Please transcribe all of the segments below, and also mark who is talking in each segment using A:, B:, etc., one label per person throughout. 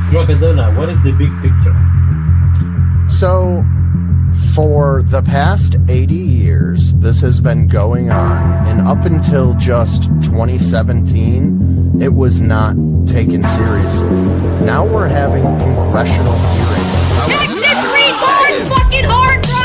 A: Crackadona, what is the big picture?
B: So, for the past 80 years, this has been going on, and up until just 2017, it was not taken seriously. Now we're having congressional hearings.
C: Check this retard's fucking hard drive!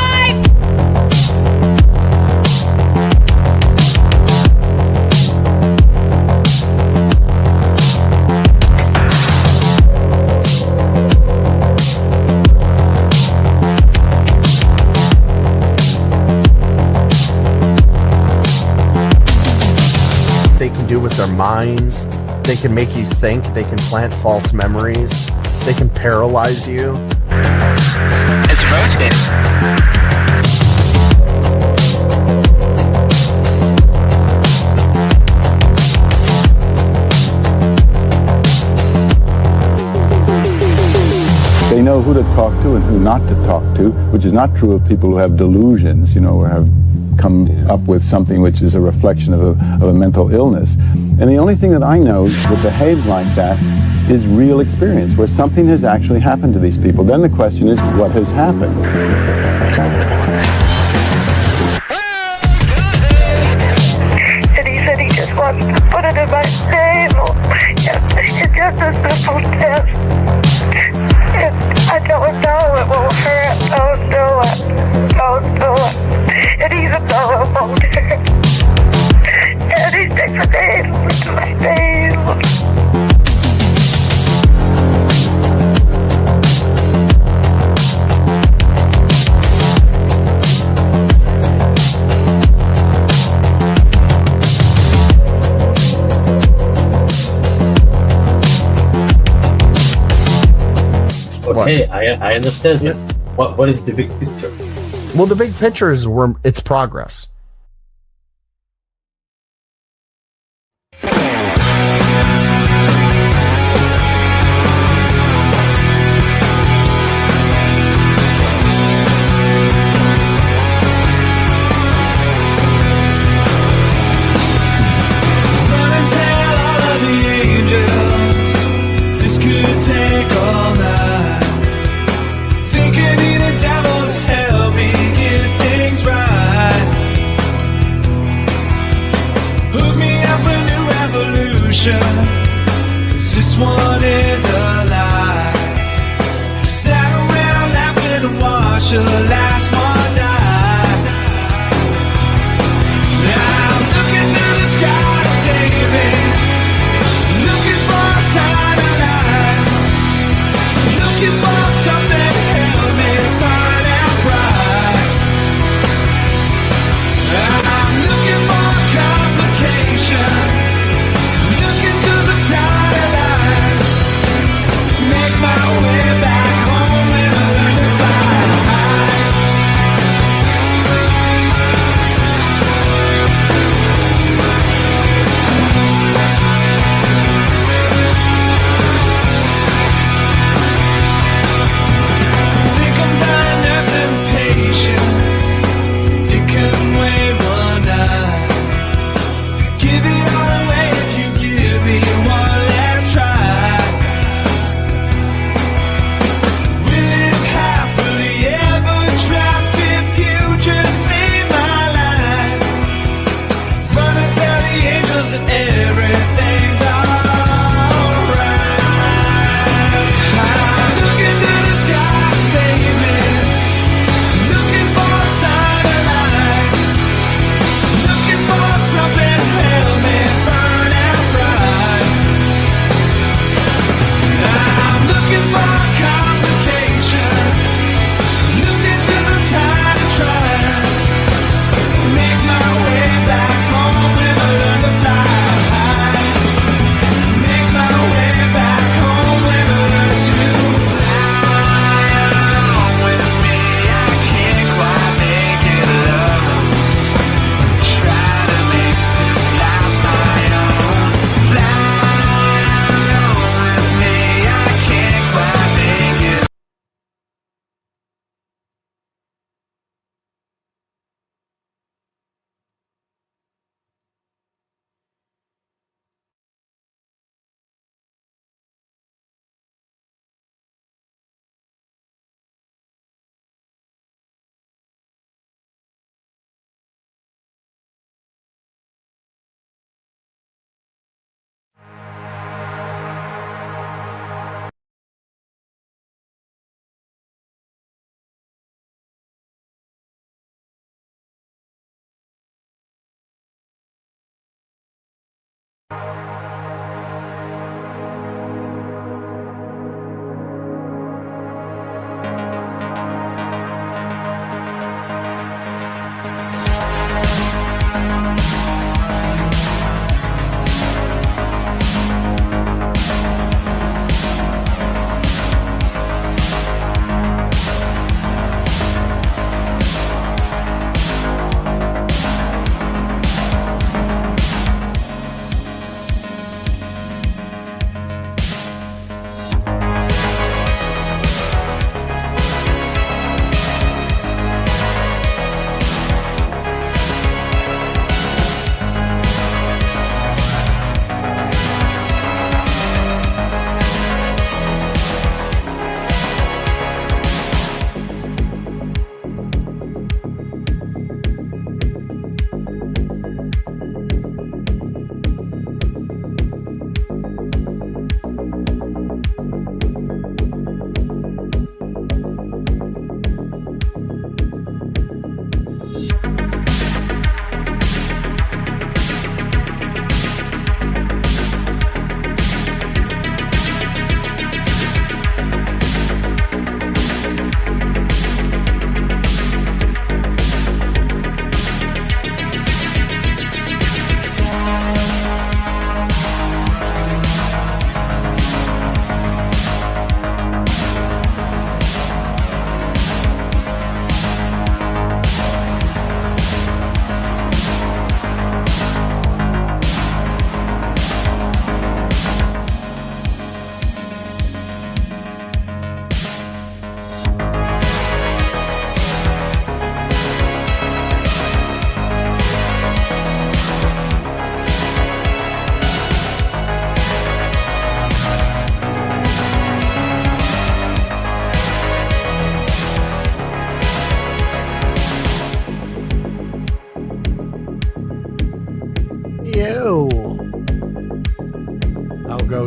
B: They can do with their minds. They can make you think. They can plant false memories. They can paralyze you.
D: It's roasted.
E: They know who to talk to and who not to talk to, which is not true of people who have delusions, or have come up with something which is a reflection of a mental illness. And the only thing that I know that behaves like that is real experience, where something has actually happened to these people. Then the question is, what has happened?
F: And he said he just wants to put it in my name. It's just a simple test. I don't know, it will hurt. Don't do it. Don't do it. And even though it won't hurt. And he sticks a needle into my nail.
A: Okay, I understand.
B: Yeah.
A: What is the big picture?
B: Well, the big picture is it's progress.
G: This one is a lie. Sat around laughing and watched the last one die. Now I'm looking to the sky to save me, looking for a sign of life, looking for something to help me find out right. I'm looking for a complication. Make my way back home and learn to fly high.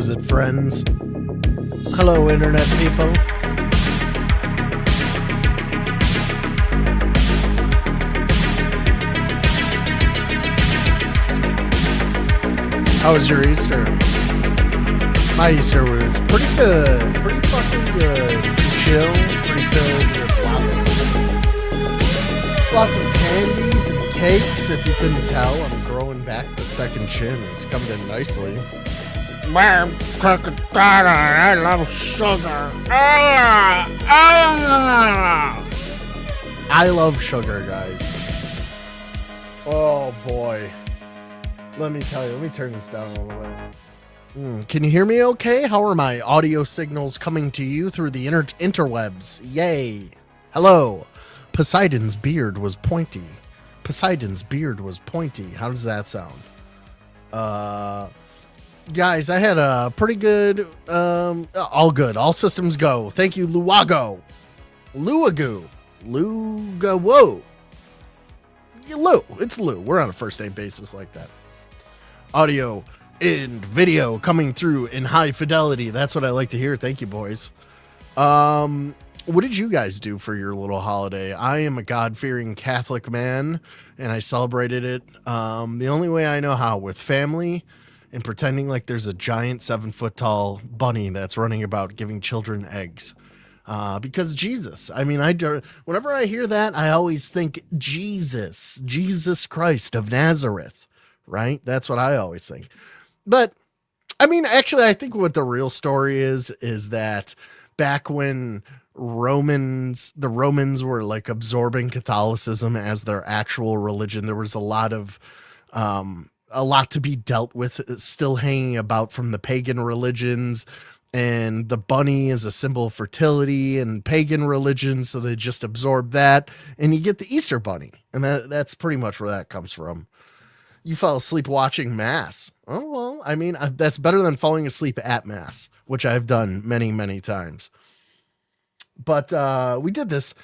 B: supposed friends. Hello, internet people. How was your Easter? My Easter was pretty good. Pretty fucking good. Pretty chill. Pretty filled with lots of candies and cakes. If you couldn't tell, I'm growing back the second chin. It's coming in nicely. Man, Crackadona, I love sugar. I love sugar, guys. Oh boy. Let me tell you, let me turn this down a little bit. Can you hear me okay? How are my audio signals coming to you through the interwebs? Yay. Hello. Poseidon's beard was pointy. Poseidon's beard was pointy. How does that sound? Guys, I had a pretty good, all good. All systems go. Thank you, Luago. Luagu. Lugawo. Lou. It's Lou. We're on a first name basis like that. Audio and video coming through in high fidelity. That's what I like to hear. Thank you, boys. What did you guys do for your little holiday? I am a God-fearing Catholic man, and I celebrated it the only way I know how, with family and pretending like there's a giant 7-foot-tall bunny that's running about giving children eggs. Because Jesus. I mean, whenever I hear that, I always think Jesus Christ of Nazareth, right? That's what I always think. But I mean, actually, I think what the real story is that back when the Romans were like absorbing Catholicism as their actual religion, there was a lot to be dealt with still hanging about from the pagan religions. And the bunny is a symbol of fertility and pagan religion, so they just absorb that, and you get the Easter bunny, and that's pretty much where that comes from. You fell asleep watching Mass. Oh, well, I mean, that's better than falling asleep at Mass, which I've done many, many times. But we did this.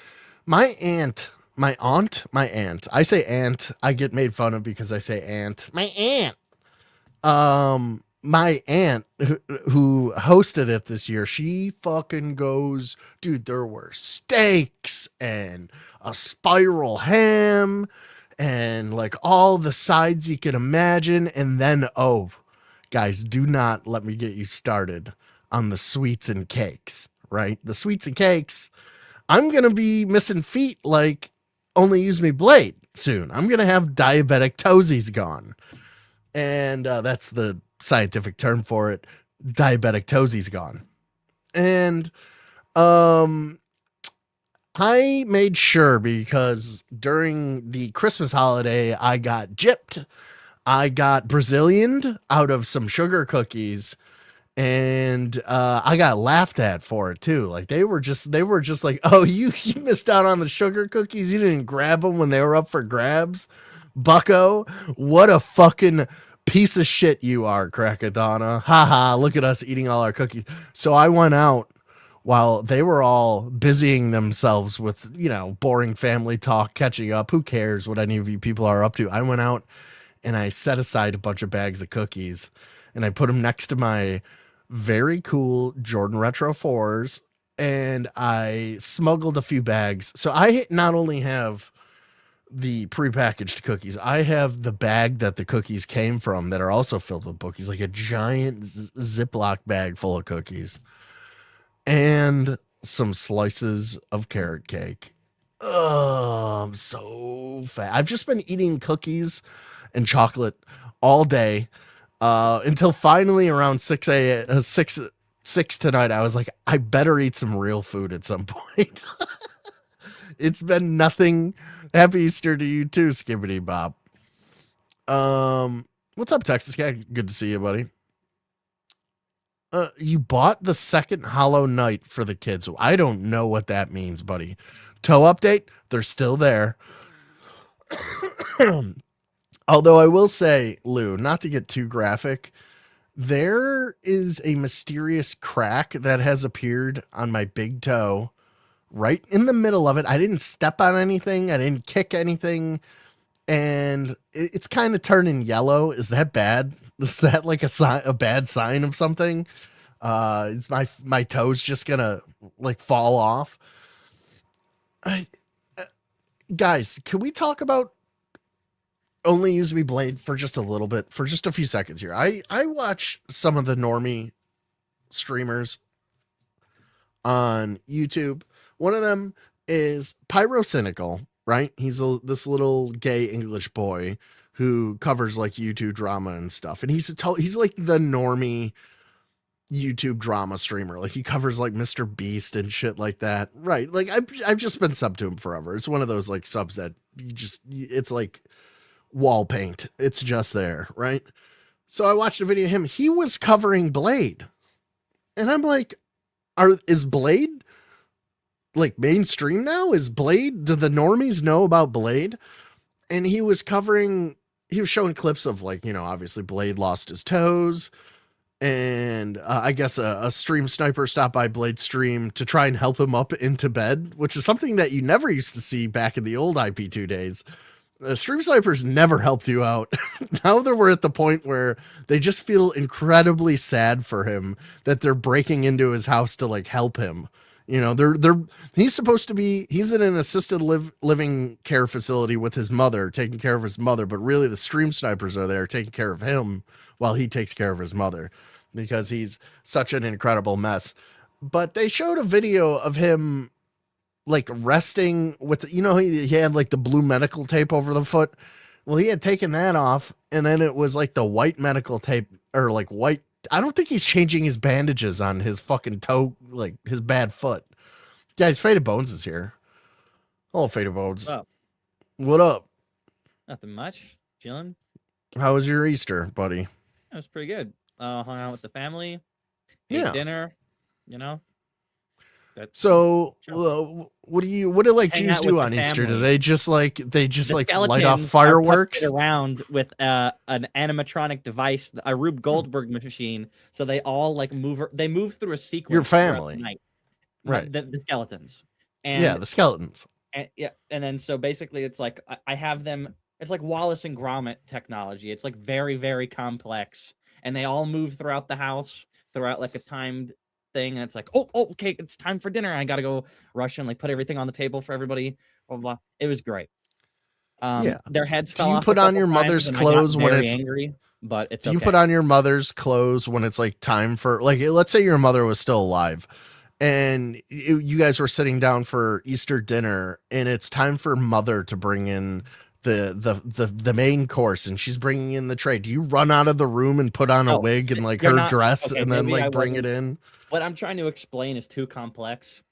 B: My aunt. I say aunt. I get made fun of because I say aunt. My aunt. My aunt who hosted it this year, she fucking goes, dude, there were steaks and a spiral ham and like all the sides you can imagine. And then, oh, guys, do not let me get you started on the sweets and cakes, right? The sweets and cakes. I'm going to be missing feet like Only Use Me Blade soon. I'm going to have diabetic toesies gone. And that's the scientific term for it. Diabetic toesies gone. And I made sure, because during the Christmas holiday, I got gypped. I got Brazilianed out of some sugar cookies, and I got laughed at for it too. Like they were just like, oh, you missed out on the sugar cookies. You didn't grab them when they were up for grabs. Bucko, what a fucking piece of shit you are, Crackadona. Haha, look at us eating all our cookies. So I went out while they were all busying themselves with, boring family talk, catching up. Who cares what any of you people are up to? I went out and I set aside a bunch of bags of cookies and I put them next to my very cool Jordan Retro 4s, and I smuggled a few bags. So I not only have the prepackaged cookies, I have the bag that the cookies came from that are also filled with cookies, like a giant Ziploc bag full of cookies, and some slices of carrot cake. Oh, I'm so fat. I've just been eating cookies and chocolate all day until finally around 6 tonight, I was like, I better eat some real food at some point. It's been nothing. Happy Easter to you too, Skibbity Bob. What's up, Texas Cat? Good to see you, buddy. You bought the second Hollow Knight for the kids. I don't know what that means, buddy. Toe update, they're still there. Although I will say, Lou, not to get too graphic, there is a mysterious crack that has appeared on my big toe, right in the middle of it. I didn't step on anything. I didn't kick anything. And it's kind of turning yellow. Is that bad? Is that like a bad sign of something? Is my toes just gonna like fall off? Guys, can we talk about Only Use Me Blade for just a little bit, for just a few seconds here? I watch some of the normie streamers on YouTube. One of them is Pyrocynical, right? He's this little gay English boy who covers like YouTube drama and stuff. And he's like the normie YouTube drama streamer. Like he covers like Mr. Beast and shit like that. Right. Like I've just been sub to him forever. It's one of those like subs that it's like wall paint. It's just there. Right. So I watched a video of him. He was covering Blade. And I'm like, is Blade like mainstream now? Is Blade, do the normies know about Blade? And he was showing clips of like, obviously Blade lost his toes. And I guess a stream sniper stopped by Blade's stream to try and help him up into bed, which is something that you never used to see back in the old IP2 days. Stream snipers never helped you out. Now that we're at the point where they just feel incredibly sad for him that they're breaking into his house to like help him. He's supposed to be, he's in an assisted living care facility with his mother, taking care of his mother, but really the stream snipers are there taking care of him while he takes care of his mother because he's such an incredible mess. But they showed a video of him like resting with, he had like the blue medical tape over the foot. Well, he had taken that off and then it was like the white medical tape or like white. I don't think he's changing his bandages on his fucking toe, like his bad foot. Guys, Faded Bones is here. Hello, Faded Bones.
H: What's up?
B: What up?
H: Nothing much. Chilling.
B: How was your Easter, buddy?
H: It was pretty good. Hung out with the family. Ate dinner.
B: So, what do like
H: Hang
B: Jews
H: out
B: do
H: with
B: on
H: the
B: Easter? Do
H: family.
B: they just like light off
H: Skeletons are
B: fireworks?
H: puppeted around with an animatronic device, a Rube Goldberg machine. So they all like move. They move through a sequence.
B: Your
H: throughout
B: family.
H: the night.
B: Right.
H: The skeletons. And
B: Yeah, the skeletons.
H: And, and then so basically it's like I have them. It's like Wallace and Gromit technology. It's like very, very complex, and they all move throughout the house throughout like a timed thing. And it's like, oh, okay, it's time for dinner. I gotta go rush and like put everything on the table for everybody. Blah blah. It was great. Their heads.
B: Do you put on your mother's clothes when it's
H: angry? But it's.
B: Do you put on your mother's clothes when it's like time for like? Let's say your mother was still alive. And you guys were sitting down for Easter dinner, and it's time for mother to bring in the main course, and she's bringing in the tray. Do you run out of the room and put on a wig and like her dress, and then like bring it in?
H: What I'm trying to explain is too complex,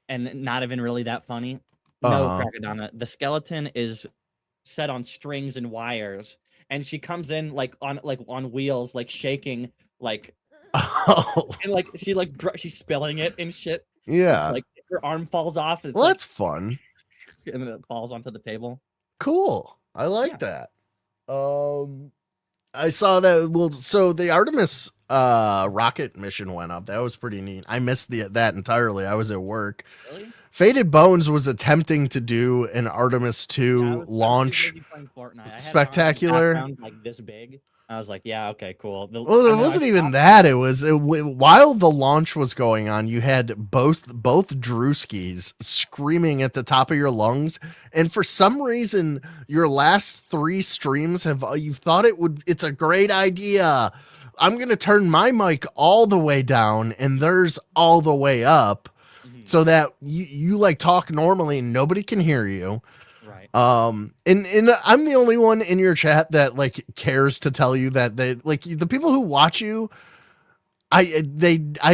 H: and not even really that funny. No, Crackadona. The skeleton is set on strings and wires, and she comes in like on wheels, like shaking, like.
B: Oh.
H: And like she's spilling it and shit.
B: Yeah.
H: It's like her arm falls off.
B: Well, that's fun.
H: And then it falls onto the table.
B: Cool. I like that. I saw that. Well, so the Artemis rocket mission went up. That was pretty neat. I missed that entirely. I was at work.
H: Really?
B: Faded Bones was attempting to do an Artemis 2 launch spectacular.
H: Like this big. I was like, yeah, okay, cool.
B: Well, it wasn't even that. It was while the launch was going on, you had both Drewskis screaming at the top of your lungs, and for some reason, your last 3 streams you thought it's a great idea. I'm gonna turn my mic all the way down and theirs all the way up, so that you like talk normally and nobody can hear you. And I'm the only one in your chat that like cares to tell you that they like the people who watch you. I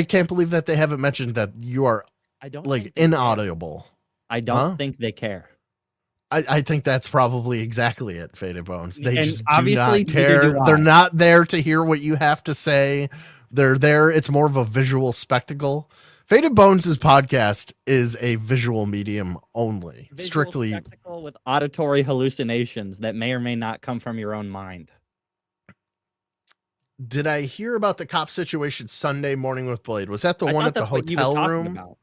B: can't believe that they haven't mentioned that you are like inaudible.
H: I don't think they care.
B: I think that's probably exactly it, Faded Bones. They just do
H: obviously
B: not care. They're not there to hear what you have to say. They're there. It's more of a visual spectacle. Faded Bones' podcast is a visual medium only, strictly
H: spectacle with auditory hallucinations that may or may not come from your own mind.
B: Did I hear about the cop situation Sunday morning with Blade? Was that the one at the hotel room?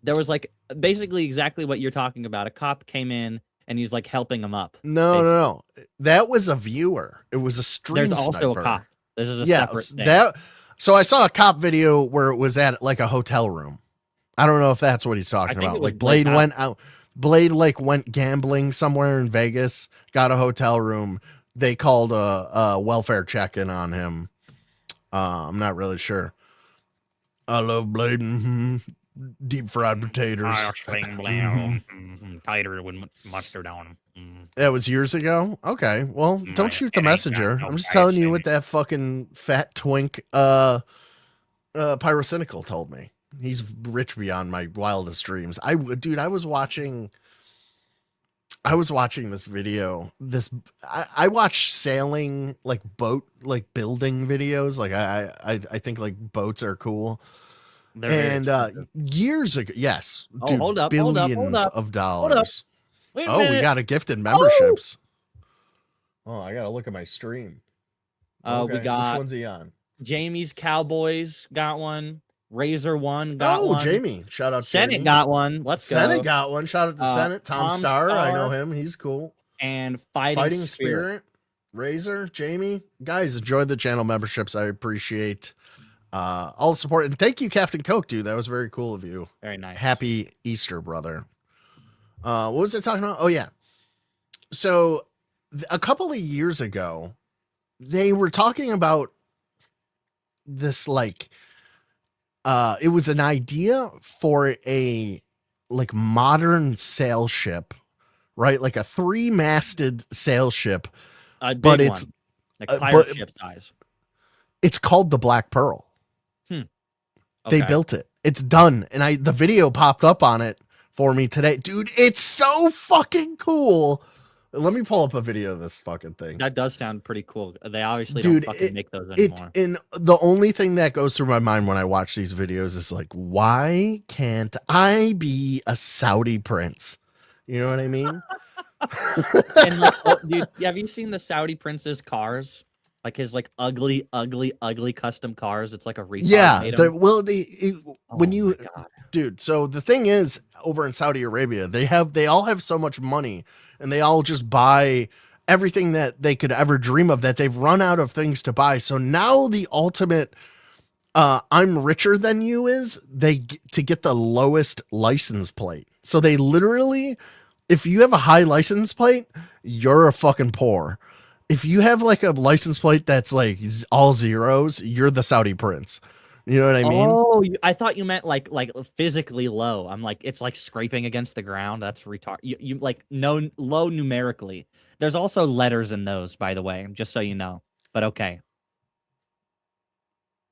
H: There was like basically exactly what you're talking about. A cop came in and he's like helping him up.
B: No. That was a viewer. It was a stream
H: There's also
B: sniper.
H: a cop. This is a separate thing.
B: So I saw a cop video where it was at like a hotel room. I don't know if that's what he's talking
H: think
B: about.
H: it was
B: Like Blade
H: Blade
B: went out. Blade like went gambling somewhere in Vegas, got a hotel room. They called a welfare check-in on him. I'm not really sure. I love Blade. Deep fried potatoes.
H: Tighter with mustard on them.
B: That was years ago. Okay, well, don't shoot the messenger. I'm just telling you what that fucking fat twink Pyrocynical told me. He's rich beyond my wildest dreams. I was watching this video. I watch sailing, like boat, like building videos. Like I think like boats are cool. And years ago, yes, dude,
H: hold up,
B: billions of dollars.
H: Wait a
B: Oh,
H: minute.
B: we got a gifted memberships. Oh, I gotta look at my stream.
H: We got
B: which one's he on?
H: Jamie's Cowboys got one. Razor one got one.
B: Jamie. Shout out
H: Senate
B: Jamie.
H: got one. Let's go.
B: Senate got one. Shout out to Senate. Tom Starr. I know
H: Starr.
B: him. He's cool.
H: And Fighting Spirit.
B: Razor, Jamie. Guys, enjoy the channel memberships. I appreciate all the support. And thank you, Captain Coke, dude. That was very cool of you.
H: Very nice.
B: Happy Easter, brother. What was I talking about? Oh, yeah. So a couple of years ago, they were talking about this, like, it was an idea for a like modern sail ship, right? Like a 3-masted sail ship,
H: but it's
B: one.
H: Like pirate ship size.
B: It's called the Black Pearl.
H: Okay.
B: They built it. It's done, and the video popped up on it for me today, dude. It's so fucking cool. Let me pull up a video of this fucking thing.
H: That does sound pretty cool. They obviously don't fucking make those anymore.
B: And the only thing that goes through my mind when I watch these videos is like, why can't I be a Saudi prince? You know what I mean?
H: And like, dude, have you seen the Saudi prince's cars? Like his like ugly custom cars. It's like a retard.
B: Yeah. Dude. So the thing is, over in Saudi Arabia, they all have so much money, and they all just buy everything that they could ever dream of, that they've run out of things to buy. So now the ultimate I'm richer than you is to get the lowest license plate. So they literally, if you have a high license plate, you're a fucking poor. If you have like a license plate that's like all zeros, you're the Saudi prince. You know what I mean?
H: Oh, I thought you meant like physically low. I'm like, it's like scraping against the ground. That's retard. You like no low numerically. There's also letters in those, by the way, just so you know. But okay.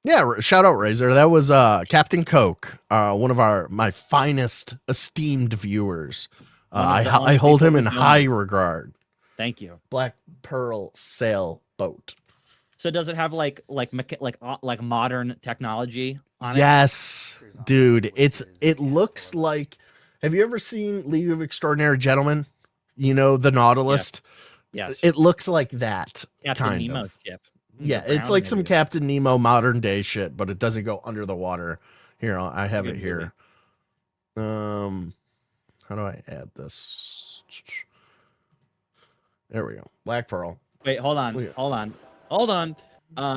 B: Yeah, shout out Razor. That was Captain Coke, one of my finest esteemed viewers. I hold him in high regard.
H: Thank you.
B: Black Pearl sailboat.
H: So does it have like modern technology on it?
B: Yes, dude. It looks like. Have you ever seen League of Extraordinary Gentlemen? You know, the Nautilus.
H: Yes.
B: It looks like that.
H: Captain Nemo ship.
B: Yeah, it's like some Captain Nemo modern day shit, but it doesn't go under the water. Here, I have it here. How do I add this? There we go. Black Pearl.
H: Wait, hold on.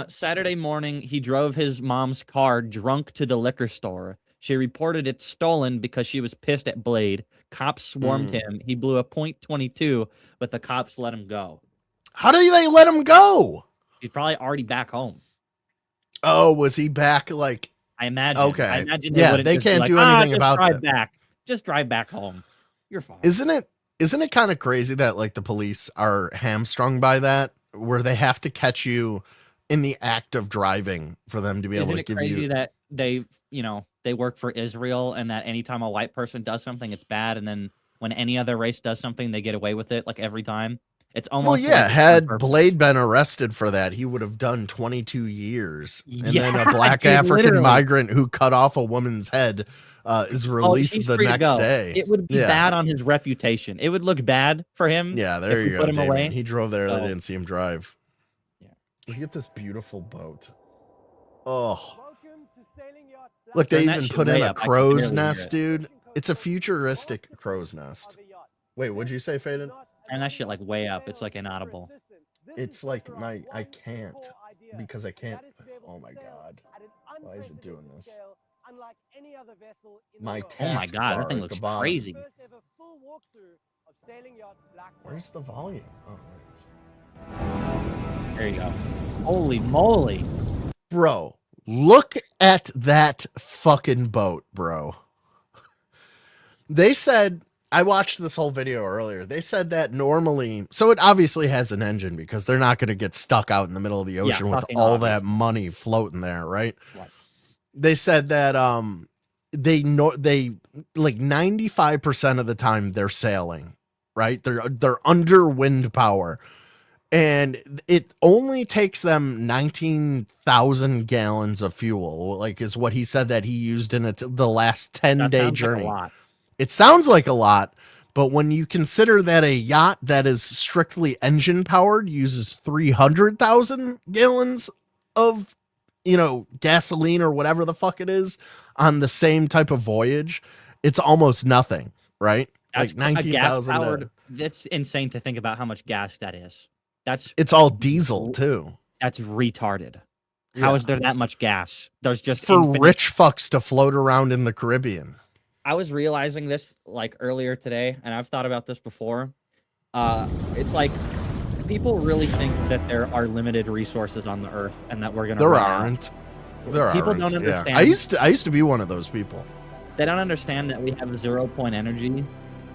H: Saturday morning, he drove his mom's car drunk to the liquor store. She reported it stolen because she was pissed at Blade. Cops swarmed him. He blew a .22, but the cops let him go.
B: How do they let him go?
H: He's probably already back home.
B: Oh, was he back? Like,
H: I imagine.
B: Okay.
H: I imagine
B: they can't do anything about that.
H: Just drive back home. You're fine.
B: Isn't it kind of crazy that like the police are hamstrung by that, where they have to catch you in the act of driving for them to be able to give you?
H: Isn't it crazy that they work for Israel, and that anytime a white person does something, it's bad, and then when any other race does something, they get away with it like every time? It's almost
B: had Blade been arrested for that, he would have done 22 years. And then a black African migrant who cut off a woman's head is released the next day.
H: It would be bad on his reputation. It would look bad for him.
B: Yeah, there you go.
H: Put him away.
B: He drove there. They didn't see him drive.
H: Yeah.
B: Look at this beautiful boat. Oh. Look, they even put in a crow's nest, dude. It's a futuristic crow's nest. Wait, what'd you say, Faden?
H: Turn that shit like way up. It's like inaudible.
B: It's like I can't because I can't. Oh my god, why is it doing this? My
H: Oh my
B: task
H: god, that
B: bar
H: thing
B: at
H: looks
B: the bottom.
H: crazy.
B: Where's the volume? Oh,
H: There you go. Holy moly.
B: bro, look at that fucking boat, bro. They said, I watched this whole video earlier. They said that normally, so it obviously has an engine because they're not going to get stuck out in the middle of the ocean with
H: fucking
B: all
H: obvious.
B: that money floating there, right?
H: Right.
B: They said that they like 95% of the time they're sailing, right? They're under wind power. And it only takes them 19,000 gallons of fuel, like is what he said that he used in the last 10-day journey.
H: Like a lot.
B: It sounds like a lot, but when you consider that a yacht that is strictly engine powered uses 300,000 gallons of, gasoline or whatever the fuck it is on the same type of voyage, it's almost nothing, right?
H: That's
B: like 19,000.
H: That's insane to think about how much gas that is.
B: It's all diesel too.
H: That's retarded. How is there that much gas? There's just
B: for rich fucks to float around in the Caribbean.
H: I was realizing this like earlier today, and I've thought about this before. It's like people really think that there are limited resources on the earth and that we're gonna.
B: There aren't.
H: People don't understand.
B: Yeah. I used to be one of those people.
H: They don't understand that we have 0 point energy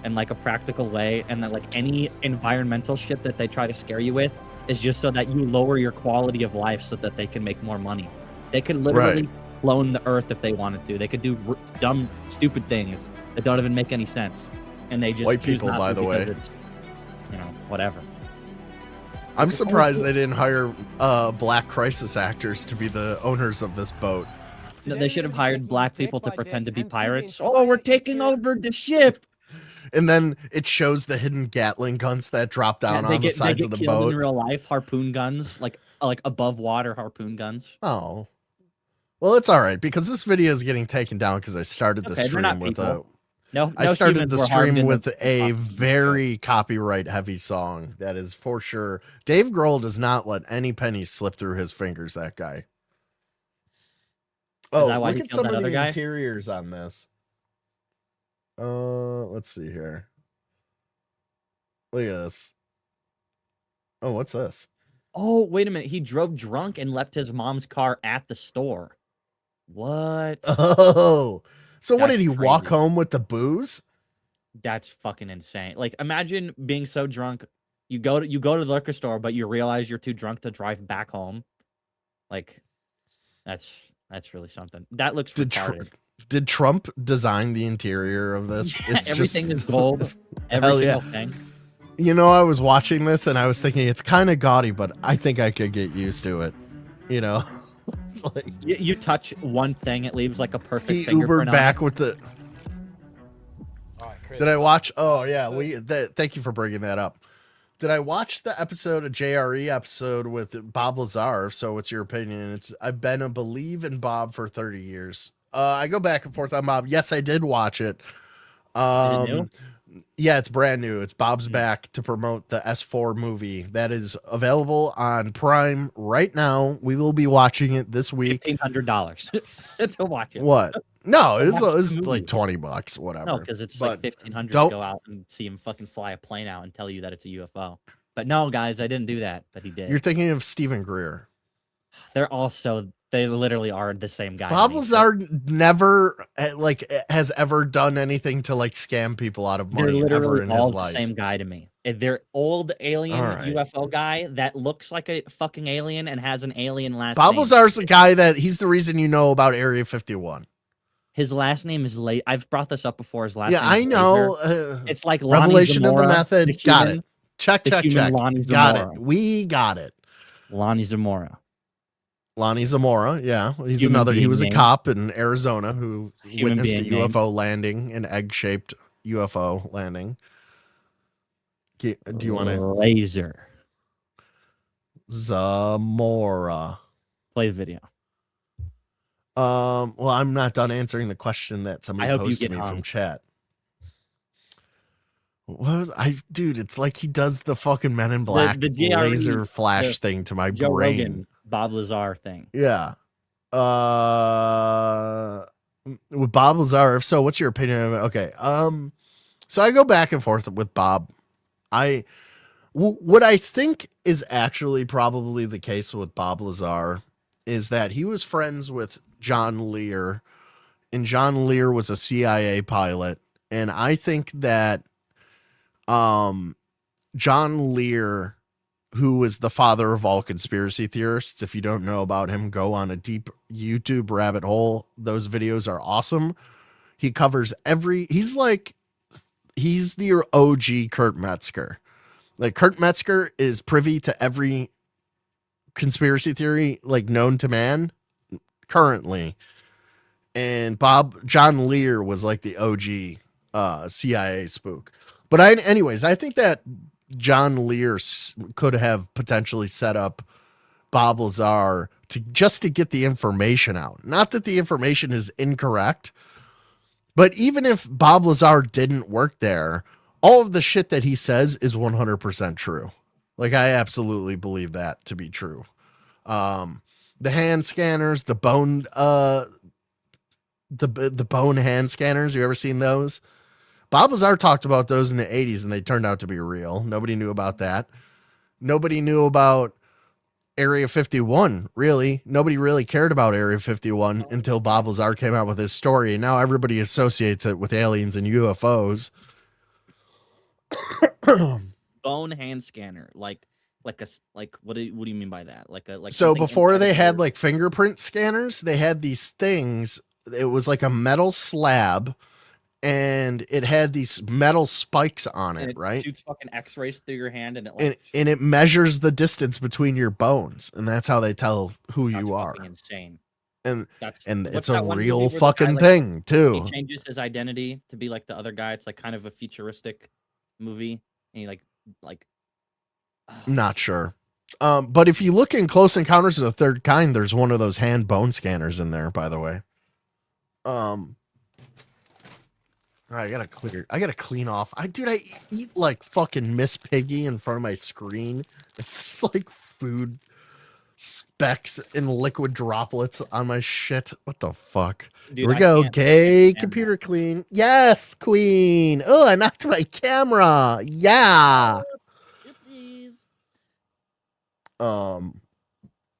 H: in like a practical way, and that like any environmental shit that they try to scare you with is just so that you lower your quality of life so that they can make more money. They could literally clone the earth if they wanted to. They could do dumb, stupid things that don't even make any sense, and they just
B: white people, by the way.
H: It's, whatever.
B: I'm surprised they didn't hire black crisis actors to be the owners of this boat.
H: No, they should have hired black people to pretend to be pirates. Oh, we're taking over the ship.
B: And then it shows the hidden Gatling guns that drop down on the sides of the boat.
H: In real life, harpoon guns, like above water harpoon guns.
B: Oh, well, it's all right because this video is getting taken down because I started the stream with I started the stream with a very copyright heavy song that is for sure. Dave Grohl does not let any pennies slip through his fingers. That guy. Oh, look at some of the interiors on this. Let's see here. Look at this. Oh, what's this?
H: Oh, wait a minute. He drove drunk and left his mom's car at the store. What?
B: Oh, so what did he walk home with the booze?
H: That's fucking insane. Like, imagine being so drunk, you go to the liquor store, but you realize you're too drunk to drive back home. Like, that's really something. That looks retarded.
B: Did Trump design the interior of this? It's
H: everything is gold. Every single thing.
B: I was watching this and I was thinking it's kind of gaudy, but I think I could get used to it. It's like
H: you touch one thing, it leaves like a perfect.
B: He Ubered back with the. Did I watch? Oh yeah, thank you for bringing that up. Did I watch the episode, a JRE episode with Bob Lazar? So what's your opinion? I've been a believe in Bob for 30 years. I go back and forth on Bob. Yes, I did watch it.
H: Is it new?
B: Yeah, it's brand new. It's Bob's back to promote the S4 movie that is available on Prime right now. We will be watching it this week.
H: $1,500 to watch it.
B: What? No, it's like $20, whatever.
H: No, because it's like $1,500 to go out and see him fucking fly a plane out and tell you that it's a UFO. But no, guys, I didn't do that, but he did.
B: You're thinking of Stephen Greer.
H: They literally are the same guy.
B: Bob Lazar never has ever done anything to scam people out of money ever in his life.
H: The same guy to me. They're old alien UFO guy that looks like a fucking alien and has an alien last name.
B: Bob Lazar's the guy he's the reason you know about Area 51.
H: His last name is Late. I've brought this up before. His last name.
B: Yeah, I know.
H: It's like
B: Revelation
H: Lonnie Zamora,
B: of the Method. Got it. Check. Got it. We got it.
H: Lonnie Zamora.
B: Lonnie Zamora, yeah. He was a cop in Arizona who witnessed a UFO landing, an egg-shaped UFO landing. Do you want to?
H: Laser.
B: Zamora.
H: Play the video.
B: Well, I'm not done answering the question that somebody posted to me from chat. What was dude, it's like he does the fucking Men in Black
H: the GRE,
B: laser flash
H: the
B: thing to my
H: Joe
B: brain.
H: Rogan, Bob Lazar thing.
B: Yeah. With Bob Lazar, if so, what's your opinion of it? Okay. So I go back and forth with Bob. What I think is actually probably the case with Bob Lazar is that he was friends with John Lear, and John Lear was a CIA pilot. And I think that John Lear, who is the father of all conspiracy theorists, if you don't know about him, go on a deep YouTube rabbit hole. Those videos are awesome. He covers he's the OG Kurt Metzger. Like, Kurt Metzger is privy to every conspiracy theory like known to man currently. And John Lear was like the OG CIA spook. But anyways, I think that John Lear could have potentially set up Bob Lazar to get the information out. Not that the information is incorrect, but even if Bob Lazar didn't work there, all of the shit that he says is 100% true. Like, I absolutely believe that to be true. The hand scanners, the bone hand scanners, you ever seen those? Bob Lazar talked about those in the 80s and they turned out to be real. Nobody knew about that. Nobody knew about Area 51, really. Nobody really cared about Area 51 until Bob Lazar came out with his story, and now everybody associates it with aliens and UFOs.
H: Bone hand scanner, like what do you mean by that?
B: So before they had like fingerprint scanners, they had these things. It was like a metal slab, and it had these metal spikes on it, right?
H: Shoots fucking X-rays through your hand, and
B: it measures the distance between your bones, and that's how they tell who you are.
H: Insane.
B: And it's
H: that
B: a
H: one
B: real
H: movie where the
B: fucking
H: guy,
B: thing too.
H: He changes his identity to be like the other guy. It's like kind of a futuristic movie, and he like
B: Not sure. But if you look in Close Encounters of the Third Kind, there's one of those hand bone scanners in there, by the way. I gotta clean off. I eat like fucking Miss Piggy in front of my screen. It's like food specks and liquid droplets on my shit. What the fuck?
H: Dude,
B: Here we go. Gay computer clean. Yes, queen. Oh, I knocked my camera. Yeah.
H: I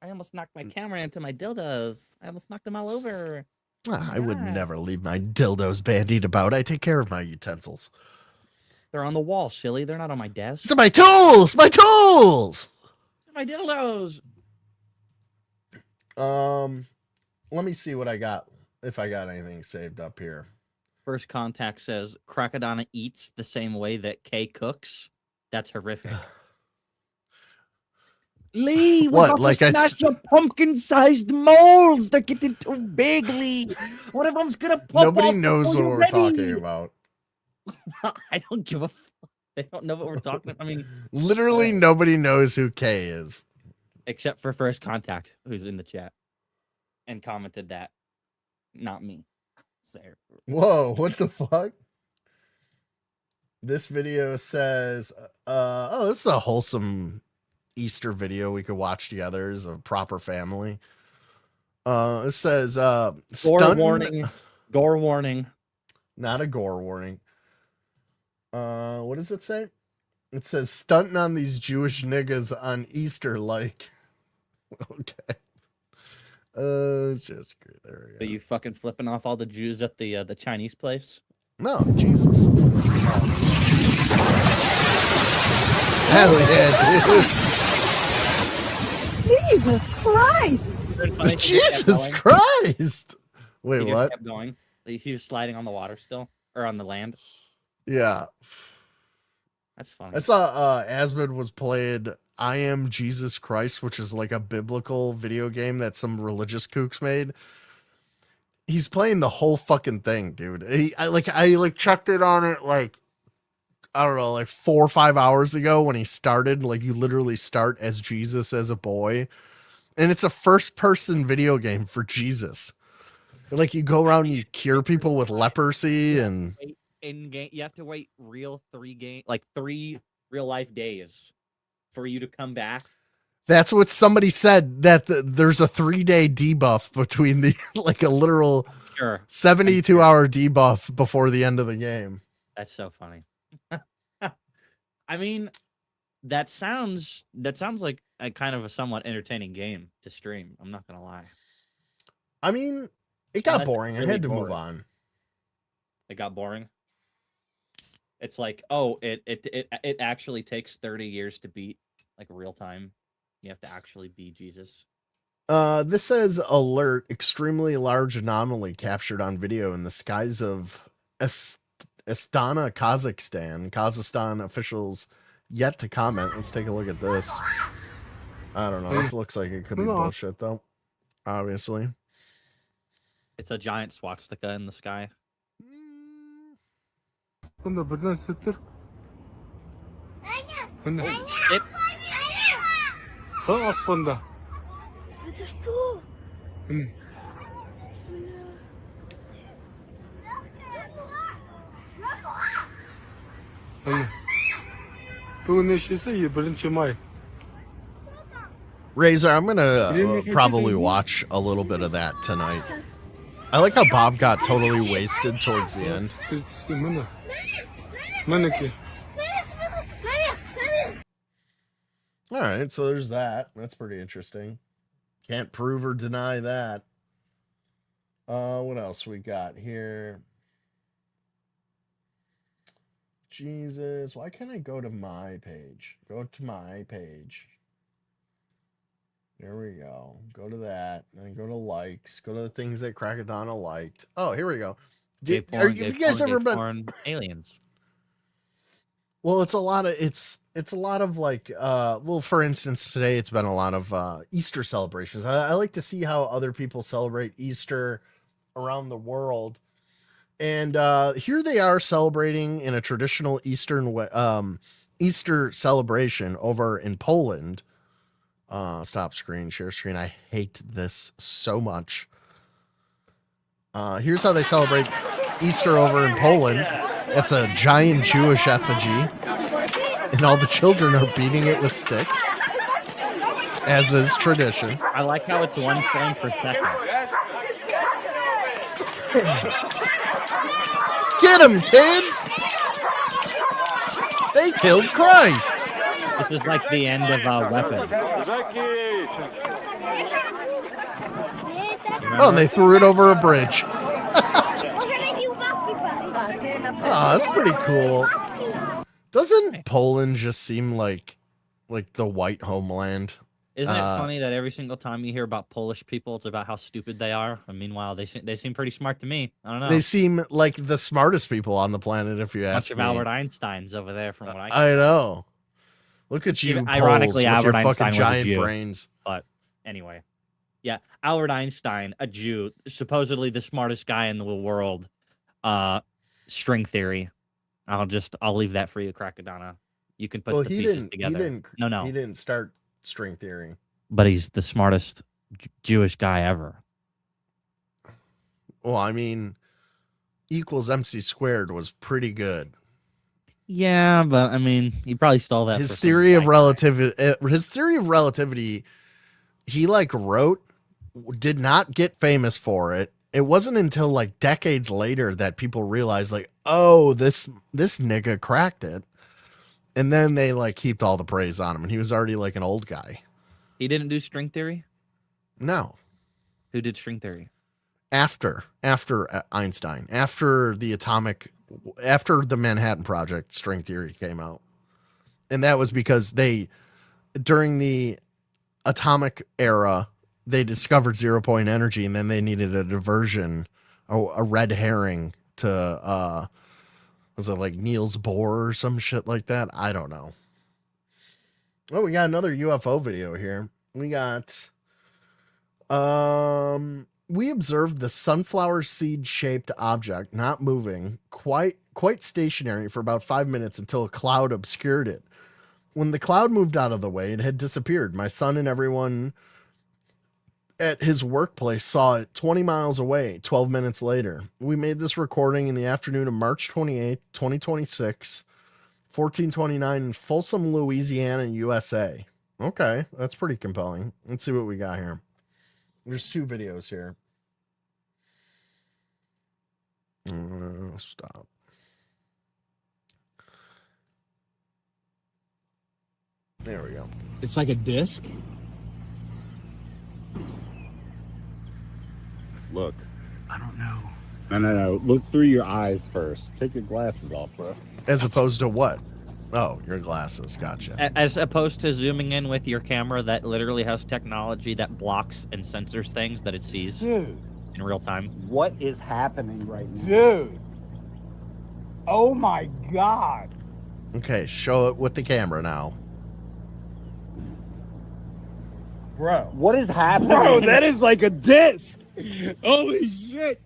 H: almost knocked my camera into my dildos. I almost knocked them all over.
B: I would never leave my dildos bandied about. I take care of my utensils.
H: They're on the wall, silly. They're not on my desk.
B: These are my tools. My tools.
H: My dildos.
B: Let me see what I got. If I got anything saved up here.
H: First Contact says Crackadona eats the same way that Kay cooks. That's horrific. Lee,
B: what? Like I
H: smash your pumpkin-sized molds. They're getting too big, Lee. One of them's gonna pop.
B: Nobody knows what we're talking about.
H: I don't give a. They don't know what we're talking about. I mean,
B: literally nobody knows who Kay is,
H: except for First Contact, who's in the chat and commented that. Not me.
B: Whoa! What the fuck? This video says, "Oh, this is a wholesome Easter video we could watch together as a proper family." It says
H: gore warning. Gore warning.
B: Not a gore warning. What does it say? It says stunting on these Jewish niggas on Easter like. Okay. Just great. There we go.
H: Are you fucking flipping off all the Jews at the Chinese place?
B: No, Jesus. Hell yeah, dude.
F: Jesus Christ!
B: Jesus Christ! Wait,
H: He
B: what?
H: kept going. He was sliding on the water still, or on the land.
B: Yeah,
H: that's funny.
B: I saw Asmund was playing I Am Jesus Christ, which is like a biblical video game that some religious kooks made. He's playing the whole fucking thing, dude. I chucked it on it like, I don't know, like 4 or 5 hours ago when he started. Like, you literally start as Jesus as a boy, and it's a first-person video game for Jesus. Like, you go around and you cure people with leprosy, and
H: in game. You have to wait real 3 real life days for you to come back.
B: That's what somebody said, that there's a 3-day debuff between the like a literal
H: Sure.
B: 72-hour debuff before the end of the game.
H: That's so funny. I mean, that sounds like a kind of a somewhat entertaining game to stream. I'm not gonna lie.
B: I mean, it got
H: Unless it's
B: boring. I
H: really
B: had to move
H: boring.
B: on.
H: It got boring. It's like, oh, it actually takes 30 years to beat, like real time. You have to actually be Jesus.
B: This says alert, extremely large anomaly captured on video in the skies of Astana, Kazakhstan. Kazakhstan officials yet to comment. Let's take a look at this. I don't know. This looks like it could be bullshit, though. Obviously.
H: It's a giant swastika in the sky. It,
B: Razor, I'm gonna probably watch a little bit of that tonight. I like how Bob got totally wasted towards the end. All right, so there's that. That's pretty interesting. Can't prove or deny that. What else we got here? Jesus, why can't I go to my page? Go to my page. There we go. Go to that. And go to likes. Go to the things that Crackadona liked. Oh, here we go. Have you guys ever been
H: aliens?
B: Well, it's a lot of like well, for instance, today it's been a lot of Easter celebrations. I like to see how other people celebrate Easter around the world. And here they are celebrating in a traditional Easter celebration over in Poland. Stop screen, share screen. I hate this so much. Here's how they celebrate Easter over in Poland. It's a giant Jewish effigy, and all the children are beating it with sticks, as is tradition.
H: I like how it's 1 frame per second.
B: Get him, kids! They killed Christ!
H: This is like the end of Weapon.
B: Oh, and they threw it over a bridge. Oh, that's pretty cool. Doesn't Poland just seem like the white homeland?
H: Isn't it funny that every single time you hear about Polish people, it's about how stupid they are? And meanwhile, they seem pretty smart to me. I don't know.
B: They seem like the smartest people on the planet, if you ask me.
H: Bunch of Albert Einsteins over there, from what
B: I know. Look at you,
H: ironically,
B: Poles, with
H: Albert
B: your fucking
H: Einstein was a
B: giant
H: Jew.
B: brains.
H: But anyway, yeah, Albert Einstein, a Jew, supposedly the smartest guy in the world. String theory. I'll leave that for you, Crackadona. You can put the pieces together.
B: He didn't start string theory.
H: But he's the smartest Jewish guy ever.
B: Well, I mean, equals MC squared was pretty good.
H: Yeah, but I mean, he probably stole that.
B: His theory of relativity, he like wrote, did not get famous for it. It wasn't until like decades later that people realized, like, oh, this nigga cracked it. And then they like heaped all the praise on him, and he was already like an old guy.
H: He didn't do string theory?
B: No.
H: Who did string theory?
B: After Einstein, after the Manhattan Project, string theory came out. And that was because during the atomic era, they discovered 0-point energy, and then they needed a diversion, a red herring to, was it like Niels Bohr or some shit like that? I don't know. Oh, we got another UFO video here. We got, we observed the sunflower seed shaped object not moving, quite stationary for about 5 minutes until a cloud obscured it. When the cloud moved out of the way, it had disappeared. My son and everyone at his workplace saw it 20 miles away 12 minutes later. We made this recording in the afternoon of March 28th, 2026, 1429 in Folsom, Louisiana, USA. Okay, that's pretty compelling. Let's see what we got here. There's 2 videos here. Stop. There we go.
I: It's like a disc.
J: Look.
I: I don't know.
J: No. Look through your eyes first. Take your glasses off, bro.
B: As opposed to what? Oh, your glasses. Gotcha.
H: As opposed to zooming in with your camera that literally has technology that blocks and censors things that it sees in real time.
J: What is happening right now?
I: Dude. Oh my God.
B: Okay, show it with the camera now.
I: Bro.
J: What is happening?
I: Bro, that is like a disc. Holy shit.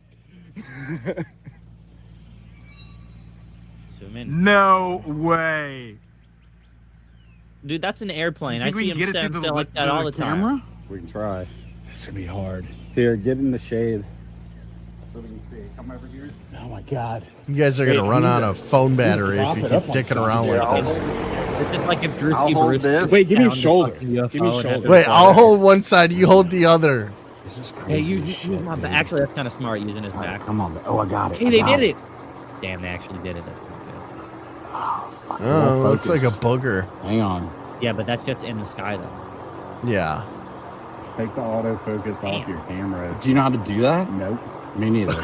H: Zoom in.
I: No way.
H: Dude, that's an airplane. I
I: Think we
H: see
I: can
H: him
I: get it
H: stand
I: through the
H: still like that all the
I: camera?
H: time.
J: We can try.
I: It's gonna be hard.
J: Here, get in the shade. So we can see. Come over here.
I: Oh my God.
B: You guys are gonna run out of phone battery if
I: drop
B: you
I: it
B: keep
I: up on
B: dicking
I: something.
B: around like this.
H: It's just like if Drew
J: I'll
H: T.
J: hold
H: Bruce.
J: this.
I: Wait, give me
H: found the
I: shoulder.
H: fucking
I: Give me
H: UFO and had
I: shoulder.
H: to
B: Wait,
H: fly
B: I'll
H: it.
B: hold one side, you hold the other.
I: This is
H: Hey,
I: crazy.
H: use my back. Actually, that's kind of smart using his back.
J: Come on. Oh, I got it.
H: Hey, they did it. Damn, they actually did it. That's pretty good.
B: Oh, looks like a booger.
J: Hang on.
H: Yeah, but that's just in the sky, though.
B: Yeah.
J: Take the autofocus off
H: Damn.
J: your camera. Do you know how to do that? Nope. Me neither.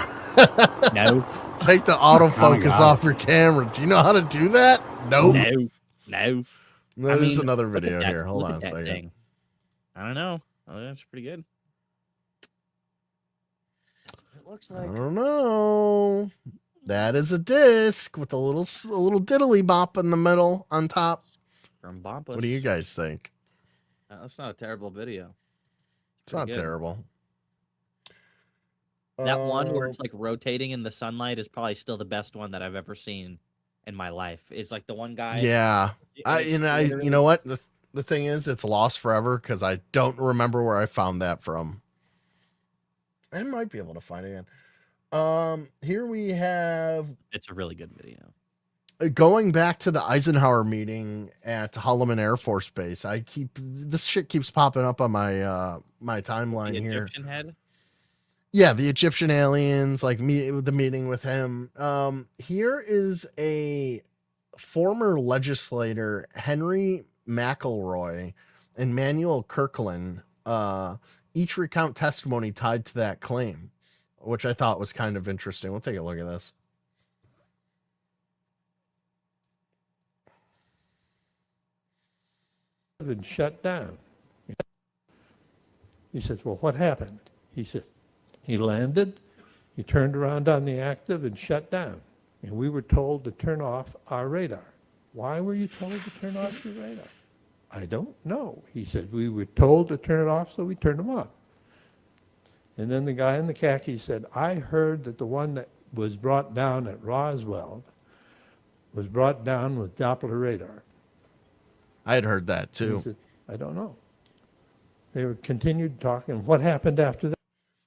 H: No.
B: Take the autofocus off your camera. Do you know how to do that? Nope.
H: No.
B: There's another
H: look at
B: video
H: that-
B: here. Hold
H: look
B: on
H: at
B: a
H: that
B: second.
H: thing. I don't know. Oh, that's pretty good. It looks
B: I
H: like.
B: don't know. That is a disc with a little diddly bop in the middle on top.
H: From Bompus.
B: What do you guys think?
H: That's not a terrible video.
B: It's not
H: pretty good.
B: terrible.
H: That one where it's like rotating in the sunlight is probably still the best one that I've ever seen in my life. It's like the one guy.
B: Yeah.
H: it's
B: You
H: literally-
B: know what? The thing is, it's lost forever because I don't remember where I found that from. I might be able to find it again. Here we have
H: It's a really good video.
B: going back to the Eisenhower meeting at Holloman Air Force Base. This shit keeps popping up on my my timeline
H: The
B: here.
H: Egyptian head.
B: Yeah, the Egyptian aliens, like the meeting with him. Here is a former legislator, Henry McElroy and Manuel Kirkland, each recount testimony tied to that claim, which I thought was kind of interesting. We'll take a look at this.
K: And shut down. He says, well, what happened? He said, he landed, he turned around on the active and shut down. And we were told to turn off our radar. Why were you told to turn off your radar? I don't know. He said, we were told to turn it off, so we turned them off. And then the guy in the khaki said, I heard that the one that was brought down at Roswell was brought down with Doppler radar.
B: I had heard that
K: He
B: too.
K: said, I don't know. They were continued talking. What happened after that?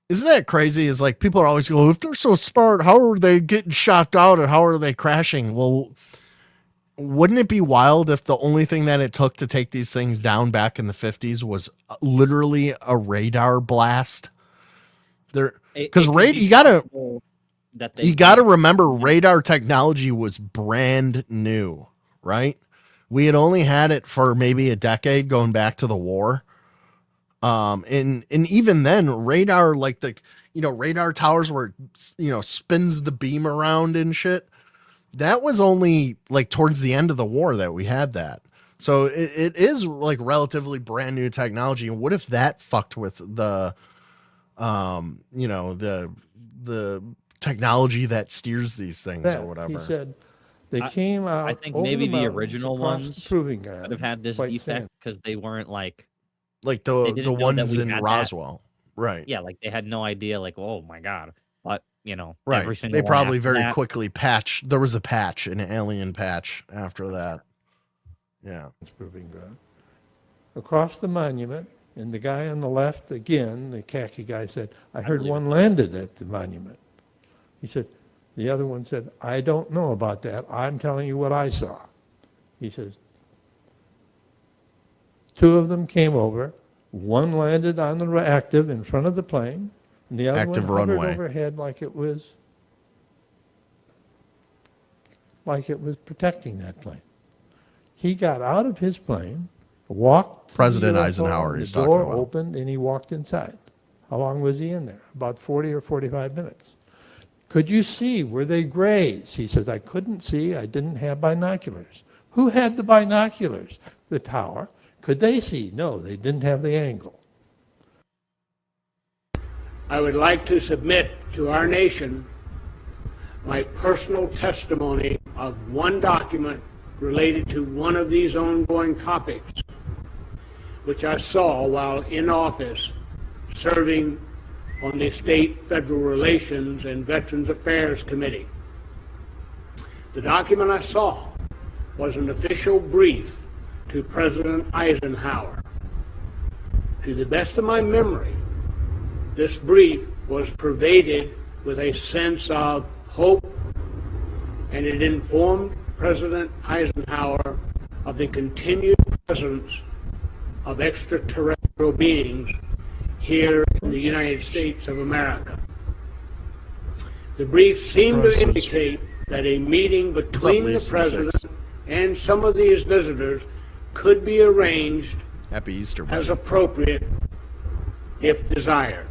B: Isn't that crazy? Is like people are always going, if they're so smart, how are they getting shot out and how are they crashing? Well, wouldn't it be wild if the only thing that it took to take these things down back in the 50s was literally a radar blast? There, because you gotta remember radar technology was brand new, right? We had only had it for maybe a decade going back to the war. And even then radar, like radar towers where, spins the beam around and shit. That was only like towards the end of the war that we had that. So it is like relatively brand new technology. And what if that fucked with the technology that steers these things or whatever?
K: He said they came out.
H: I think
K: over
H: maybe the
K: mountains
H: original
K: across the
H: ones
K: proving ground,
H: would have had this
K: White
H: defect
K: sand.
H: because they weren't like
B: the
H: didn't know that
B: ones
H: we
B: in
H: had that.
B: Roswell, right?
H: Yeah, like they had no idea. Like, oh my god, but
B: Right.
H: every single
B: They
H: one
B: probably
H: after
B: very
H: that-
B: quickly patched. There was an alien patch after that. Yeah.
K: Proving ground. Across the monument, And the guy on the left, again, the khaki guy said, I heard
H: believe
K: one landed at the monument. He said, the other one said, I don't know about that. I'm telling you what I saw. He says, two of them came over. One landed on the active in front of the plane, and the other
B: Active
K: one hovered
B: runway.
K: overhead like it was protecting that plane. He got out of his plane, walked to the
B: President
K: UFO,
B: Eisenhower
K: and
B: he's
K: the
B: talking
K: door
B: about.
K: opened, and he walked inside. How long was he in there? About 40 or 45 minutes. Could you see? Were they grays? He says, I couldn't see. I didn't have binoculars. Who had the binoculars? The tower. Could they see? No, they didn't have the angle.
L: I would like to submit to our nation my personal testimony of one document related to one of these ongoing topics, which I saw while in office serving on the State Federal Relations and Veterans Affairs Committee. The document I saw was an official brief to President Eisenhower. To the best of my memory, this brief was pervaded with a sense of hope, and it informed President Eisenhower of the continued presence of extraterrestrial beings here in the United States of America. The brief seemed to indicate that a meeting between the president and some of these visitors could be arranged
B: Happy Easter,
L: as
B: buddy.
L: appropriate if desired.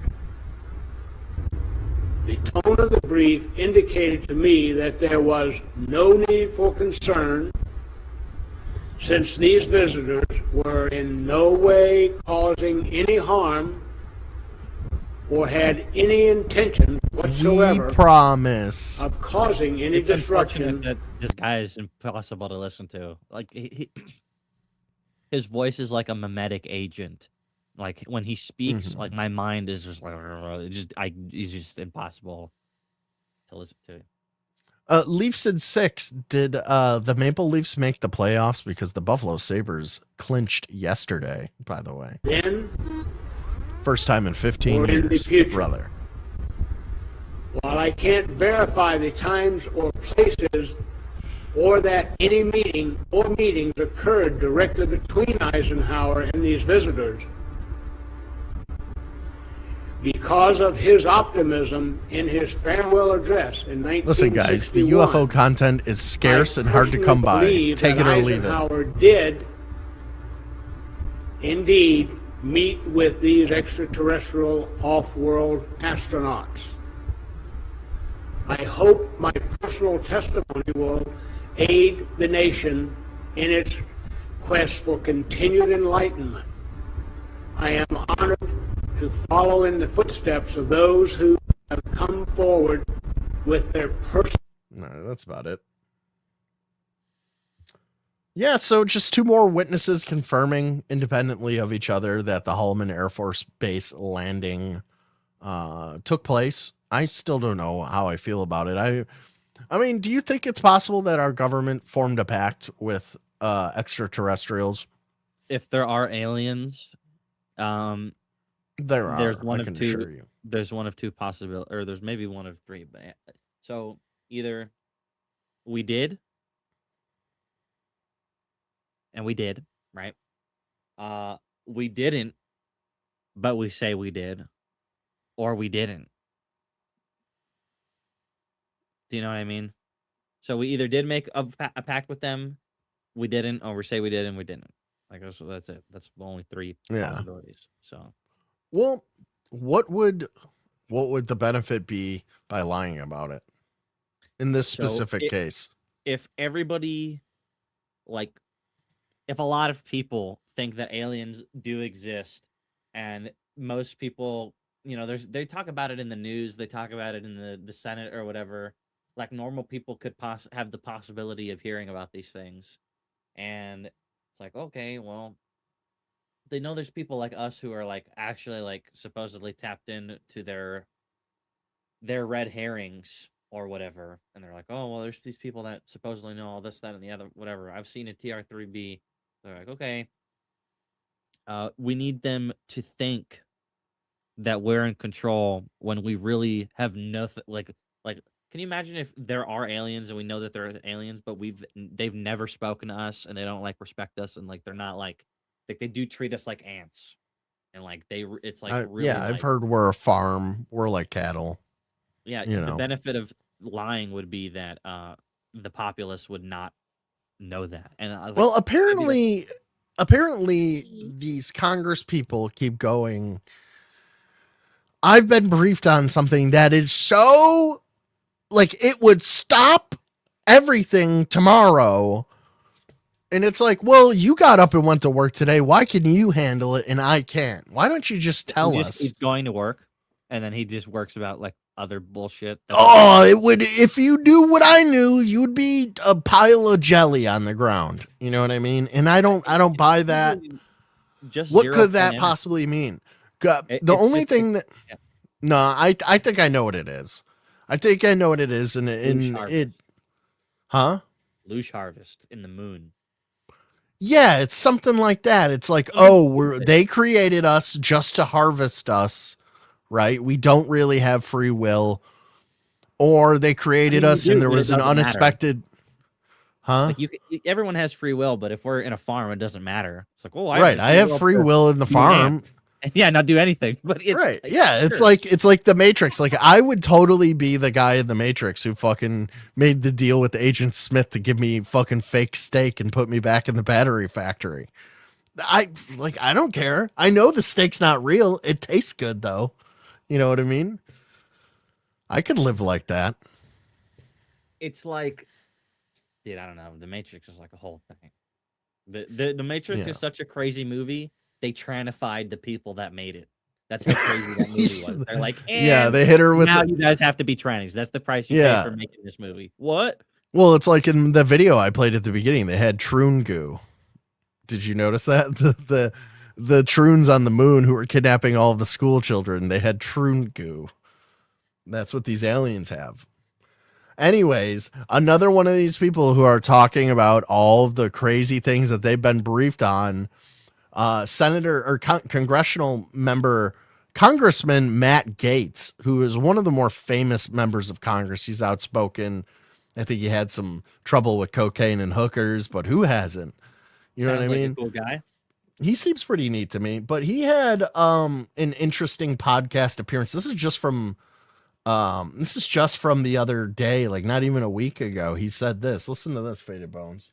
L: The tone of the brief indicated to me that there was no need for concern, since these visitors were in no way causing any harm or had any intention whatsoever
B: We promise.
L: of causing any
H: It's
L: disruption.
H: unfortunate that this guy is impossible to listen to. Like his voice is like a mimetic agent. Like when he speaks, like my mind is just like he's just impossible to listen to.
B: Leafs in 6. Did the Maple Leafs make the playoffs? Because the Buffalo Sabres clinched yesterday, by the way.
L: Then,
B: First time in 15
L: or in the
B: years,
L: future.
B: brother.
L: while I can't verify the times or places or that any meeting or meetings occurred directly between Eisenhower and these visitors, because of his optimism in his farewell address in 1961.
B: Listen, guys, the UFO content is scarce and hard to come by. Take it or leave it.
L: Eisenhower did indeed meet with these extraterrestrial off-world astronauts. I hope my personal testimony will aid the nation in its quest for continued enlightenment. I am honored to follow in the footsteps of those who have come forward with their personal.
B: No, that's about it. Yeah, so just two more witnesses confirming independently of each other that the Holloman Air Force Base landing took place. I still don't know how I feel about it. I mean, do you think it's possible that our government formed a pact with extraterrestrials?
H: If there are aliens,
B: There are.
H: there's one
B: I
H: of
B: can
H: two.
B: assure you.
H: There's one of two possibilities, or there's maybe one of three. But so either we did, and we did, right? We didn't, but we say we did, or we didn't. Do you know what I mean? So we either did make a pact with them, we didn't, or we say we did and we didn't. Like that's it. That's the only three possibilities. So,
B: well, what would the benefit be by lying about it in this specific case?
H: If everybody, like, if a lot of people think that aliens do exist, and most people, you know, they talk about it in the news, they talk about it in the Senate or whatever. Like normal people could have the possibility of hearing about these things, and it's like, okay, well, they know there's people like us who are like actually like supposedly tapped into their red herrings or whatever, and they're like, oh well, there's these people that supposedly know all this, that, and the other, whatever. I've seen a TR3B. They're like, okay, We need them to think that we're in control when we really have nothing. Like, can you imagine if there are aliens and we know that there are aliens, but they've never spoken to us and they don't like respect us and like they're not like they do treat us like ants and like it's like really
B: yeah, I've
H: like,
B: heard we're a farm. We're like cattle.
H: yeah.
B: You
H: The
B: know.
H: benefit of lying would be that the populace would not know that. And I was
B: Well,
H: like,
B: apparently these Congress people keep going. I've been briefed on something that is so like it would stop everything tomorrow. And it's like, well, you got up and went to work today. Why can you handle it and I can't? Why don't you just tell us?
H: He's going to work, and then he just works about like other bullshit.
B: Oh, it would if you knew what I knew, you'd be a pile of jelly on the ground. You know what I mean? And I don't buy that.
H: Just
B: What
H: 0
B: could that
H: energy.
B: possibly mean? The
H: It's
B: only
H: just-
B: thing that
H: yeah.
B: no, I think I know what it is. I think I know what it is, and
H: Loosh
B: it, huh?
H: Loosh harvest in the moon.
B: Yeah, it's something like that. It's like, they created us just to harvest us, right? We don't really have free will, or they created us
H: we
B: and
H: do,
B: there
H: but it
B: was an
H: doesn't matter.
B: unexpected, huh?
H: Like everyone has free will, but if we're in a farm, it doesn't matter. It's like, well,
B: Right, I have free will in the farm.
H: Yeah, not do anything. But it's
B: Right.
H: like,
B: Yeah, it's like the Matrix. Like I would totally be the guy in the Matrix who fucking made the deal with Agent Smith to give me fucking fake steak and put me back in the battery factory. I don't care. I know the steak's not real. It tastes good though. You know what I mean? I could live like that.
H: It's like, dude, I don't know. The Matrix is like a whole thing. The Matrix is such a crazy movie. They trannified the people that made it. That's how crazy that movie was. They're like,
B: yeah, they hit her with
H: now you guys have to be trannies. That's the price you pay for making this movie. What?
B: Well, it's like in the video I played at the beginning, they had Troon goo. Did you notice that? The Troons on the moon who were kidnapping all of the school children, they had Troon goo. That's what these aliens have. Anyways, another one of these people who are talking about all of the crazy things that they've been briefed on, Senator or Congressional member, Congressman Matt Gaetz, who is one of the more famous members of Congress. He's outspoken. I think he had some trouble with cocaine and hookers, but who hasn't? You know what I mean?
H: A cool guy.
B: He seems pretty neat to me, but he had an interesting podcast appearance. This is just from the other day, like not even a week ago. He said this. Listen to this, Faded Bones.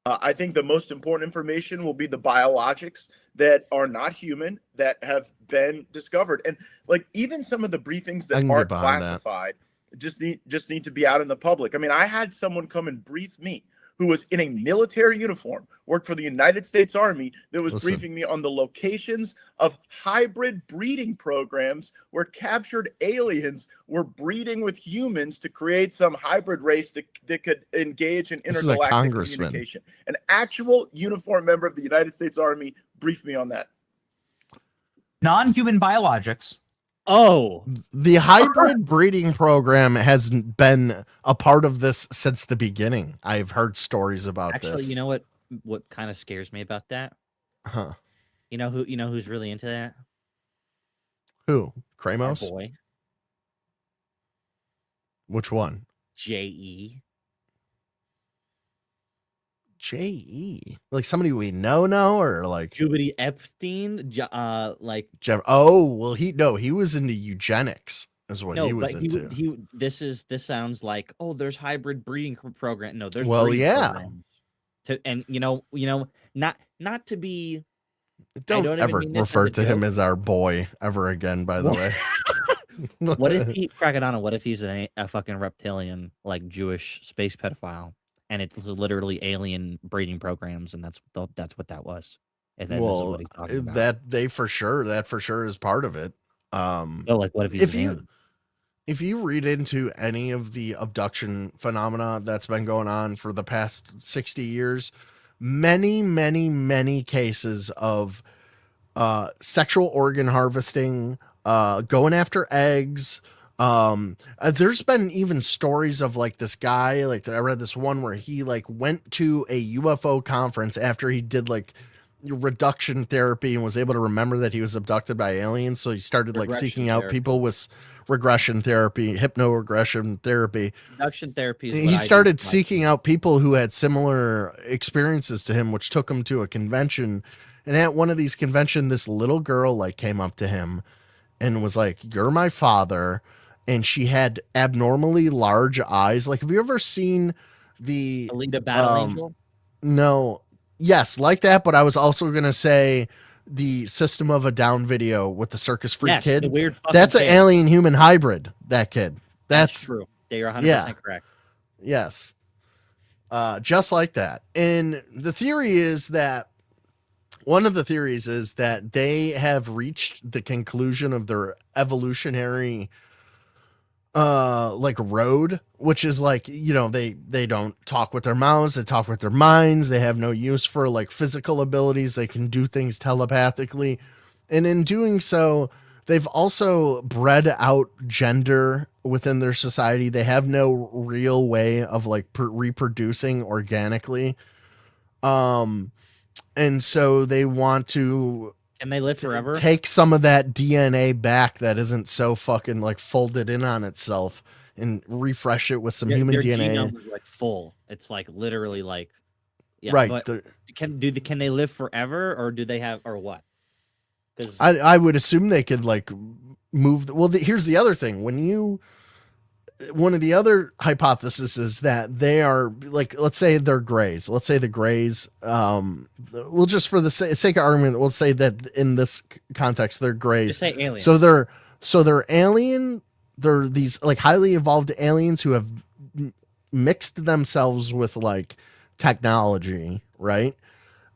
M: I think the most important information will be the biologics that are not human that have been discovered. And like even some of the briefings that aren't classified just need to be out in the public. I mean, I had someone come and brief me who was in a military uniform, worked for the United States Army, that was briefing me on the locations of hybrid breeding programs where captured aliens were breeding with humans to create some hybrid race that could engage in intergalactic communication. An actual uniformed member of the United States Army briefed me on that.
N: Non-human biologics.
H: Oh,
B: the hybrid breeding program has been a part of this since the beginning. I've heard stories about this.
H: Actually, you know what kind of scares me about that?
B: Huh.
H: You know who's really into that?
B: Who? Kramos?
H: Our boy.
B: Which one?
H: J.E.
B: J.E. Like somebody we know or like
H: Jubilee Epstein, like
B: Jeff. Oh, well, he was into eugenics is what he was into.
H: This sounds like, oh, there's hybrid breeding program. No, there's
B: programs.
H: And not to be.
B: Don't ever refer to him as our boy ever again, by the way.
H: What if Crackadona, what if he's a fucking reptilian, like Jewish space pedophile? And it's literally alien breeding programs, and that's what that was. And this is what he's talking about.
B: That for sure is part of it.
H: Like what
B: if you read into any of the abduction phenomena that's been going on for the past 60 years, many cases of sexual organ harvesting, going after eggs. There's been even stories of like this guy, like I read this one where he like went to a UFO conference after he did like reduction therapy and was able to remember that he was abducted by aliens. So he started like seeking out people with regression therapy, hypno-regression therapy.
H: Reduction therapy.
B: He started seeking out people who had similar experiences to him, which took him to a convention. And at one of these conventions, this little girl like came up to him and was like, "You're my father." And she had abnormally large eyes. Like, have you ever seen the
H: Alita Battle Angel?
B: No. Yes, like that, but I was also gonna say the System of a Down video with the circus freak kid.
H: The weird
B: That's an
H: kid.
B: alien human hybrid. That kid. That's
H: true. You're 100% correct.
B: Yes. Just like that. And the theory is that one of the theories is that they have reached the conclusion of their evolutionary like road, which is like, you know, they don't talk with their mouths, they talk with their minds, they have no use for like physical abilities, they can do things telepathically, and in doing so they've also bred out gender within their society. They have no real way of like reproducing organically, and so they want to
H: Can they live forever?
B: Take some of that DNA back that isn't so fucking like folded in on itself and refresh it with some human
H: their
B: DNA.
H: Genome is like full. It's like literally like
B: right.
H: But can they live forever, or do they have, or what? Because
B: I would assume they could like move. Well, here's the other thing. One of the other hypotheses is that they are like, let's say they're grays. Let's say the grays, we'll just for the sake of argument, we'll say that in this context, they're grays.
H: Just say aliens.
B: So they're alien. They're these like highly evolved aliens who have mixed themselves with like technology, right?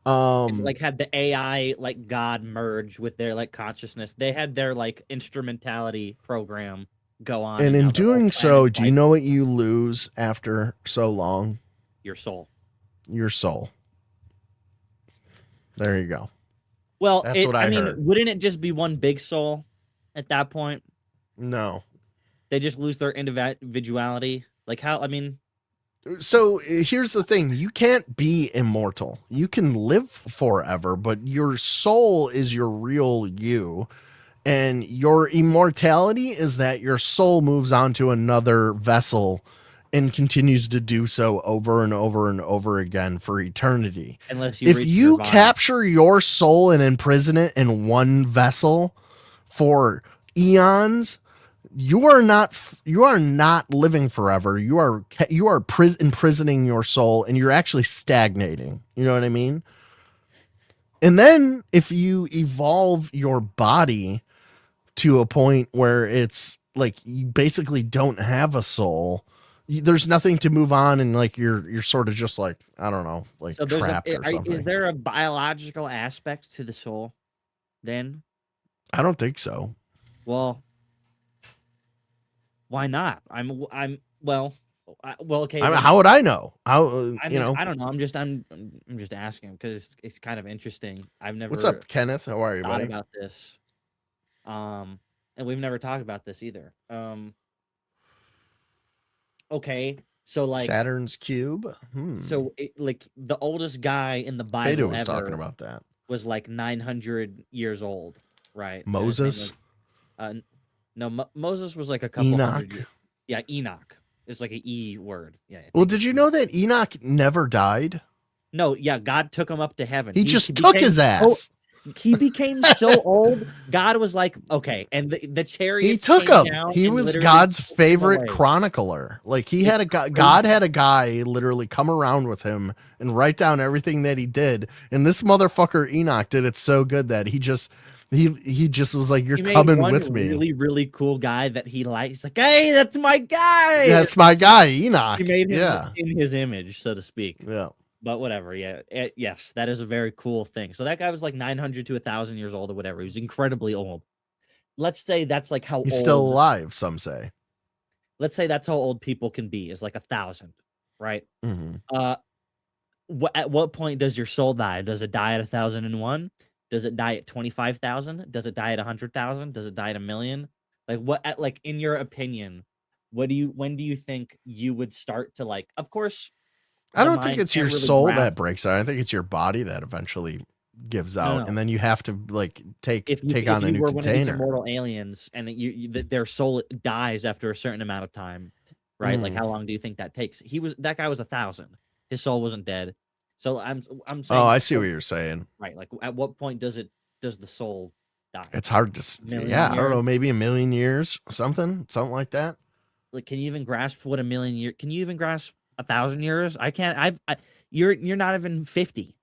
H: Like had the AI like God merge with their like consciousness. They had their like instrumentality program go on.
B: And in doing so, do you know what you lose after so long?
H: Your soul.
B: Your soul. There you go.
H: Well,
B: that's what I
H: mean,
B: heard.
H: Wouldn't it just be one big soul at that point?
B: No.
H: They just lose their individuality. Like how, I mean.
B: So here's the thing. You can't be immortal. You can live forever, but your soul is your real you. And your immortality is that your soul moves on to another vessel and continues to do so over and over and over again for eternity.
H: Unless you
B: if you capture your soul and imprison it in one vessel for eons, you are not living forever. You are imprisoning your soul, and you're actually stagnating. You know what I mean? And then if you evolve your body to a point where it's like you basically don't have a soul, there's nothing to move on, and like you're sort of just like, I don't know, like so trapped or something.
H: Is there a biological aspect to the soul then?
B: I don't think so.
H: Well, why not? Well, okay.
B: How would I know? I
H: don't know. I'm just asking because it's kind of interesting. I've never.
B: What's up, Kenneth? How are you, buddy?
H: About this. And we've never talked about this either. Okay, so like
B: Saturn's cube.
H: So like the oldest guy in the Bible
B: Fado was talking about that.
H: Was like 900 years old, right?
B: Moses.
H: No, Moses was like a couple
B: Enoch.
H: hundred years. Yeah, Enoch. It's like an E word. Yeah.
B: Well, did you know that Enoch never died?
H: No, yeah, God took him up to heaven.
B: He just took his ass.
H: He became so old. God was like, okay, and the chariot.
B: He took him. He was God's favorite chronicler. Like he had God had a guy literally come around with him and write down everything that he did. And this motherfucker Enoch did it so good that he just was like, "You're coming with me."
H: Really, really cool guy that he liked. He's like, "Hey, that's my guy.
B: That's my guy, Enoch."
H: He made him in his image, so to speak.
B: Yeah.
H: But whatever, yeah. Yes, that is a very cool thing. So that guy was like 900 to 1,000 years old or whatever. He was incredibly old. Let's say that's like how
B: he's
H: old,
B: still alive, some say.
H: Let's say that's how old people can be, is like 1,000, right?
B: Mm-hmm.
H: At what point does your soul die? Does it die at 1,001? Does it die at 25,000? Does it die at 100,000? Does it die at 1,000,000? Like what? Like in your opinion, when do you think you would start to like? Of course.
B: I don't think it's your soul that breaks out. I think it's your body that eventually gives out,
H: No.
B: and then you have to like take
H: if
B: on a
H: you
B: new
H: were one of these
B: container.
H: immortal aliens and their soul dies after a certain amount of time, right? Like how long do you think that takes? That guy was 1,000. His soul wasn't dead. So I'm saying.
B: Oh, I see what you're saying.
H: Right. Like at what point does the soul die?
B: It's hard to I don't know, maybe 1,000,000 years, something like that.
H: Like, can you even grasp what 1,000,000 years? Can you even grasp 1,000 years? I can't. You're not even 50.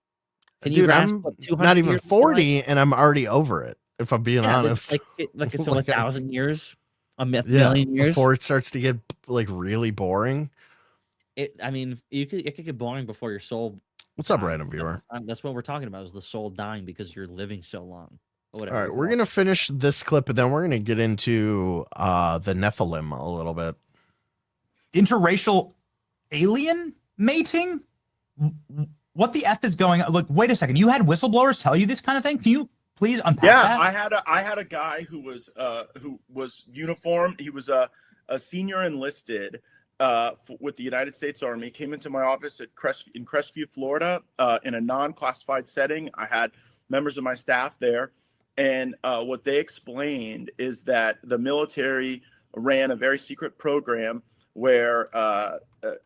H: Can you
B: Dude,
H: grasp
B: I'm
H: what 200
B: not even
H: years
B: 40, and I'm already over it. If I'm being honest,
H: like so 1,000 years, a
B: yeah,
H: million years
B: before it starts to get like really boring.
H: I mean, it could get boring before your soul.
B: What's up, random viewer?
H: That's what we're talking about, is the soul dying because you're living so long. Or whatever.
B: All right, we're gonna finish this clip, and then we're gonna get into the Nephilim a little bit.
N: Interracial alien mating? What the F is going on? Look, wait a second. You had whistleblowers tell you this kind of thing? Can you please unpack that?
M: I had a guy who was uniformed. He was a senior enlisted with the United States Army. Came into my office in Crestview, Florida, in a non-classified setting. I had members of my staff there, and what they explained is that the military ran a very secret program where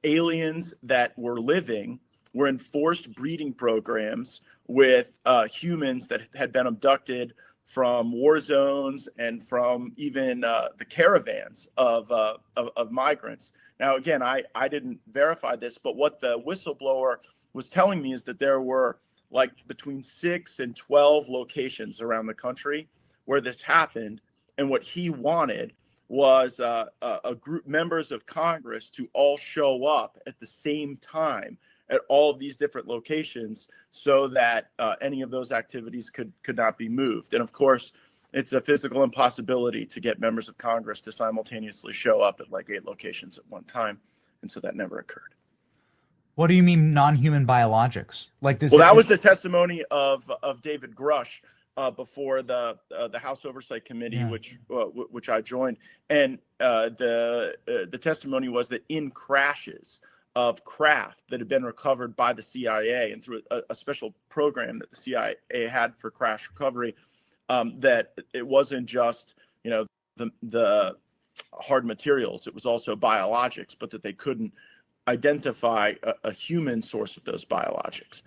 M: aliens that were living were in forced breeding programs with humans that had been abducted from war zones and from even the caravans of migrants. Now, again, I didn't verify this, but what the whistleblower was telling me is that there were like between 6 and 12 locations around the country where this happened. And what he wanted was a group, members of Congress, to all show up at the same time at all of these different locations so that any of those activities could not be moved. And of course, it's a physical impossibility to get members of Congress to simultaneously show up at like 8 locations at one time. And so that never occurred.
N: What do you mean non-human biologics? Like this?
M: Well, that was the testimony of David Grush before the House Oversight Committee,
N: Yeah.
M: which I joined, and the testimony was that in crashes of craft that had been recovered by the CIA and through a special program that the CIA had for crash recovery, that it wasn't just the hard materials, it was also biologics, but that they couldn't identify a human source of those biologics.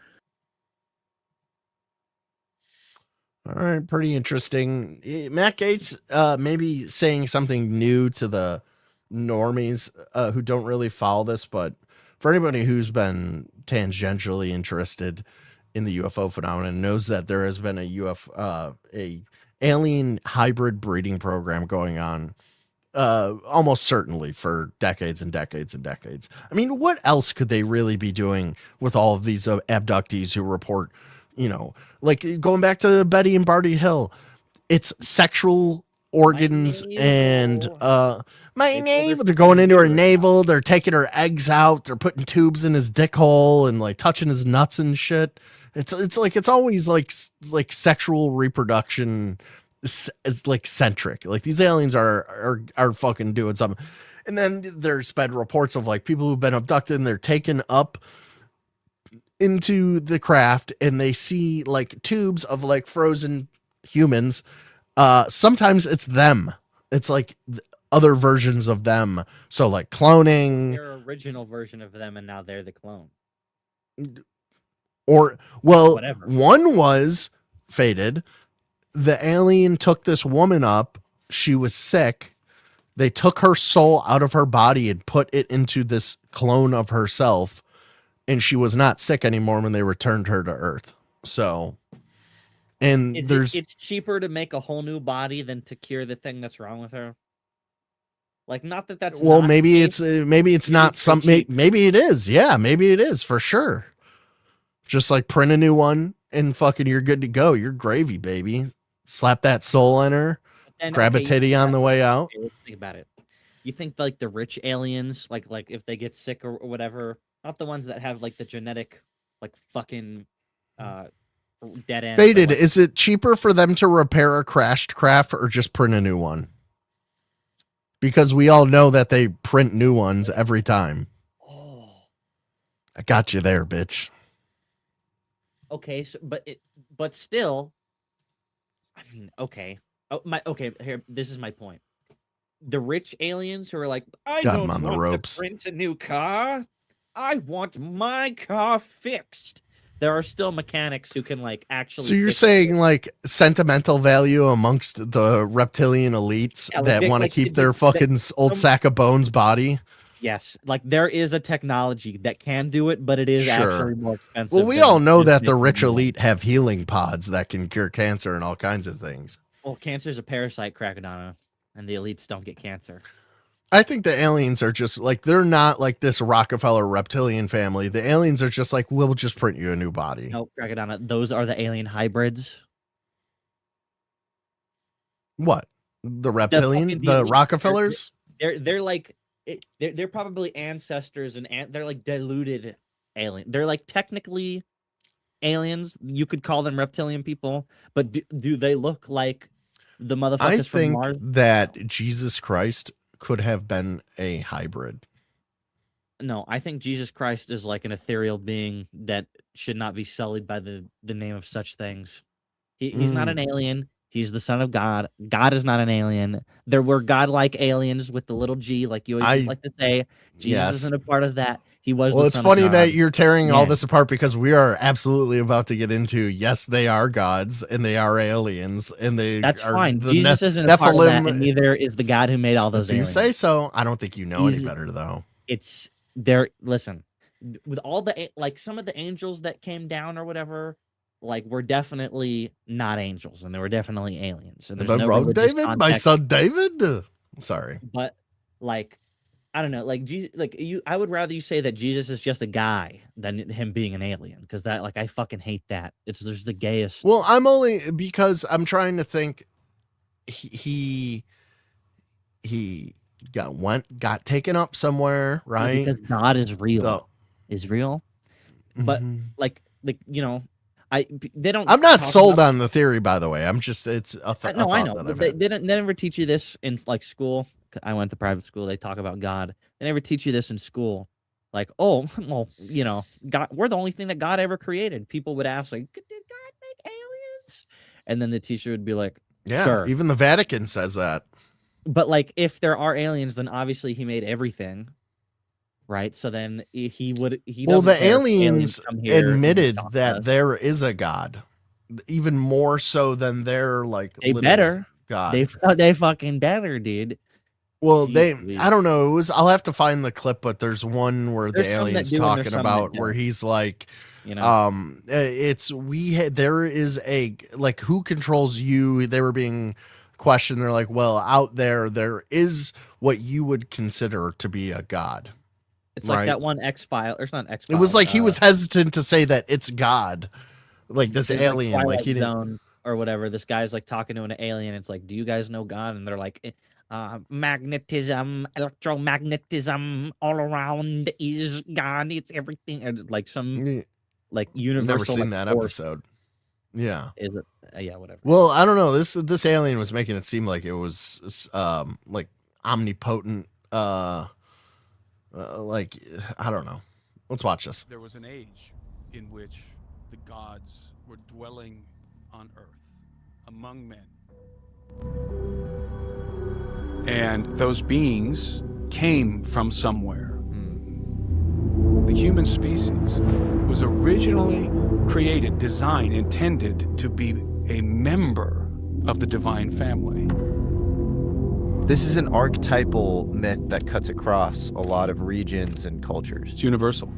B: All right, pretty interesting. Matt Gaetz maybe saying something new to the normies who don't really follow this, but for anybody who's been tangentially interested in the UFO phenomenon knows that there has been a alien hybrid breeding program going on almost certainly for decades and decades and decades. I mean, what else could they really be doing with all of these abductees who report, like going back to Betty and Barty Hill, it's sexual organs and my navel. They're going into her navel. They're taking her eggs out. They're putting tubes in his dick hole and like touching his nuts and shit. It's always like sexual reproduction. It's like centric. Like these aliens are fucking doing something. And then there's been reports of like people who've been abducted and they're taken up into the craft and they see like tubes of like frozen humans. Sometimes it's them. It's like other versions of them. So like cloning.
H: Their original version of them, and now they're the clone.
B: Or well,
H: whatever.
B: One was fated. The alien took this woman up. She was sick. They took her soul out of her body and put it into this clone of herself. And she was not sick anymore when they returned her to Earth. So, and
H: it's cheaper to make a whole new body than to cure the thing that's wrong with her. Like, not that that's
B: well,
H: not
B: maybe
H: cheap.
B: maybe it's not something. Maybe it is. Yeah, maybe it is for sure. Just like print a new one and fucking you're good to go. You're gravy, baby. Slap that soul in her.
H: Then,
B: grab a titty on the way out.
H: Okay, let's think about it. You think like the rich aliens, like if they get sick or whatever, not the ones that have like the genetic, like fucking dead end.
B: Faded. Is it cheaper for them to repair a crashed craft or just print a new one? Because we all know that they print new ones every time.
H: Oh,
B: I got you there, bitch.
H: Okay, so but still, I mean, okay. Okay, here, this is my point. The rich aliens who are like, I
B: Got
H: don't
B: 'em on the
H: want
B: ropes.
H: to print a new car. I want my car fixed. There are still mechanics who can like actually.
B: So you're
H: fix
B: saying
H: it.
B: like sentimental value amongst the reptilian elites
H: Yeah, like
B: that
H: they-
B: want to
H: like,
B: keep
H: they-
B: their fucking old
H: some-
B: sack of bones body?
H: Yes, like there is a technology that can do it, but it is actually more expensive.
B: Well, we
H: than
B: all know
H: just
B: that the
H: making
B: rich
H: a new one.
B: elite have healing pods that can cure cancer and all kinds of things.
H: Well, cancer is a parasite, Crackadona, and the elites don't get cancer.
B: I think the aliens are just like, they're not like this Rockefeller reptilian family. The aliens are just like, we'll just print you a new body.
H: No, Crackadona, those are the alien hybrids.
B: What? The reptilian? The
H: elites,
B: Rockefellers?
H: They're like they're probably ancestors and they're like diluted alien. They're like technically aliens. You could call them reptilian people, but do they look like the motherfuckers
B: I
H: from
B: think
H: Mars?
B: that Jesus Christ could have been a hybrid.
H: No, I think Jesus Christ is like an ethereal being that should not be sullied by the name of such things. He's not an alien. He's the son of God. God is not an alien. There were godlike aliens with the little G, like you always like to say. Jesus isn't a part of that. He was.
B: Well,
H: the
B: it's
H: son
B: funny
H: of God.
B: that you're tearing all
H: Yeah.
B: this apart because we are absolutely about to get into, yes, they are gods and they are aliens and they
H: That's
B: are
H: fine.
B: the
H: Jesus isn't a part of that,
B: Nephilim.
H: and neither is the God who made all those
B: If you
H: aliens.
B: say so, I don't think you know any
H: He's-
B: better though.
H: It's there. Listen, with all the like some of the angels that came down or whatever, like were definitely not angels, and they were definitely aliens. And there's
B: The
H: no
B: road,
H: religious
B: David, my
H: context.
B: son David. I'm sorry.
H: But like, I don't know, like Jesus, like you, I would rather you say that Jesus is just a guy than him being an alien, because that, like, I fucking hate that. There's the gayest.
B: Well, I'm only because I'm trying to think. He got taken up somewhere, right?
H: Because God is real. Is real. But like you know, they don't.
B: I'm not
H: talk
B: sold
H: about-
B: on the theory, by the way. I'm just
H: No, I know. But they never teach you this in like school. I went to private school. They talk about God. They never teach you this in school. Like, oh, well, you know, God, we're the only thing that God ever created. People would ask, like, did God make aliens? And then the teacher would be like,
B: Yeah,
H: sure.
B: even the Vatican says that.
H: But like, if there are aliens, then obviously he made everything, right? So then he would.
B: Well, the
H: doesn't care if
B: aliens
H: come here and
B: admitted
H: stop
B: that
H: us.
B: there is a God, even more so than their like.
H: They
B: little
H: better.
B: God.
H: They fucking better, dude.
B: Well,
H: Jeez.
B: I don't know. It was. I'll have to find the clip, but there's one where
H: There's
B: the
H: some that
B: aliens
H: do and there's
B: talking
H: some that
B: about where
H: don't.
B: he's like,
H: You know?
B: there is a like who controls you. They were being questioned. They're like, well, out there is what you would consider to be a god.
H: It's like
B: right?
H: that one X-File, or it's not X-File.
B: It was like he was hesitant to say that it's God, like this
H: it was
B: alien, like
H: Twilight
B: he didn't.
H: Zone or whatever. This guy's like talking to an alien. It's like, do you guys know God? And they're like, magnetism, electromagnetism, all around is God. It's everything. And like some like universal.
B: Never seen
H: like,
B: that
H: force.
B: episode. Yeah.
H: Is it? Yeah, whatever.
B: Well, I don't know. This alien was making it seem like it was like omnipotent. Like I don't know. Let's watch this.
O: There was an age in which the gods were dwelling on earth among men. And those beings came from somewhere. The human species was originally created, designed, intended to be a member of the divine family.
P: This is an archetypal myth that cuts across a lot of regions and cultures.
O: It's universal.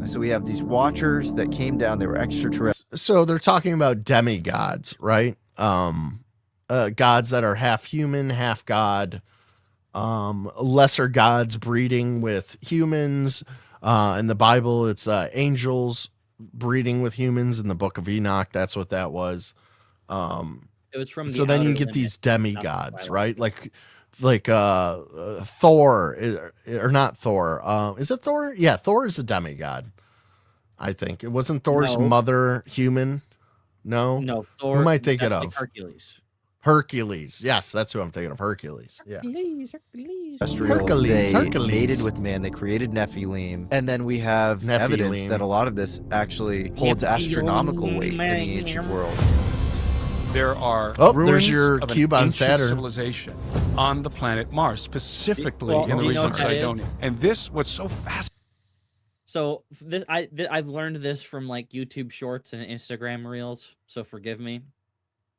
P: So we have these watchers that came down, they were extraterrestrial.
B: So they're talking about demigods, right? Gods that are half human, half god. Lesser gods breeding with humans. In the Bible, it's angels breeding with humans. In the Book of Enoch, that's what that was.
H: It was from.
B: So
H: the
B: then you
H: Outer
B: get
H: Limit,
B: these
H: not
B: demigods,
H: Twilight.
B: right? Like Thor, or not Thor. Is it Thor? Yeah, Thor is a demigod. I think it wasn't Thor's
H: No.
B: mother human. No,
H: No, Thor.
B: Who am I thinking
H: that's like
B: of?
H: Hercules.
B: Hercules. Yes, that's who I'm thinking of. Hercules. Yeah.
H: Hercules.
B: Hercules.
P: They mated with man. They created Nephilim, and then we have evidence that a lot of this actually holds astronomical weight in the ancient world.
O: There are
B: there's
O: ruins
B: your
O: of
B: cube
O: an
B: on
O: ancient
B: Saturn.
O: civilization on the planet Mars, specifically in the region of Crackadona. And this, what's so fascinating.
H: So this, I've learned this from like YouTube Shorts and Instagram Reels. So forgive me,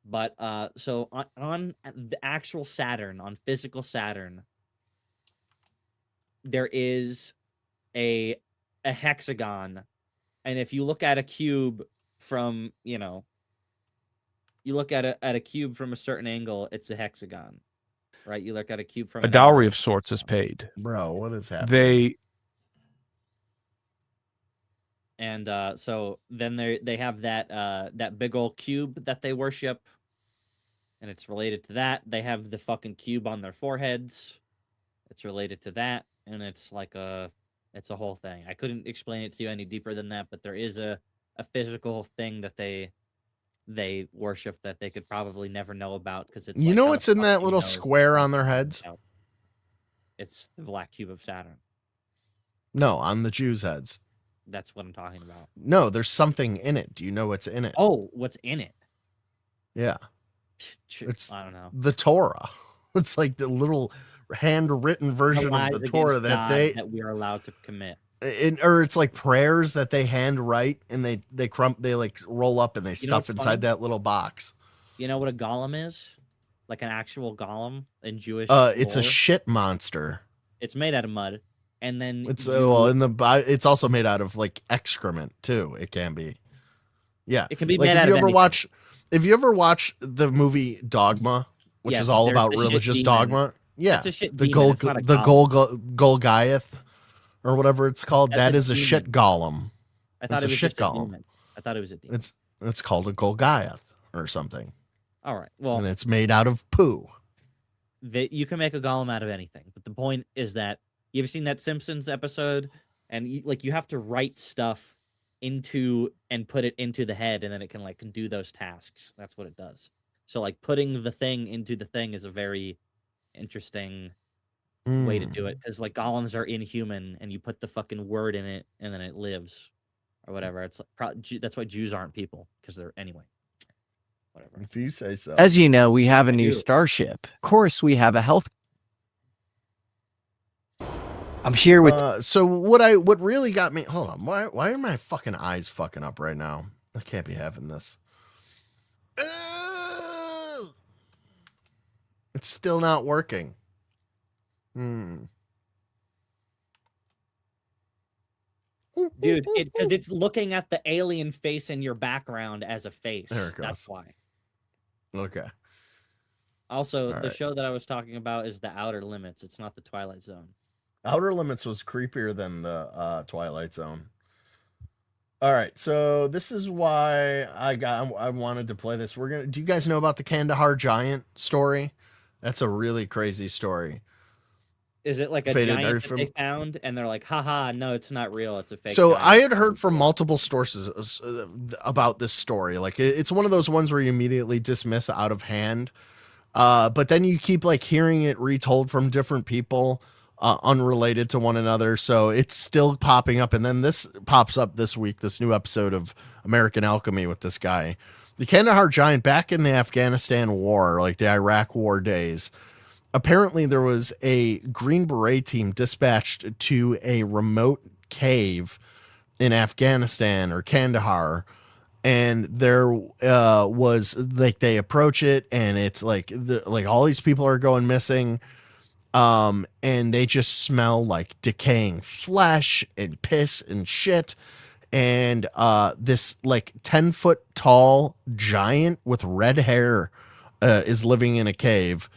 H: but so on the actual Saturn, on physical Saturn, there is a hexagon, and if you look at a cube from you look at a cube from a certain angle, it's a hexagon, right? You look at a cube from
O: A dowry of sorts is paid.
B: Bro, what is happening?
H: So then they have that big old cube that they worship, and it's related to that. They have the fucking cube on their foreheads. It's related to that, and it's like it's a whole thing. I couldn't explain it to you any deeper than that, but there is a physical thing that they worship that they could probably never know about because it's
B: You know what's in that little square on their heads?
H: It's the black cube of Saturn.
B: No, on the Jews' heads.
H: That's what I'm talking about.
B: No, there's something in it. Do you know what's in it?
H: Oh, what's in it?
B: Yeah. It's
H: I don't know.
B: The Torah. It's like the little handwritten version of the Torah that
H: we are allowed to commit.
B: Or it's like prayers that they hand write and they like roll up and they stuff inside that little box.
H: You know what a golem is? Like an actual golem in Jewish
B: it's a
H: lore?
B: shit monster.
H: It's made out of mud. And then
B: it's it's also made out of like excrement too. It can be. Yeah.
H: It can be
B: like
H: made out of anything.
B: If you ever watch the movie Dogma, which is all about religious dogma. Yeah.
H: It's a shit
B: the
H: demon.
B: Golgaiath or whatever it's called. That is a shit golem.
H: I thought
B: it's
H: it was
B: a shit
H: just
B: golem.
H: a demon. I thought it was a demon.
B: It's called a Golgaiath or something.
H: All right. Well,
B: and it's made out of poo.
H: You can make a golem out of anything, but the point is that you ever seen that Simpsons episode, and you have to write stuff into and put it into the head, and then it can like do those tasks. That's what it does. So like putting the thing into the thing is a very interesting way to do it, because like golems are inhuman, and you put the fucking word in it, and then it lives, or whatever. It's that's why Jews aren't people, because they're anyway. Whatever.
B: If you say so.
Q: As you know, we have a new starship. Of course, we have a health. I'm here with.
B: So what really got me? Hold on. Why are my fucking eyes fucking up right now? I can't be having this. It's still not working.
H: Dude, because it's looking at the alien face in your background as a face.
B: There it goes.
H: That's why.
B: Okay.
H: Also, the show that I was talking about is The Outer Limits. It's not The Twilight Zone.
B: Outer Limits was creepier than the Twilight Zone. All right, so this is why I wanted to play this. Do you guys know about the Kandahar giant story? That's a really crazy story.
H: Is it like a
B: Faded
H: giant that they found, and they're like, haha, no, it's not real, it's a fake
B: So
H: giant.
B: I had heard from multiple sources about this story. Like it's one of those ones where you immediately dismiss out of hand. But then you keep like hearing it retold from different people, unrelated to one another. So it's still popping up. And then this pops up this week, this new episode of American Alchemy with this guy. The Kandahar giant, back in the Afghanistan war, like the Iraq war days, apparently there was a Green Beret team dispatched to a remote cave in Afghanistan or Kandahar. And there was like, they approach it and it's like, all these people are going missing. And they just smell like decaying flesh and piss and shit. And this like 10-foot tall giant with red hair is living in a cave.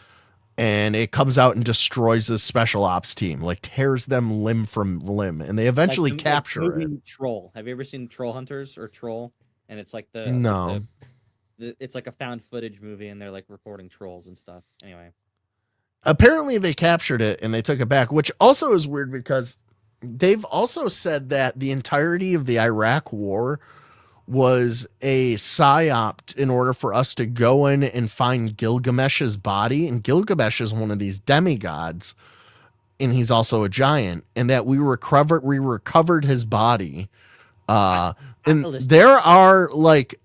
B: And it comes out and destroys this special ops team, like tears them limb from limb. And they eventually capture it.
H: Troll. Have you ever seen Troll Hunters or Troll? And it's like it's like a found footage movie, and they're like reporting trolls and stuff. Anyway.
B: Apparently they captured it and they took it back, which also is weird because they've also said that the entirety of the Iraq war was a psyop in order for us to go in and find Gilgamesh's body. And Gilgamesh is one of these demigods, and he's also a giant, and that we recovered his body. And there are like,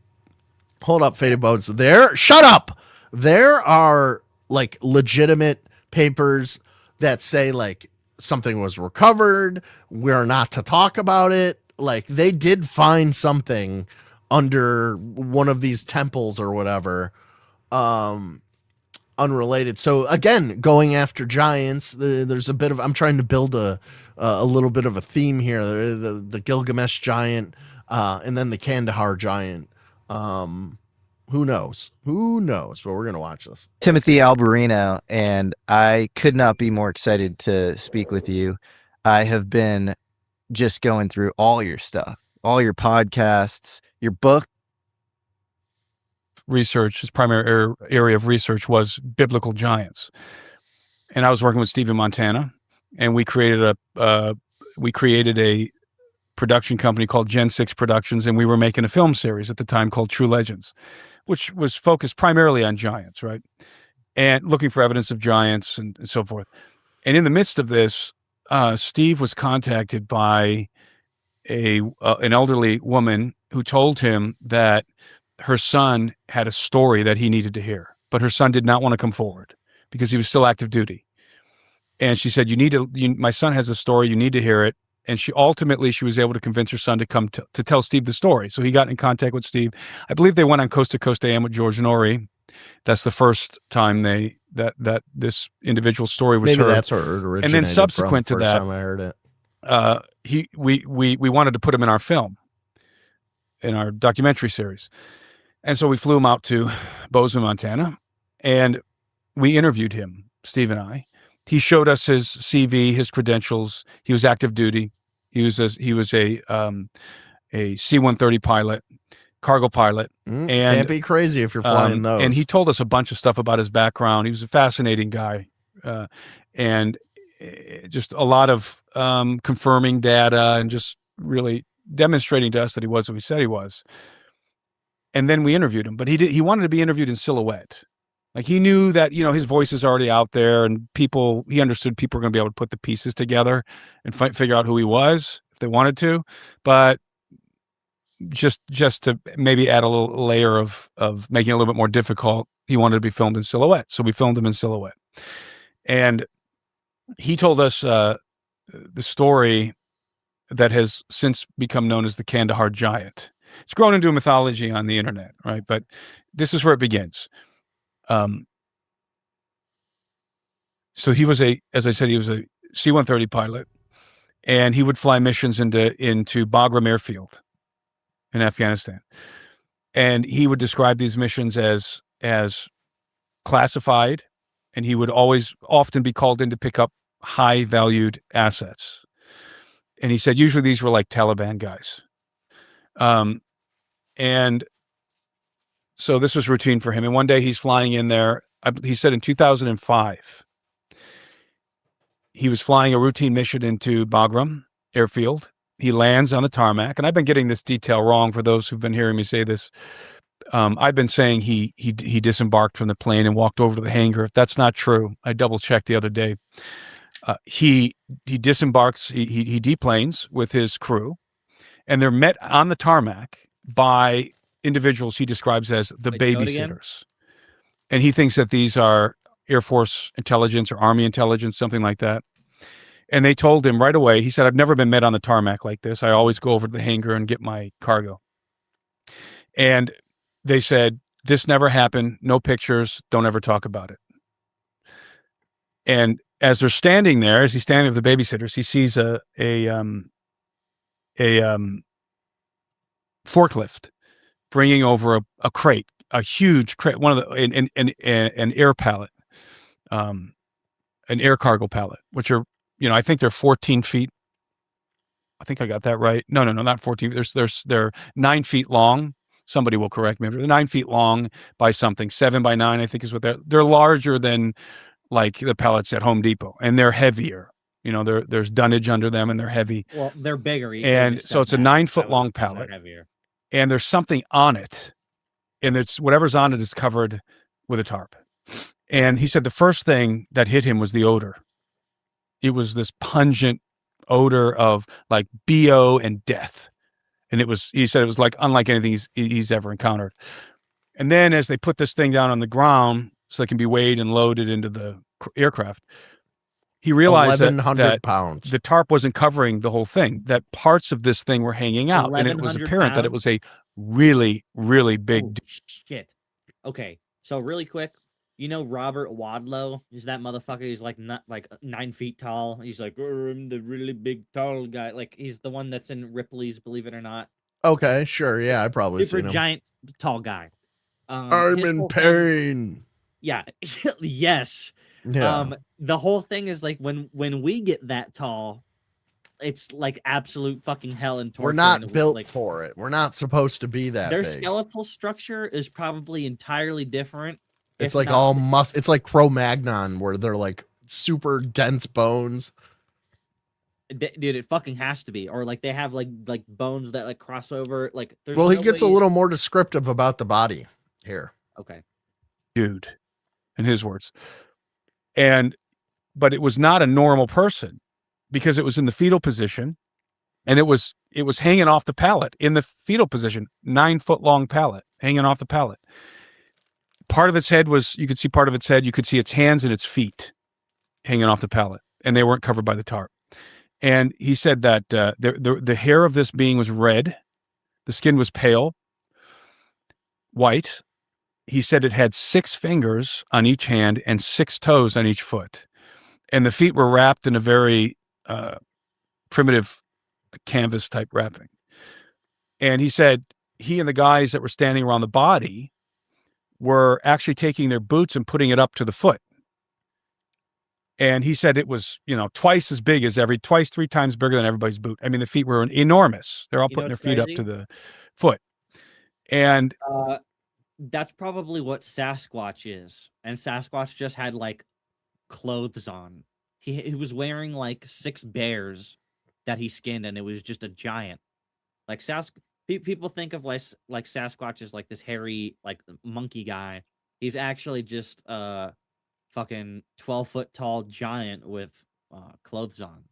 B: hold up, Faded Boats. Shut up. There are like legitimate papers that say like something was recovered. We're not to talk about it. Like they did find something under one of these temples or whatever, unrelated. So again, going after giants, there's a bit of, I'm trying to build a little bit of a theme here. The Gilgamesh giant, and then the Kandahar giant. Who knows? But we're going to watch this.
P: Timothy Alberino, and I could not be more excited to speak with you. I have been just going through all your stuff, all your podcasts, your book.
O: Research, his primary area of research was biblical giants. And I was working with Steve in Montana, and we created a production company called Gen 6 Productions, and we were making a film series at the time called True Legends, which was focused primarily on giants, right? And looking for evidence of giants and so forth. And in the midst of this, Steve was contacted by an elderly woman who told him that her son had a story that he needed to hear, but her son did not want to come forward because he was still active duty. And she said, my son has a story, you need to hear it. And she was able to convince her son to come to tell Steve the story. So he got in contact with Steve. I believe they went on Coast to Coast AM with George Norrie. That's the first time that this individual story was heard.
B: Maybe that's where it originated.
O: And then subsequent to that,
B: time I heard it.
O: We wanted to put him in our film, in our documentary series. And so we flew him out to Bozeman, Montana, and we interviewed him, Steve and I. He showed us his CV, his credentials. He was active duty. He was a C-130 pilot, cargo pilot. And
B: can't be crazy if you're flying those.
O: And he told us a bunch of stuff about his background. He was a fascinating guy, and just a lot of confirming data and just really demonstrating to us that he was who he said he was. And then we interviewed him, but he wanted to be interviewed in silhouette. Like he knew that, his voice is already out there, and he understood people were going to be able to put the pieces together and figure out who he was if they wanted to, but just to maybe add a little layer of making it a little bit more difficult, he wanted to be filmed in silhouette. So we filmed him in silhouette. And he told us the story that has since become known as the Kandahar giant. It's grown into a mythology on the internet, right? But this is where it begins. So he was as I said, he was a C-130 pilot, and he would fly missions into Bagram airfield in Afghanistan. And he would describe these missions as classified, and he would often be called in to pick up high valued assets. And he said, usually these were like Taliban guys. And so this was routine for him. And one day he's flying in there. He said in 2005, he was flying a routine mission into Bagram airfield. He lands on the tarmac. And I've been getting this detail wrong for those who've been hearing me say this. I've been saying he disembarked from the plane and walked over to the hangar. If that's not true, I double checked the other day. He disembarks, he deplanes with his crew, and they're met on the tarmac by individuals he describes as the babysitters. And he thinks that these are Air Force intelligence or Army intelligence, something like that. And they told him right away, he said, I've never been met on the tarmac like this. I always go over to the hangar and get my cargo. And they said, this never happened. No pictures. Don't ever talk about it. And as they're standing there, as he's standing with the babysitters, he sees a forklift bringing over a crate, a huge crate, one of the an air pallet, an air cargo pallet, which are, I think they're 14 feet. I think I got that right. No, not 14. They're 9 feet long. Somebody will correct me. They're 9 feet long by something. 7 by 9, I think is what they're larger than like the pallets at Home Depot, and they're heavier. There's dunnage under them, and they're heavy.
H: Well, they're bigger.
O: And so it's a 9 foot long pallet.
H: Heavier.
O: and there's something on it, and it's whatever's on it is covered with a tarp. And he said the first thing that hit him was the odor. It was this pungent odor of like BO and death. And he said it was like unlike anything he's ever encountered. And then as they put this thing down on the ground so it can be weighed and loaded into the aircraft, he realized
B: 1,100 pounds.
O: The tarp wasn't covering the whole thing, that parts of this thing were hanging out. And it was apparent that it was a really, really big
H: shit. Okay, so really quick, you know Robert Wadlow? Is that motherfucker? He's like not like 9 feet tall. He's like, I'm the really big tall guy. Like he's the one that's in Ripley's Believe It or Not.
B: Okay, sure. Yeah, I probably
H: Super
B: seen him.
H: giant tall guy.
B: I'm in pain.
H: Yeah. Yes.
B: Yeah.
H: The whole thing is like when we get that tall, it's like absolute fucking hell and torture.
B: We're not built for it. We're not supposed to be that
H: their
B: big.
H: skeletal structure is probably entirely different.
B: It's like all it's like Cro-Magnon, where they're like super dense bones.
H: Dude, it fucking has to be. Or like they have like bones that like cross over. Like there's
B: Well, he gets a little more descriptive about the body here.
H: Okay.
O: dude, in his words. But it was not a normal person because it was in the fetal position, and it was hanging off the pallet in the fetal position, 9 foot long pallet hanging off the pallet. Part of its head you could see part of its head. You could see its hands and its feet hanging off the pallet, and they weren't covered by the tarp. And he said that the hair of this being was red. The skin was pale, white. He said it had 6 fingers on each hand and 6 toes on each foot. And the feet were wrapped in a very primitive canvas type wrapping. And he said he and the guys that were standing around the body were actually taking their boots and putting it up to the foot. And he said it was, twice as big as 3 times bigger than everybody's boot. I mean, the feet were enormous. They're all putting their feet up to the foot. And
H: that's probably what Sasquatch is. And Sasquatch just had like clothes on. He was wearing like 6 bears that he skinned, and it was just a giant. Like people think of like Sasquatch as like this hairy like monkey guy. He's actually just fucking 12-foot tall giant with clothes on.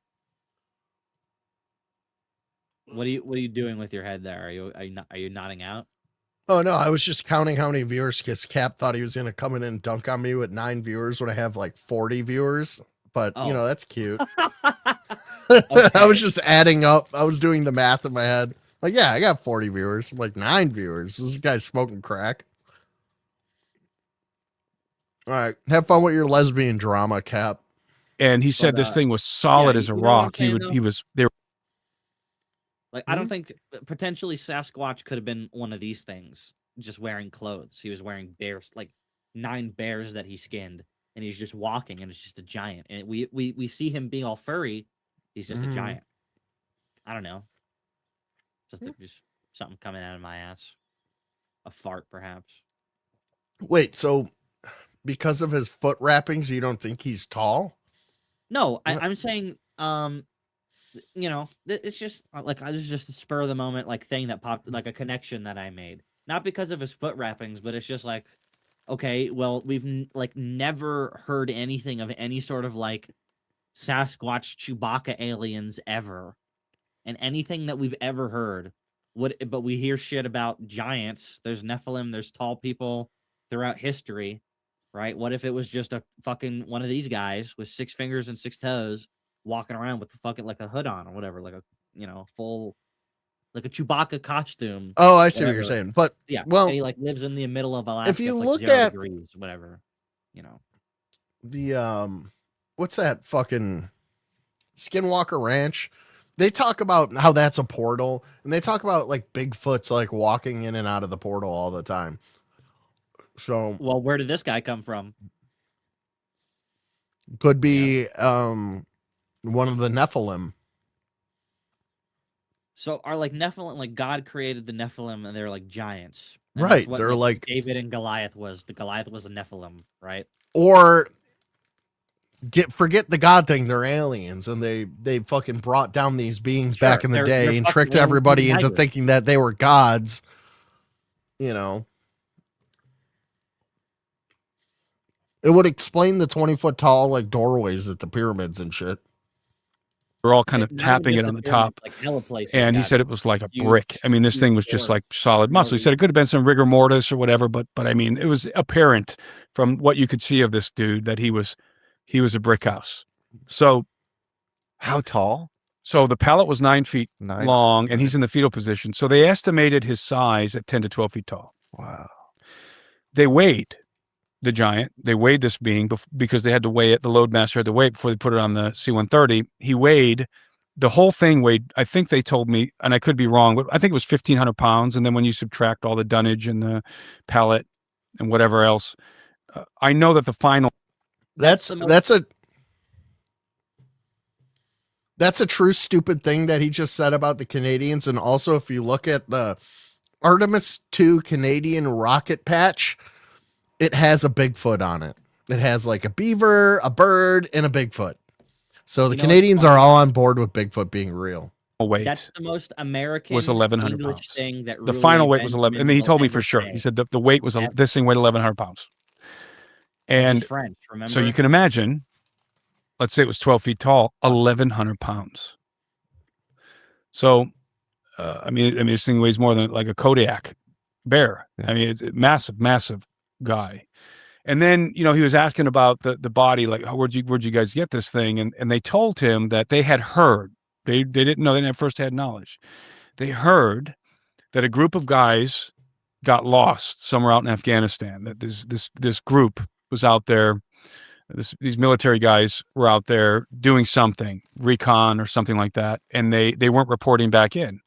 H: What are you doing with your head there? Are you nodding out?
B: Oh no, I was just counting how many viewers, because Cap thought he was gonna come in and dunk on me with 9 viewers when I have like 40 viewers. But that's cute. I was just adding up. I was doing the math in my head. Like, yeah, I got 40 viewers. I'm like 9 viewers. This guy's smoking crack. All right, have fun with your lesbian drama, Cap.
O: And he said this thing was solid as a rock. They were
H: like, I don't think potentially Sasquatch could have been one of these things, just wearing clothes. He was wearing bears, like 9 bears that he skinned, and he's just walking, and it's just a giant. And we see him being all furry. He's just a giant. I don't know. Just something coming out of my ass. A fart, perhaps.
B: Wait, so because of his foot wrappings, you don't think he's tall?
H: No, I'm saying, it's just like it was just a spur of the moment like thing that popped, like a connection that I made. Not because of his foot wrappings, but it's just like, okay, well, we've like never heard anything of any sort of like Sasquatch Chewbacca aliens ever. And anything that we've ever heard, but we hear shit about giants. There's Nephilim, there's tall people throughout history, right? What if it was just a fucking one of these guys with 6 fingers and 6 toes walking around with fucking like a hood on or whatever, like a full, like a Chewbacca costume.
B: Oh, I see what you're saying. But
H: yeah,
B: well,
H: and he like lives in the middle of Alaska.
B: If you
H: it's, like,
B: look
H: 0
B: at
H: degrees, whatever,
B: the what's that fucking Skinwalker Ranch? They talk about how that's a portal, and they talk about like Bigfoot's like walking in and out of the portal all the time. So,
H: well, where did this guy come from?
B: Could be one of the Nephilim.
H: So are like Nephilim, like God created the Nephilim, and they're like giants, and
B: right? They're like
H: David and Goliath was. The Goliath was a Nephilim, right?
B: Or forget the God thing. They're aliens, and they fucking brought down these beings back in the day
H: they're
B: and
H: fucking
B: tricked
H: aliens
B: everybody
H: from
B: into
H: Niagara.
B: thinking that they were gods. You know, it would explain the 20-foot tall like doorways at the pyramids and shit.
O: We're all kind of
H: Not
O: tapping
H: even
O: it
H: just
O: on
H: the
O: the top.
H: pyramids, like hella places
O: And he
H: got
O: said it was like a
H: huge-
O: brick. I mean, this
H: huge
O: thing was just
H: doors.
O: like solid muscle. He said it could have been some rigor mortis or whatever, but I mean, it was apparent from what you could see of this dude that he was a brick house. So
P: how tall?
O: So the pallet was 9 feet long, and he's in the fetal position. So they estimated his size at 10 to 12 feet tall.
P: Wow.
O: They weighed the giant. They weighed this being because they had to weigh it. The loadmaster had to weigh it before they put it on the C-130. He weighed. The whole thing weighed, I think they told me, and I could be wrong, but I think it was 1,500 pounds. And then when you subtract all the dunnage and the pallet and whatever else, I know that the final.
B: That's a true stupid thing that he just said about the Canadians. And also, if you look at the Artemis 2 Canadian rocket patch, it has a Bigfoot on it. It has like a beaver, a bird, and a Bigfoot. So the Canadians are all on board with Bigfoot being real.
O: Weight
H: That's the most American
O: was 1,100
H: English
O: pounds.
H: thing that
O: The
H: really
O: final weight was
H: Benjamin
O: 11, and then he
H: will
O: told me
H: ever
O: for sure.
H: say.
O: He said that the weight was this thing weighed 1,100 pounds. And
H: French, remember?
O: so you can imagine, let's say it was 12 feet tall, 1,100 pounds. So, I mean, this thing weighs more than like a Kodiak bear. I mean, it's a massive, massive guy. And then, he was asking about the body, like, where'd you guys get this thing? And they told him that they had heard, they didn't know, they didn't have firsthand knowledge. They heard that a group of guys got lost somewhere out in Afghanistan, that this group was out there. These military guys were out there doing something, recon or something like that. And they weren't reporting back in.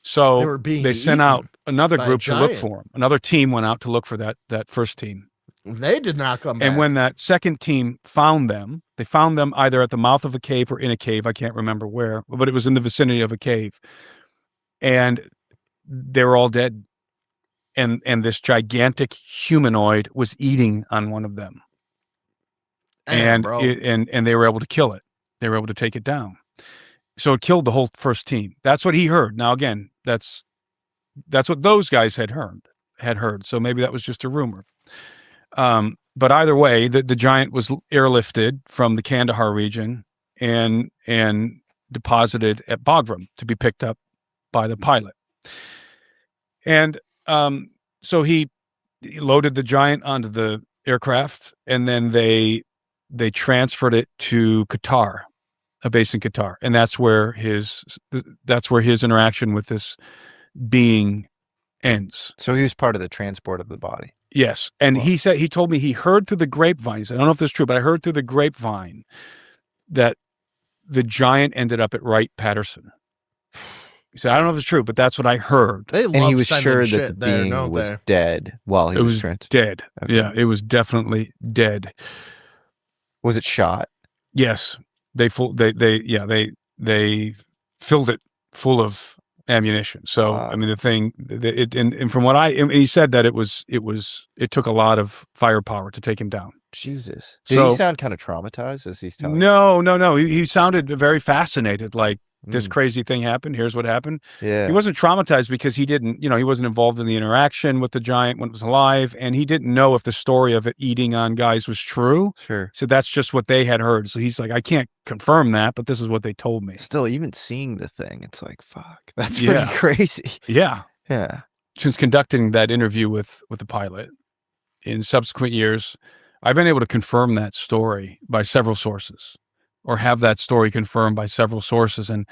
O: So they sent out another group to look for them. Another team went out to look for that first team.
B: They did not come back.
O: And when that second team found them, they found them either at the mouth of a cave or in a cave. I can't remember where, but it was in the vicinity of a cave. And they were all dead. And this gigantic humanoid was eating on one of them. And they were able to kill it. They were able to take it down. So it killed the whole first team. That's what he heard. Now, again, that's what those guys had heard. So maybe that was just a rumor. But either way, the giant was airlifted from the Kandahar region and deposited at Bagram to be picked up by the pilot. And so he loaded the giant onto the aircraft, and then they transferred it to Qatar, a base in Qatar, and that's where his interaction with this being ends.
P: So he was part of the transport of the body.
O: Yes. And he told me he heard through the grapevine. He said, I don't know if this is true, but I heard through the grapevine that the giant ended up at Wright-Patterson. He said, I don't know if it's true, but that's what I heard.
P: And he was sure that the being was dead while he was
O: dead. Okay. Yeah, it was definitely dead.
P: Was it shot?
O: Yes. They filled it full of ammunition. So I mean, the thing, and from what he said that it took a lot of firepower to take him down.
P: Jesus. Did he sound kind of traumatized as he's telling?
O: No. He sounded very fascinated. Like, this crazy thing happened. Here's what happened.
P: Yeah.
O: He wasn't traumatized because he didn't, he wasn't involved in the interaction with the giant when it was alive, and he didn't know if the story of it eating on guys was true.
P: Sure.
O: So that's just what they had heard. So he's like, I can't confirm that, but this is what they told me.
P: Still, even seeing the thing, it's like, fuck, that's pretty crazy.
O: Yeah.
P: Yeah.
O: Since conducting that interview with the pilot in subsequent years, I've been able to confirm that story by several sources, or have that story confirmed by several sources. And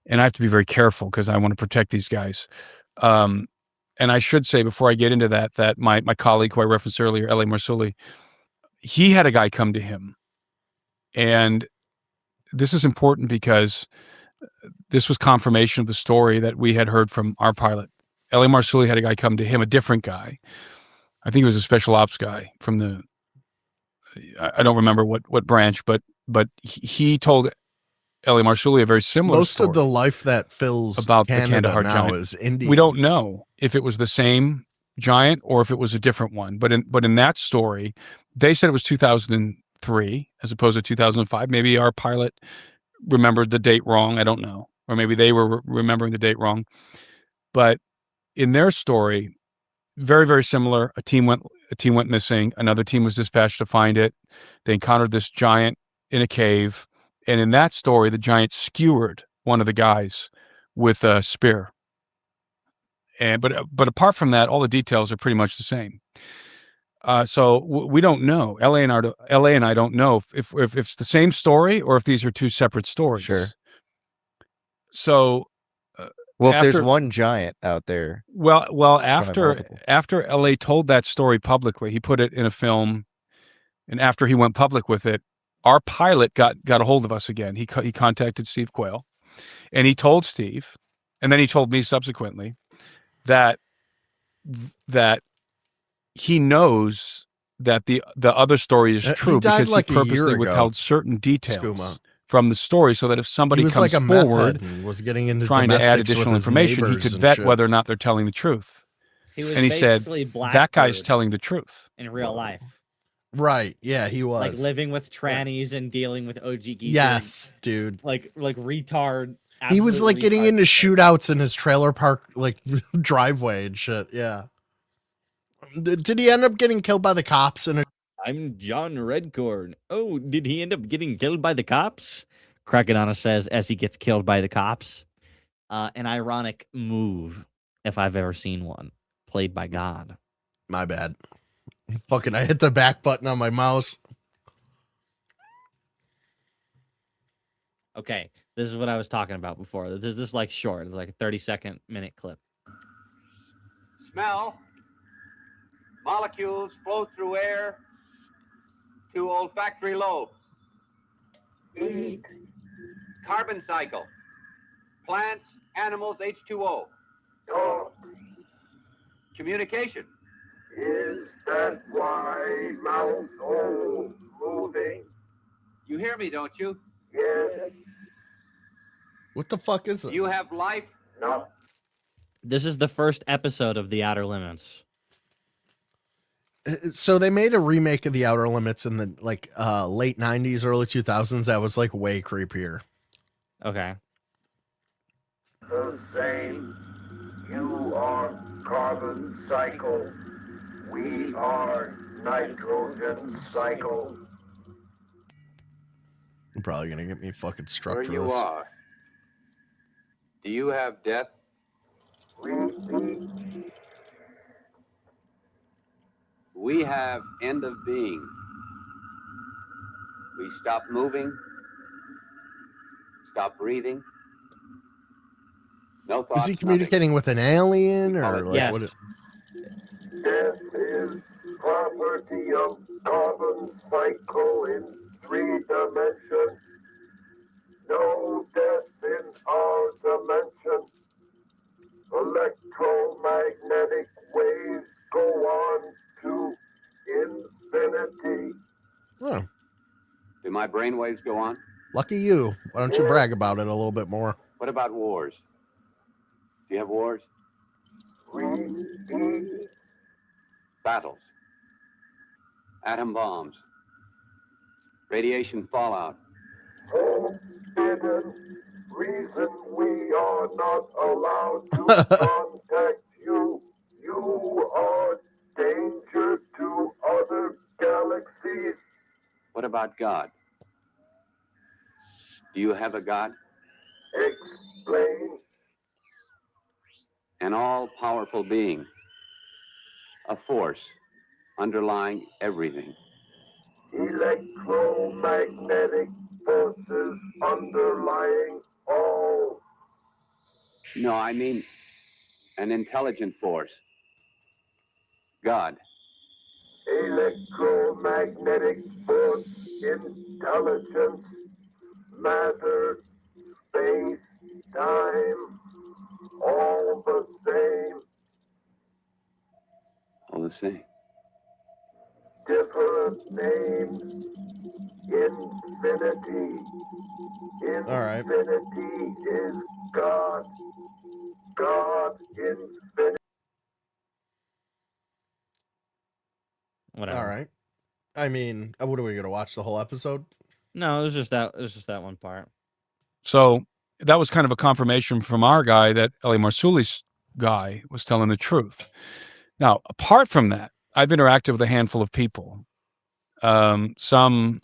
O: I have to be very careful because I want to protect these guys. And I should say, before I get into that my colleague who I referenced earlier, L.A. Marsuli, he had a guy come to him. And this is important because this was confirmation of the story that we had heard from our pilot. L.A. Marsuli had a guy come to him, a different guy. I think he was a special ops guy from I don't remember what branch, but he told L.A. Marsuli a very similar story.
B: Most of the life that fills
O: about
B: Canada
O: the Kandahar
B: now
O: giant
B: is Indian.
O: We don't know if it was the same giant or if it was a different one. But in that story, they said it was 2000 2003 as opposed to 2005. Maybe our pilot remembered the date wrong. I don't know. Or maybe they were remembering the date wrong. But in their story, very, very similar. A team went missing. Another team was dispatched to find it. They encountered this giant in a cave. And in that story, the giant skewered one of the guys with a spear. But apart from that, all the details are pretty much the same. So we don't know. LA and I don't know if it's the same story or if these are two separate stories.
P: Sure.
O: So,
P: well, if there's one giant out there,
O: well, after LA told that story publicly, he put it in a film, and after he went public with it, our pilot got a hold of us again. He contacted Steve Quayle, and he told Steve, and then he told me subsequently that he knows that the other story is true because he purposely withheld certain details from the story so that if somebody comes forward
B: and was getting into
O: trying to add additional information, he could vet whether or not they're telling the truth. And he said, that guy's telling the truth.
H: In real life.
B: Right. Yeah, he was.
H: Like living with trannies and dealing with OG geeks.
B: Yes, dude.
H: Like retard.
B: He was like getting into shootouts in his trailer park, like driveway and shit. Yeah. Did he end up getting killed by the cops?
H: I'm John Redcorn. Oh, did he end up getting killed by the cops? Crackadona says as he gets killed by the cops. An ironic move, if I've ever seen one, played by God.
B: My bad. Fucking, I hit the back button on my mouse.
H: Okay, this is what I was talking about before. This is like short. It's like a 30-minute clip.
R: Smell. Molecules flow through air to olfactory lobes. Eat. Carbon cycle. Plants, animals, H2O.
G: Talk.
R: Communication.
G: Is that why mouth hole moving?
R: You hear me, don't you?
G: Yes.
B: What the fuck is this?
R: You have life?
G: No.
H: This is the first episode of The Outer Limits.
B: So they made a remake of The Outer Limits in the late 90s, early 2000s. That was like way creepier.
H: Okay.
G: The same. You are carbon cycle. We are nitrogen cycle.
B: You're probably gonna get me fucking struck
R: Where
B: for
R: you
B: this.
R: are. Do you have death? We have end of being. We stop moving, stop breathing. No thoughts.
B: Is he communicating with an alien or like
H: yes.
B: what?
G: Death is property of carbon cycle in 3 dimensions. No death in our dimension. Electromagnetic waves go on to infinity.
B: Oh,
R: Do my brain waves go on?
B: lucky you. Why don't you brag about it a little bit more?
R: What about wars? Do you have wars? Battles. Atom bombs. Radiation fallout.
G: Forbidden reason we are not allowed to contact you. You are danger to other galaxies.
R: What about God? Do you have a God?
G: Explain.
R: An all-powerful being. A force underlying everything.
G: Electromagnetic forces underlying all.
R: No, I mean an intelligent force. God.
G: Electromagnetic force, intelligence, matter, space, time, all the same.
R: All the same.
G: Different names. Infinity.
B: All right.
G: Infinity is God. God infinity.
H: Whatever.
B: All right. I mean, what are we gonna watch the whole episode?
H: No, it was just that. It was just that one part.
O: So that was kind of a confirmation from our guy that Eli Marsuli's guy was telling the truth. Now, apart from that, I've interacted with a handful of people. Some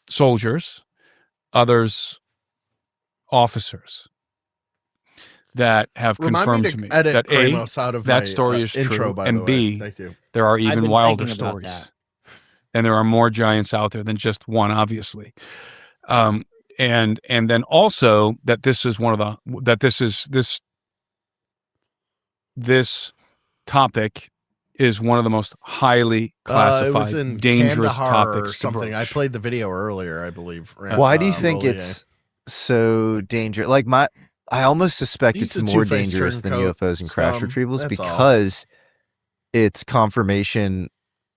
O: soldiers, others officers that have confirmed to me that A, that story is true, and B, there are even wilder stories. And there are more giants out there than just one, obviously. And then also that this is this topic is one of the most highly classified,
B: it was in
O: dangerous
B: Kandahar
O: topics
B: or
O: to
B: something. I
O: broach.
B: played the video earlier, I believe.
P: Why do you think it's so dangerous? Like I almost suspect
B: He's
P: it's
B: a
P: more
B: two-faced
P: dangerous than
B: turncoat
P: UFOs and crash
B: scum.
P: retrievals
B: That's all.
P: because it's confirmation,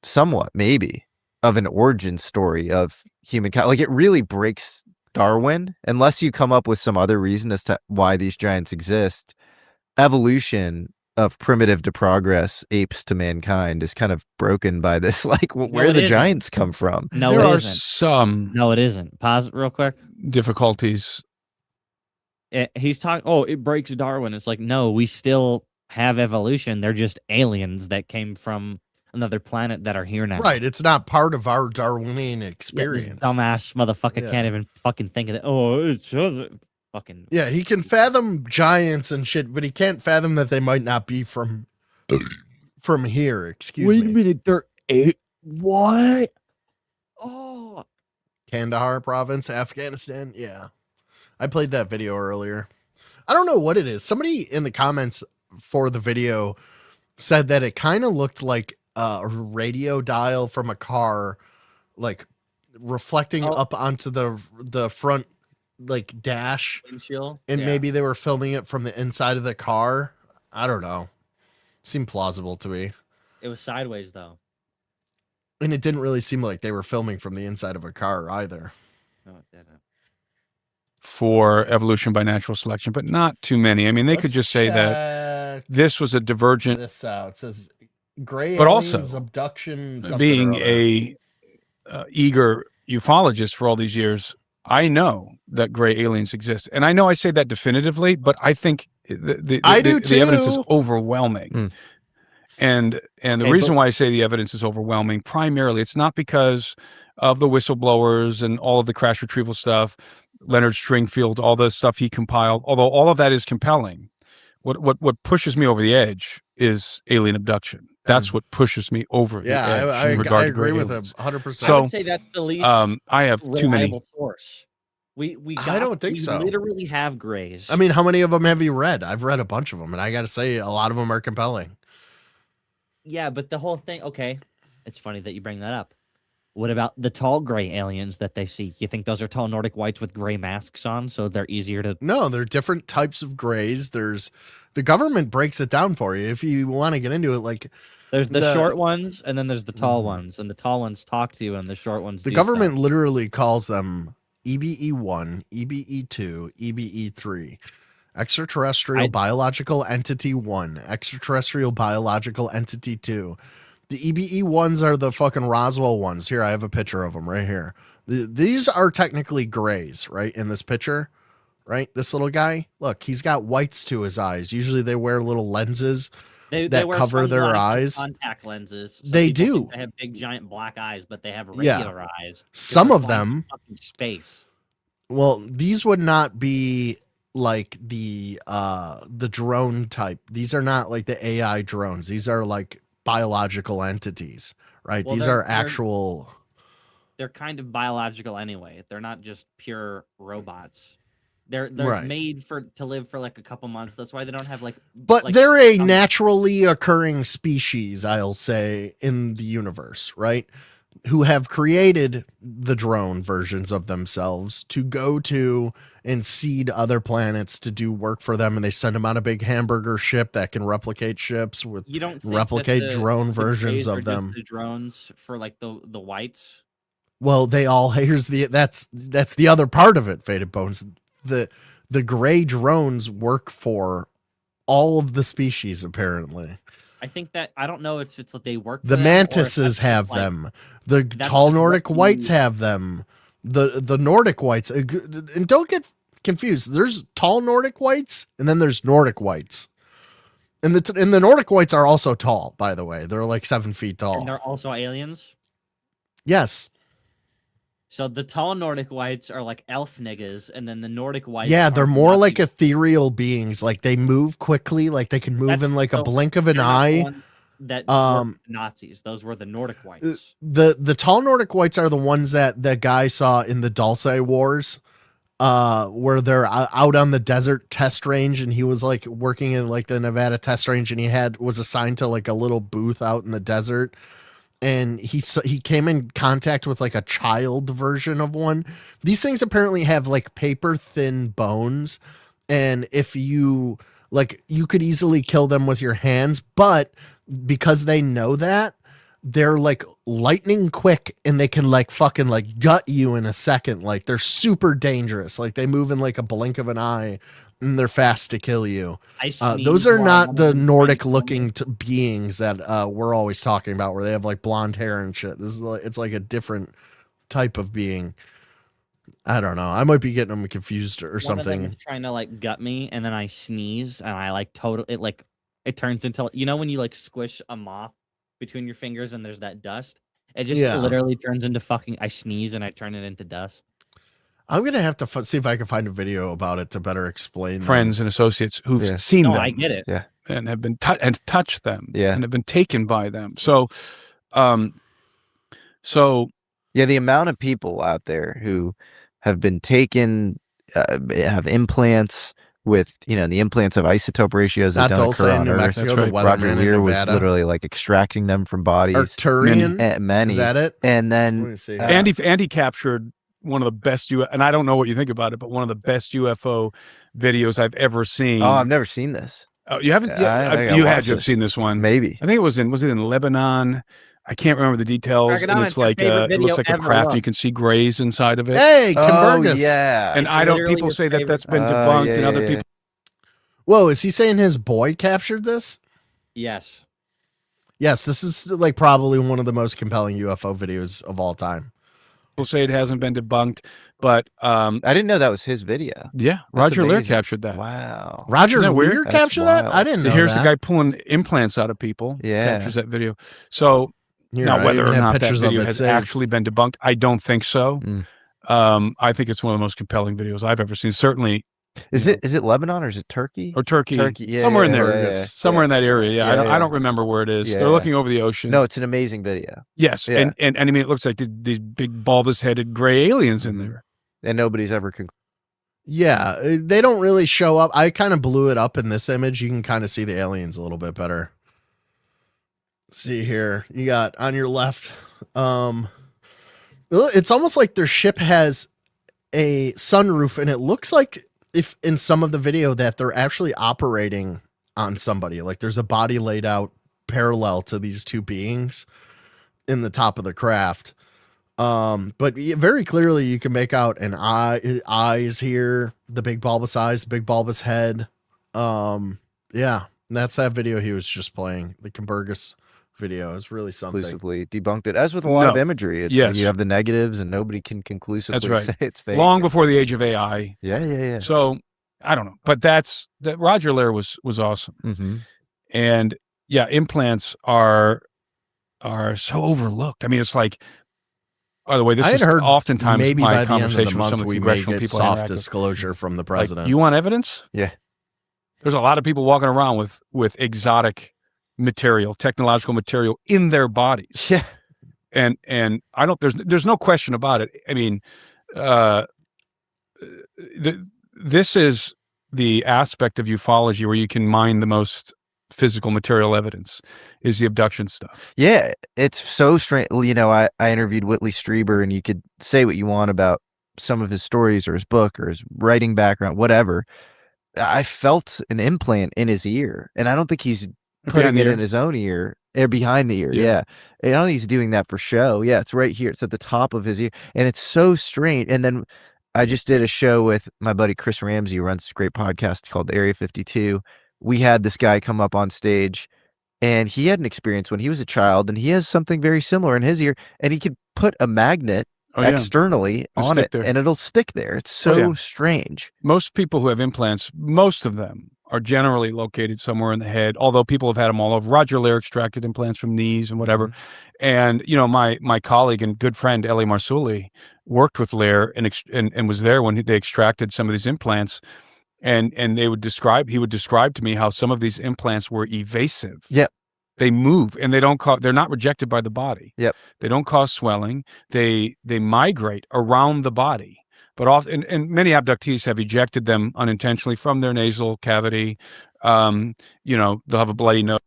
P: somewhat maybe, of an origin story of humankind. Like it really breaks Darwin, unless you come up with some other reason as to why these giants exist. Evolution of primitive to progress, apes to mankind, is kind of broken by this. Like, where the giants come from?
H: No,
O: there
H: it
O: are
H: isn't.
O: some.
H: No, it isn't. Pause it real quick.
O: Difficulties.
H: He's talking. Oh, it breaks Darwin. It's like, no, we still have evolution. They're just aliens that came from another planet that are here now.
B: Right. It's not part of our Darwinian experience.
H: Yeah, dumbass motherfucker can't even fucking think of that. Oh, it's fucking.
B: Yeah, he can fathom giants and shit, but he can't fathom that they might not be from here. Excuse me.
I: Wait a minute, they're what? Oh,
B: Kandahar province, Afghanistan. Yeah, I played that video earlier. I don't know what it is. Somebody in the comments for the video said that it kind of looked like a radio dial from a car, like reflecting up onto the front like dash
H: windshield,
B: and maybe they were filming it from the inside of the car. I don't know. Seemed plausible to me.
H: It was sideways though,
B: and it didn't really seem like they were filming from the inside of a car either.
H: No, it didn't.
O: For evolution by natural selection, but not too many. I mean, they could just say that this was a divergent.
B: This out. It says gray
O: but
B: aliens,
O: also
B: abduction.
O: Being a eager ufologist for all these years, I know that gray aliens exist, and I know I say that definitively, but I think the evidence is overwhelming. And the reason why I say the evidence is overwhelming, primarily, it's not because of the whistleblowers and all of the crash retrieval stuff, Leonard Stringfield, all the stuff he compiled, although all of that is compelling. What pushes me over the edge is alien abduction. That's what pushes me over the edge.
B: I agree with him 100%.
O: So,
H: I would say that's the least
O: I have too many
H: reliable source.
B: I don't think so.
H: We literally have grays.
B: I mean, how many of them have you read? I've read a bunch of them, and I got to say, a lot of them are compelling.
H: Yeah, but the whole thing. Okay, it's funny that you bring that up. What about the tall gray aliens that they see? You think those are tall Nordic whites with gray masks on, so they're easier to?
B: No, they're different types of grays. The government breaks it down for you if you want to get into it. Like
H: there's the short ones, and then there's the tall ones, and the tall ones talk to you, and the short ones.
B: The government literally calls them EBE1, EBE2, EBE3. Extraterrestrial biological entity 1, extraterrestrial biological entity 2. The EBE ones are the fucking Roswell ones. Here, I have a picture of them right here. These are technically grays, right? In this picture, right? This little guy, look, he's got whites to his eyes. Usually they wear little lenses that cover their eyes.
H: Contact lenses.
B: They do.
H: They have big, giant black eyes, but they have regular eyes.
B: Some of them.
H: Space.
B: Well, these would not be like the drone type. These are not like the AI drones. These are like biological entities, right?
H: Well,
B: these are actual.
H: They're kind of biological anyway. They're not just pure robots. They're
B: Right.
H: made to live for like a couple months. That's why they don't have
B: But they're a naturally occurring species, I'll say, in the universe, right? Who have created the drone versions of themselves to go to and seed other planets to do work for them, and they send them on a big hamburger ship that can replicate ships with
H: you don't think
B: replicate
H: that
B: drone
H: the
B: versions
H: grays are
B: of
H: just
B: them.
H: the drones for like the whites.
B: Well, they all that's the other part of it, Faded Bones. The gray drones work for all of the species, apparently.
H: I think that I don't know if it's that they work.
B: The
H: for them or if
B: mantises
H: that's
B: have
H: like,
B: them. The
H: that's
B: tall
H: just what
B: Nordic whites
H: you-
B: have them. The Nordic whites, and don't get confused. There's tall Nordic whites, and then there's Nordic whites. And the Nordic whites are also tall, by the way. They're like 7 feet tall.
H: And they're also aliens.
B: Yes.
H: So the tall Nordic whites are like elf niggas, and then the Nordic whites.
B: Yeah, they're
H: are
B: more
H: Nazi-
B: like ethereal beings. Like they move quickly, like they can move
H: That's-
B: in like a
H: so
B: blink of an
H: they're not the
B: eye.
H: one that were Nazis. Those were the Nordic whites.
B: The tall Nordic whites are the ones that the guy saw in the Dulce Wars, where they're out on the desert test range, and he was like working in like the Nevada test range, and was assigned to like a little booth out in the desert, and he came in contact with like a child version of one. These things apparently have like paper thin bones, and if you like, you could easily kill them with your hands, but because they know that, they're like lightning quick, and they can like fucking like gut you in a second. Like they're super dangerous. Like they move in like a blink of an eye, and they're fast to kill you. Those are not the Nordic looking beings that we're always talking about, where they have like blonde hair and shit. This is like, it's like a different type of being. I don't know. I might be getting them confused or something.
H: One of them is trying to like gut me, and then I sneeze, and I like it turns into, you know, when you like squish a moth between your fingers and there's that dust. It just literally turns into fucking. I sneeze and I turn it into dust.
B: I'm gonna have to see if I can find a video about it to better explain.
O: Friends and associates who've seen them.
H: I get it.
O: Yeah, and have been and touched them.
P: Yeah,
O: and have been taken by them. So,
P: yeah, the amount of people out there who have been taken, have implants with, you know, the implants have isotope ratios that don't occur on Earth.
B: Mexico, the
P: Roger
B: weatherman
P: Lear
B: in
P: was
B: Nevada.
P: literally like extracting them from bodies.
B: Arcturian?
P: Many.
B: Is that it?
P: And then
O: Andy captured one of the best and I don't know what you think about it, but one of the best UFO videos I've ever seen.
P: Oh, I've never seen this.
O: Oh, you haven't?
P: I
O: You had to have seen this one.
P: Maybe.
O: I think was it in Lebanon? I can't remember the details.
H: Crackadona,
O: And
H: it's
O: it's
H: your
O: like
H: favorite
O: it looks
H: video
O: like a
H: ever,
O: craft.
H: look.
O: You can see grays inside of it.
B: Hey,
P: Oh,
B: Kimbergus.
P: yeah.
O: And
H: It's
O: I don't.
H: literally
O: People
H: your
O: say that
H: favorite-
O: that's been debunked, and other people.
B: Whoa, is he saying his boy captured this?
H: Yes.
B: Yes, this is like probably one of the most compelling UFO videos of all time.
O: People say it hasn't been debunked, but
P: I didn't know that was his video.
O: Yeah,
P: That's
O: Roger Lear
P: amazing.
O: captured that.
P: Wow.
B: Roger
O: Isn't that
B: Lear
O: weird?
B: captured that? I didn't know
O: Here's
B: that.
O: the guy pulling implants out of people.
P: Yeah.
O: Captures that video. So
B: You're
O: now
B: right,
O: whether
B: even
O: or
B: have
O: not that
B: pictures of
O: video
B: it
O: has
B: saved.
O: actually been debunked, I don't think so. I think it's one of the most compelling videos I've ever seen. Certainly.
P: Is it Lebanon or is it Turkey?
O: Or Turkey.
P: Turkey, yeah,
O: somewhere in
P: yeah,
O: there.
P: yeah,
O: Somewhere in that area. Yeah. I don't remember where it is.
P: Yeah.
O: They're looking over the ocean.
P: No, it's an amazing video.
O: Yes.
P: Yeah.
O: And I mean, it looks like these big bulbous headed gray aliens in there.
P: And nobody's ever
B: Yeah, they don't really show up. I kind of blew it up in this image. You can kind of see the aliens a little bit better. See here, you got on your left. It's almost like their ship has a sunroof, and it looks like if in some of the video that they're actually operating on somebody. Like there's a body laid out parallel to these two beings in the top of the craft. But very clearly you can make out an eyes here, the big bulbous eyes, big bulbous head. Yeah, that's that video he was just playing. The Kimbergus video is really something.
P: Conclusively debunked it, as with a lot of imagery. It's
O: Yes.
P: you have the negatives, and nobody can conclusively
O: That's right.
P: say it's fake.
O: Long before the age of AI.
P: Yeah.
O: So I don't know, but that Roger Lear was awesome.
P: Mm-hmm.
O: And yeah, implants are so overlooked. I mean, it's like, by the way, this
B: I had
O: is
B: heard
O: oftentimes
B: maybe
O: my
B: by the end of the
O: conversation with some
B: month
O: of the
B: we may
O: congressional
B: get
O: people. I
B: soft
O: interact with.
B: disclosure from the
O: Like,
B: president.
O: you want evidence?
P: Yeah.
O: There's a lot of people walking around with exotic material, technological material in their bodies.
P: Yeah.
O: And I don't, there's no question about it. I mean, this is the aspect of ufology where you can mine the most physical material evidence, is the abduction stuff.
P: Yeah, it's so strange. You know, I interviewed Whitley Strieber, and you could say what you want about some of his stories or his book or his writing background, whatever. I felt an implant in his ear, and I don't think he's putting it in his own ear or behind the ear. Yeah. I don't think he's doing that for show. Yeah, it's right here. It's at the top of his ear, and it's so strange. And then I just did a show with my buddy Chris Ramsey, who runs this great podcast called Area 52. We had this guy come up on stage And he had an experience when he was a child, and he has something very similar in his ear, and he could put a magnet externally on it, and it'll stick there. It's so strange.
O: Most people who have implants, most of them are generally located somewhere in the head, although people have had them all over. Roger Lear extracted implants from knees and whatever. And, you know, my colleague and good friend, Elie Marsuli, worked with Lear and was there when they extracted some of these implants. And he would describe to me how some of these implants were evasive.
P: Yep.
O: They move and they're not rejected by the body.
P: Yep.
O: They don't cause swelling. They migrate around the body. But often, and many abductees have ejected them unintentionally from their nasal cavity. You know, they'll have a bloody nose.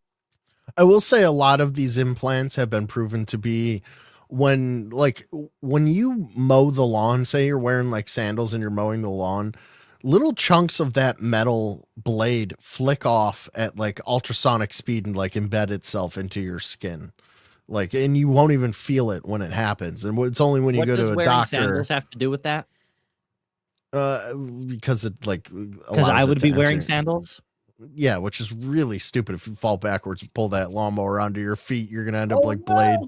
B: I will say a lot of these implants have been proven to be when you mow the lawn, say you're wearing like sandals and you're mowing the lawn, little chunks of that metal blade flick off at like ultrasonic speed and like embed itself into your skin. Like, and you won't even feel it when it happens. And it's only when you go to a doctor. What does wearing
H: sandals have to do with that?
B: Because it like
H: because I would be wearing sandals.
B: Yeah, which is really stupid. If you fall backwards, you pull that lawnmower onto your feet, you're gonna end up like Blade.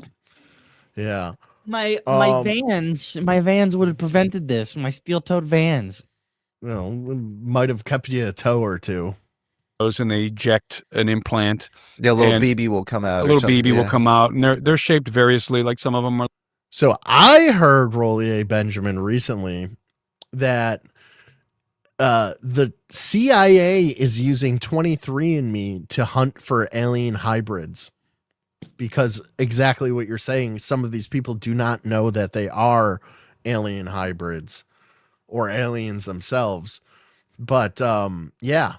B: Yeah.
H: My Vans would have prevented this. My steel-toed Vans.
B: Well, might have kept you a toe or two.
O: And they eject an implant.
P: Yeah, a little BB will come out.
O: A little BB will come out, and they're shaped variously. Like some of them are.
B: So I heard Rollier Benjamin recently that the CIA is using 23andMe to hunt for alien hybrids, because exactly what you're saying, some of these people do not know that they are alien hybrids or aliens themselves. But yeah,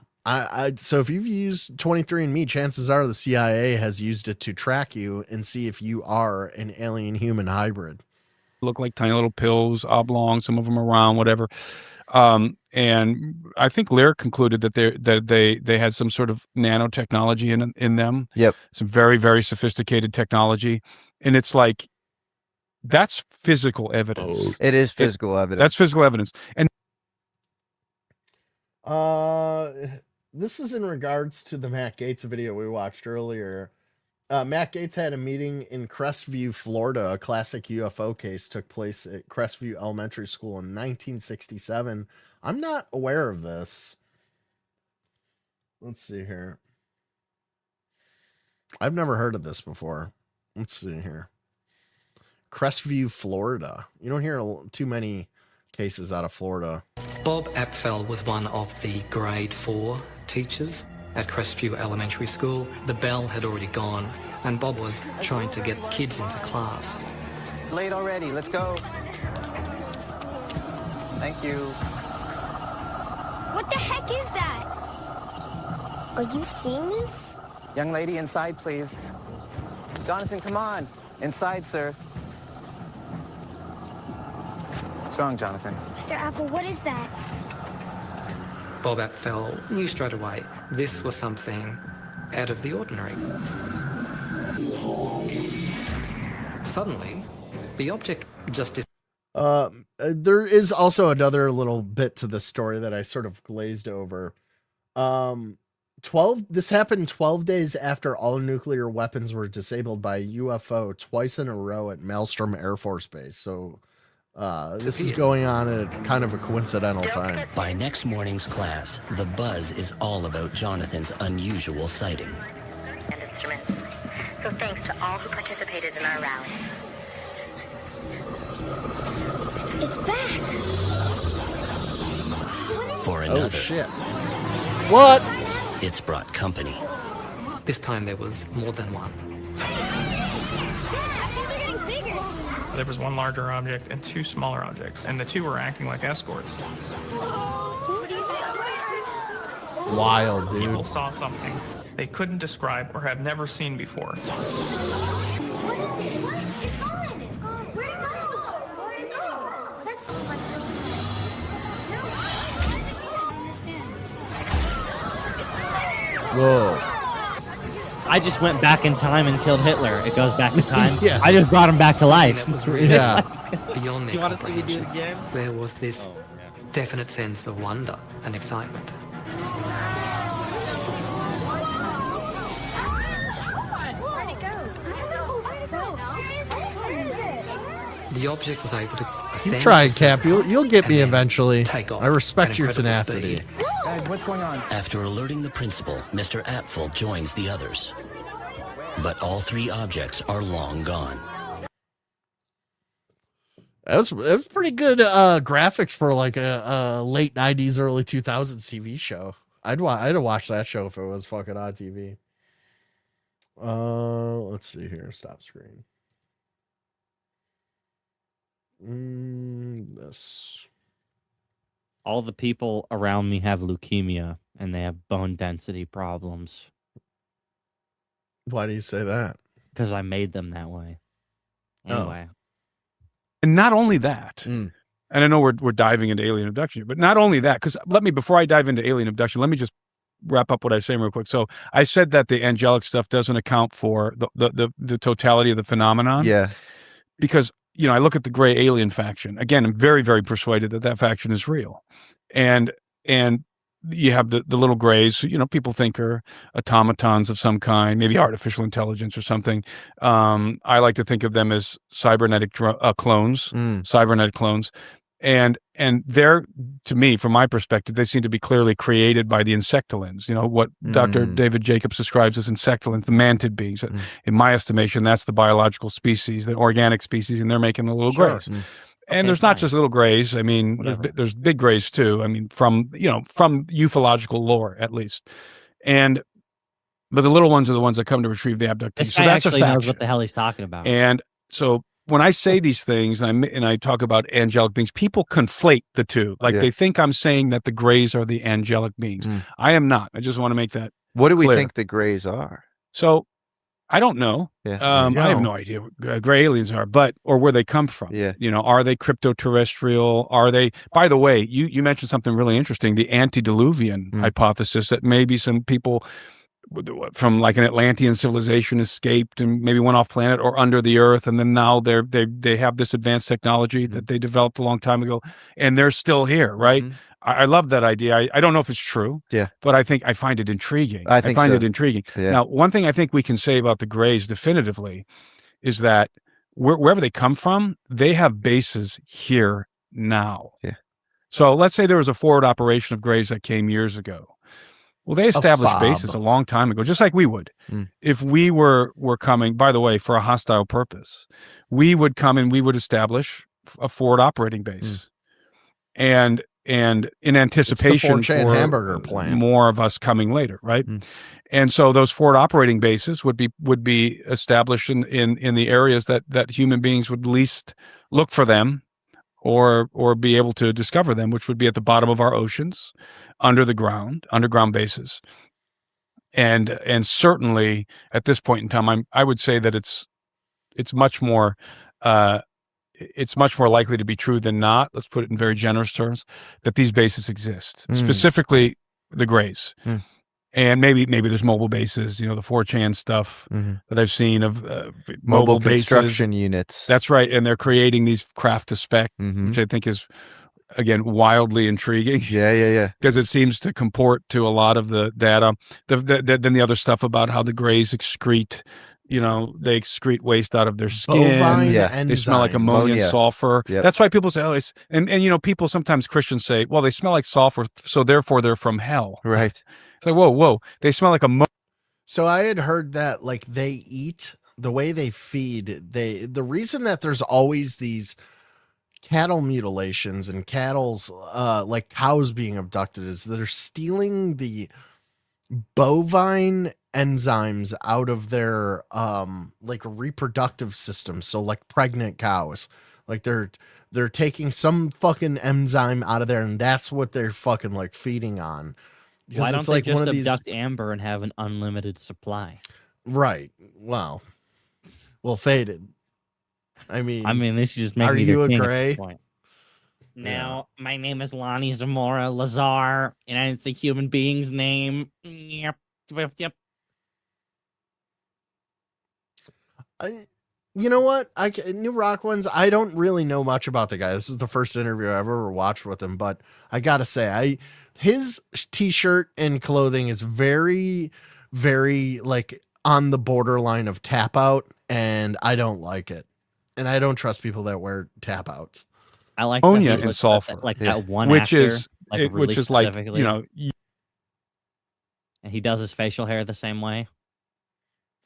B: so if you've used 23andMe, chances are the CIA has used it to track you and see if you are an alien human hybrid.
O: Look like tiny little pills, oblong, some of them are round, whatever. And I think Lear concluded that they had some sort of nanotechnology in them.
P: Yep.
O: Some very, very sophisticated technology. And it's like, that's physical evidence.
P: It is physical evidence.
O: That's physical evidence. And
B: this is in regards to the Matt Gaetz video we watched earlier. Matt Gaetz had a meeting in Crestview, Florida. A classic UFO case took place at Crestview Elementary School in 1967. I'm not aware of this. Let's see here. I've never heard of this before. Let's see here. Crestview, Florida. You don't hear too many cases out of Florida.
S: Bob Apfel was one of the grade 4 teachers at Crestview Elementary School. The bell had already gone, and Bob was trying to get kids into class.
D: Late already, let's go. Thank you.
C: What the heck is that? Are you seeing this?
D: Young lady, inside, please. Jonathan, come on. Inside, sir. What's wrong, Jonathan?
C: Mr. Apple, what is that?
S: Bob Apfel knew straight away this was something out of the ordinary. Suddenly, the object just
B: there is also another little bit to the story that I sort of glazed over. This happened 12 days after all nuclear weapons were disabled by a UFO twice in a row at Maelstrom Air Force Base. So this is going on at kind of a coincidental time.
T: By next morning's class, the buzz is all about Jonathan's unusual sighting.
U: And instruments. So thanks to all who participated in our rally.
C: It's back.
T: For another,
B: oh shit! What?
T: It's brought company.
S: This time there was more than one.
V: There was one larger object and two smaller objects, and the two were acting like escorts.
B: Wild, dude.
V: People saw something they couldn't describe or have never seen before.
B: Whoa.
H: I just went back in time and killed Hitler. It goes back in time.
B: Yes.
H: I just brought him back to life.
B: Yeah.
S: Beyond
H: You want us to do it again?
S: there was this definite sense of wonder and excitement. The object was able to
B: Keep
S: ascend
B: trying,
S: to
B: Cap. You'll get me eventually.
S: take off
B: I respect
S: at
B: your
S: incredible
B: tenacity.
S: speed.
D: Guys, what's going on?
T: After alerting the principal, Mr. Apfel joins the others. But all three objects are long gone.
B: That was pretty good graphics for like a late 90s, early 2000s TV show. I'd watch that show if it was fucking on TV. Let's see here. Stop screen. This.
H: All the people around me have leukemia and they have bone density problems.
B: Why do you say that?
H: Because I made them that way. Anyway.
O: And not only that, and I know we're diving into alien abduction, but not only that, because before I dive into alien abduction, let me just wrap up what I was saying real quick. So I said that the angelic stuff doesn't account for the totality of the phenomenon.
P: Yeah.
O: Because, I look at the gray alien faction. Again, I'm very, very persuaded that faction is real. And you have the little grays, people think are automatons of some kind, maybe artificial intelligence or something. I like to think of them as cybernetic clones, cybernetic clones. And they're, to me, from my perspective, they seem to be clearly created by the insectilins, what Dr. David Jacobs describes as insectilins, the mantid beings. In my estimation, that's the biological species, the organic species, and they're making the little grays. And there's not just little grays. I mean, there's big grays too. I mean, from ufological lore, at least. But the little ones are the ones that come to retrieve the abductees.
H: This
O: So
H: guy
O: that's
H: actually
O: a faction.
H: knows what the hell he's talking about.
O: And so when I say these things and I talk about angelic beings, people conflate the two. Like they think I'm saying that the grays are the angelic beings. I am not. I just want to make that
P: What do we
O: clear.
P: think the grays are?
O: So I don't know.
P: Yeah.
O: I have no idea what gray aliens are, or where they come from.
P: Yeah.
O: Are they crypto-terrestrial? Are they, by the way, you mentioned something really interesting, the antediluvian hypothesis that maybe some people from like an Atlantean civilization escaped and maybe went off planet or under the earth, and then now they have this advanced technology that they developed a long time ago, and they're still here, right? I love that idea. I don't know if it's true, but I find it intriguing. I find it intriguing.
P: Yeah.
O: Now, one thing I think we can say about the grays definitively is that wherever they come from, they have bases here now.
P: Yeah.
O: So let's say there was a forward operation of grays that came years ago. Well, they established bases a long time ago, just like we would. If we were coming, by the way, for a hostile purpose, we would come and we would establish a forward operating base. And in anticipation for
B: hamburger plant.
O: More of us coming later, right? And so those forward operating bases would be established in the areas that human beings would least look for them or be able to discover them, which would be at the bottom of our oceans, underground bases. And certainly at this point in time, I would say that it's much more likely to be true than not. Let's put it in very generous terms, that these bases exist, specifically the grays. And maybe there's mobile bases, the 4chan stuff that I've seen of mobile bases.
P: Construction units.
O: That's right. And they're creating these craft to spec, which I think is, again, wildly intriguing.
P: Yeah.
O: Because it seems to comport to a lot of the data. Then the other stuff about how the grays excrete, they excrete waste out of their skin.
B: Bovine
O: They smell like ammonia and sulfur.
P: Yep.
O: That's why people say, and people, sometimes Christians say, well, they smell like sulfur, so therefore they're from hell.
P: Right.
O: It's like, whoa, they smell like ammonia.
B: So I had heard that like they eat, the way they feed, the reason that there's always these cattle mutilations and cattle's like cows being abducted is they're stealing the bovine enzymes out of their like reproductive system. So like pregnant cows, like they're taking some fucking enzyme out of there, and that's what they're fucking like feeding on.
H: Why don't
B: it's
H: they
B: like
H: just
B: one of these
H: abduct Amber and have an unlimited supply?
B: Right. Well, faded. I mean,
H: this just make
B: are
H: me
B: you
H: the
B: a
H: king at
B: gray?
H: this point. Now, my name is Lonnie Zamora Lazar, and it's a human being's name. Yep.
B: You know what? New Rock Ones, I don't really know much about the guy. This is the first interview I've ever watched with him, but I gotta say, his t-shirt and clothing is very, very like on the borderline of tap out, and I don't like it. And I don't trust people that wear tap outs.
H: I like
O: ammonia
H: that he
O: and
H: looks at
O: sulfur,
H: that, like that one
O: which
H: actor,
O: is
H: like
O: it-
H: really
O: which is like
H: specifically. And he does his facial hair the same way.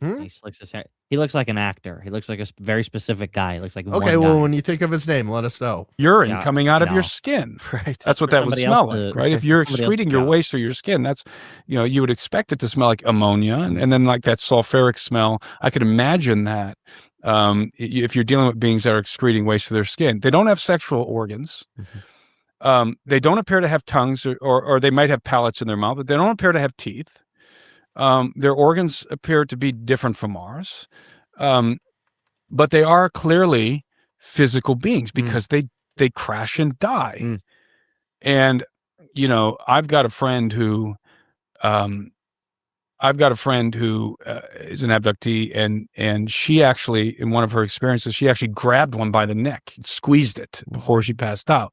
H: He slicks his hair. He looks like an actor. He looks like a very specific guy. He looks like
B: Okay,
H: one
B: well,
H: guy.
B: when you think of his name, let us know.
O: urine
H: Yeah,
O: coming out of
H: no.
O: your skin.
P: Right.
O: That's what
H: for
O: that would
H: somebody
O: smell
H: else
O: like,
H: to-
O: right? If you're
H: somebody else's
O: excreting your
H: job.
O: waste through your skin, that's, you would expect it to smell like ammonia and then like that sulfuric smell. I could imagine that if you're dealing with beings that are excreting waste through their skin. They don't have sexual organs. They don't appear to have tongues or they might have palates in their mouth, but they don't appear to have teeth. Their organs appear to be different from ours. But they are clearly physical beings because they crash and die. And, I've got a friend who is an abductee and she actually, in one of her experiences, she actually grabbed one by the neck and squeezed it before she passed out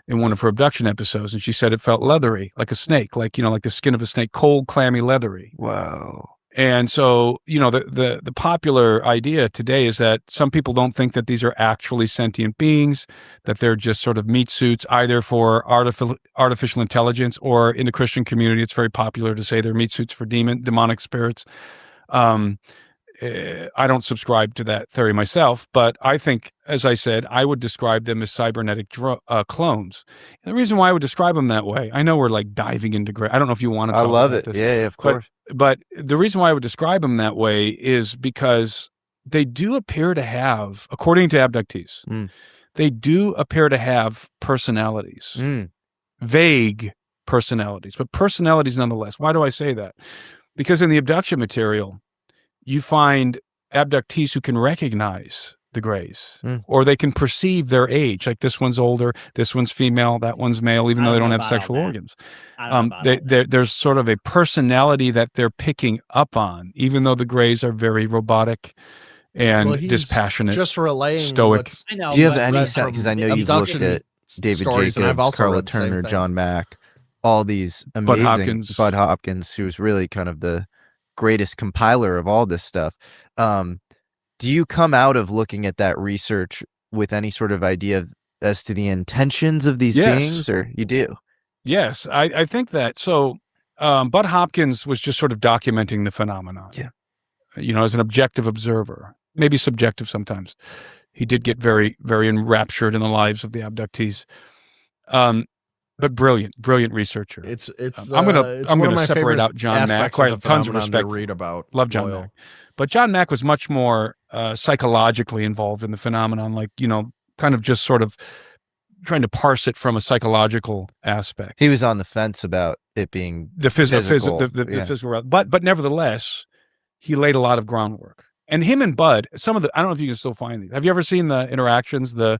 O: in one of her abduction episodes. And she said it felt leathery, like a snake, like the skin of a snake, cold, clammy, leathery.
P: Wow.
O: And so, the popular idea today is that some people don't think that these are actually sentient beings, that they're just sort of meat suits, either for artificial intelligence, or in the Christian community, it's very popular to say they're meat suits for demonic spirits. I don't subscribe to that theory myself, but I think, as I said, I would describe them as cybernetic clones. And the reason why I would describe them that way, I know we're like diving into I don't know if you want to
P: I
O: talk
P: love
O: about
P: it.
O: this,
P: Yeah, of course.
O: But the reason why I would describe them that way is because they do appear to have, according to abductees, they do appear to have personalities, vague personalities, but personalities nonetheless. Why do I say that? Because in the abduction material, you find abductees who can recognize the grays, or they can perceive their age. Like this one's older, this one's female, that one's male, even though they don't have sexual organs. There's sort of a personality that they're picking up on, even though the grays are very robotic and dispassionate,
B: just relaying
O: stoic.
B: what's-
P: Do you have any sense? Because I know you've looked at David
B: stories, and I've
P: Jacobs,
B: also
P: Carla
B: read the same
P: Turner,
B: thing.
P: John Mack, all these amazing Bud Hopkins, who's really kind of the greatest compiler of all this stuff. Do you come out of looking at that research with any sort of idea as to the intentions of these beings, or you do?
O: Yes, I think that. So Bud Hopkins was just sort of documenting the phenomenon.
P: Yeah.
O: As an objective observer, maybe subjective sometimes. He did get very, very enraptured in the lives of the abductees. But brilliant researcher. I'm gonna separate out John Mack. I have tons of respect.
B: Read about.
O: Love John Mack, but John Mack was much more psychologically involved in the phenomenon. Like kind of just sort of trying to parse it from a psychological aspect.
P: He was on the fence about it being
O: the physical, but nevertheless, he laid a lot of groundwork. And him and Bud, I don't know if you can still find these. Have you ever seen the interactions, the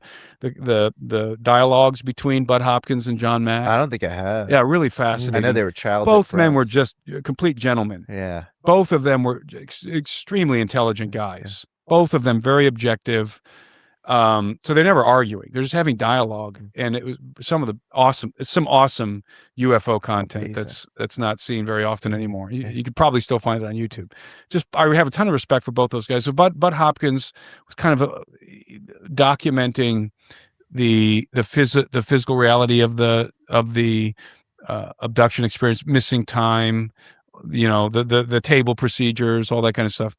O: dialogues between Bud Hopkins and John Mack?
P: I don't think I have.
O: Yeah, really fascinating.
P: I know they were childhood
O: Both
P: friends.
O: men were just complete gentlemen.
P: Yeah.
O: Both of them were extremely intelligent guys. Both of them very objective. So they're never arguing. They're just having dialogue, and it was some awesome UFO content that's not seen very often anymore. You could probably still find it on YouTube. I have a ton of respect for both those guys. So Bud Hopkins was kind of documenting the physical reality of the abduction experience, missing time, the table procedures, all that kind of stuff.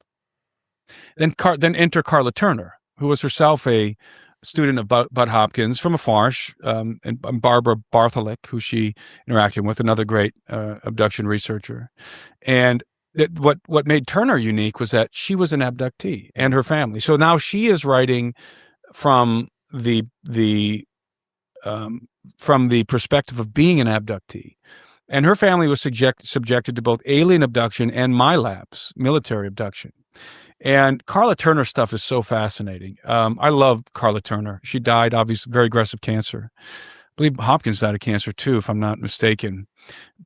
O: Then enter Carla Turner, who was herself a student of Bud Hopkins from afar, and Barbara Bartholick, who she interacted with, another great abduction researcher. And what made Turner unique was that she was an abductee, and her family. So now she is writing from the perspective of being an abductee. And her family was subjected to both alien abduction and MILABs, military abduction. And Carla Turner stuff is so fascinating. I love Carla Turner. She died, obviously, very aggressive cancer. I believe Hopkins died of cancer too, if I'm not mistaken.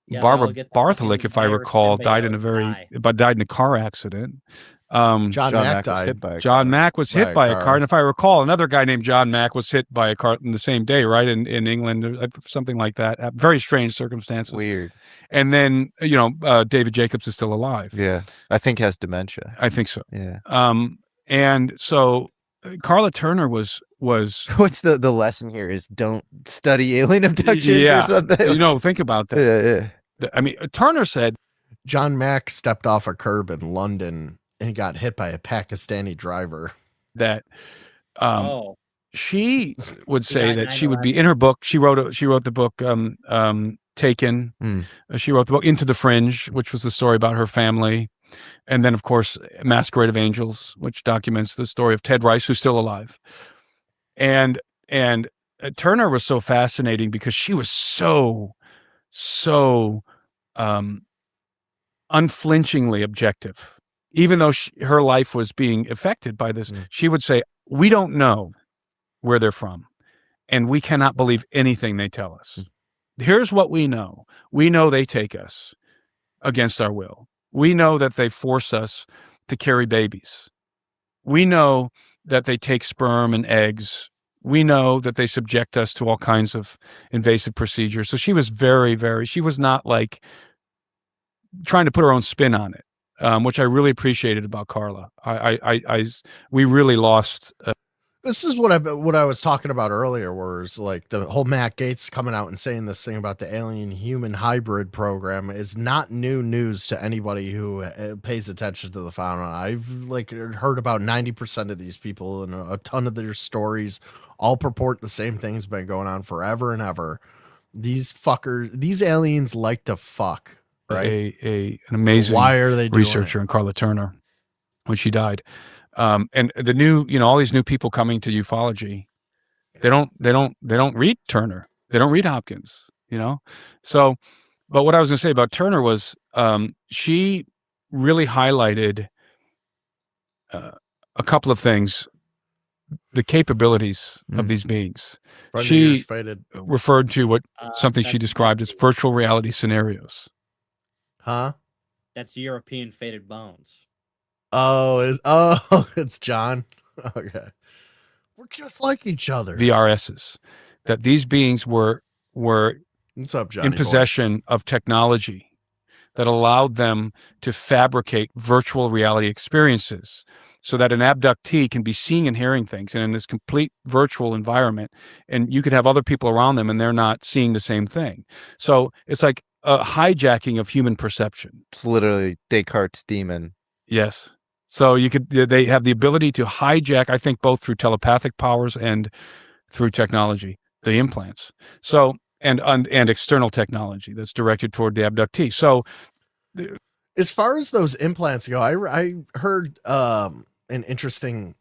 H: Yeah,
O: Barbara Bartholick, if I recall, died in a car accident.
B: John Mack died.
O: John Mack was hit by a car, and if I recall, another guy named John Mack was hit by a car in the same day, right, in England, something like that. Very strange circumstances.
P: Weird.
O: And then David Jacobs is still alive.
P: Yeah, I think has dementia.
O: I think so.
P: Yeah.
O: And so Carla Turner was
P: what's the lesson here is don't study alien abductions or something.
O: You know, think about that.
P: Yeah.
O: I mean, Turner said
B: John Mack stepped off a curb in London and got hit by a Pakistani driver.
O: that she would say that she would be in her book. She wrote the book Taken. She wrote the book Into the Fringe, which was the story about her family. And then, of course, Masquerade of Angels, which documents the story of Ted Rice, who's still alive. And Turner was so fascinating because she was so unflinchingly objective. Even though her life was being affected by this, she would say, we don't know where they're from, and we cannot believe anything they tell us. Here's what we know. We know they take us against our will. We know that they force us to carry babies. We know that they take sperm and eggs. We know that they subject us to all kinds of invasive procedures. So she was she was not like trying to put her own spin on it, which I really appreciated about Carla. We really lost.
B: This is what I was talking about earlier, was like the whole Matt Gaetz coming out and saying this thing about the alien human hybrid program is not new news to anybody who pays attention to the phenomenon. I've like heard about 90% of these people, and a ton of their stories all purport the same thing's been going on forever and ever. These aliens like to fuck, right?
O: An amazing
B: Why are they doing
O: researcher in Carla Turner when she died. And the new, all these new people coming to ufology, they don't read Turner. They don't read Hopkins, So, but what I was going to say about Turner was, she really highlighted a couple of things, the capabilities of these beings. She referred to something she described as virtual reality scenarios.
B: Huh?
H: That's European faded bones.
B: It's John. Okay. We're just like each other.
O: VRSs, that these beings were
B: What's up, Johnny
O: in possession of technology that allowed them to fabricate virtual reality experiences so that an abductee can be seeing and hearing things and in this complete virtual environment, and you could have other people around them and they're not seeing the same thing. So it's like a hijacking of human perception.
P: It's literally Descartes' demon.
O: Yes. So they have the ability to hijack, I think, both through telepathic powers and through technology, the implants. So, and external technology that's directed toward the abductee. So,
B: as far as those implants go, I heard an interesting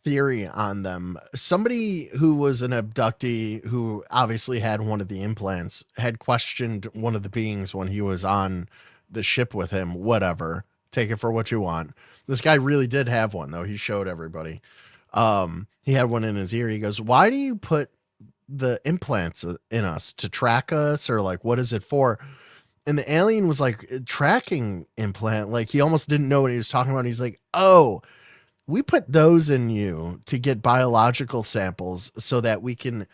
B: theory on them. Somebody who was an abductee who obviously had one of the implants had questioned one of the beings when he was on the ship with him, whatever. Take it for what you want. This guy really did have one, though. He showed everybody. He had one in his ear. He goes, why do you put the implants in us? To track us? Or like, what is it for? And the alien was like, tracking implant. Like, he almost didn't know what he was talking about. He's like, oh, we put those in you to get biological samples so that we can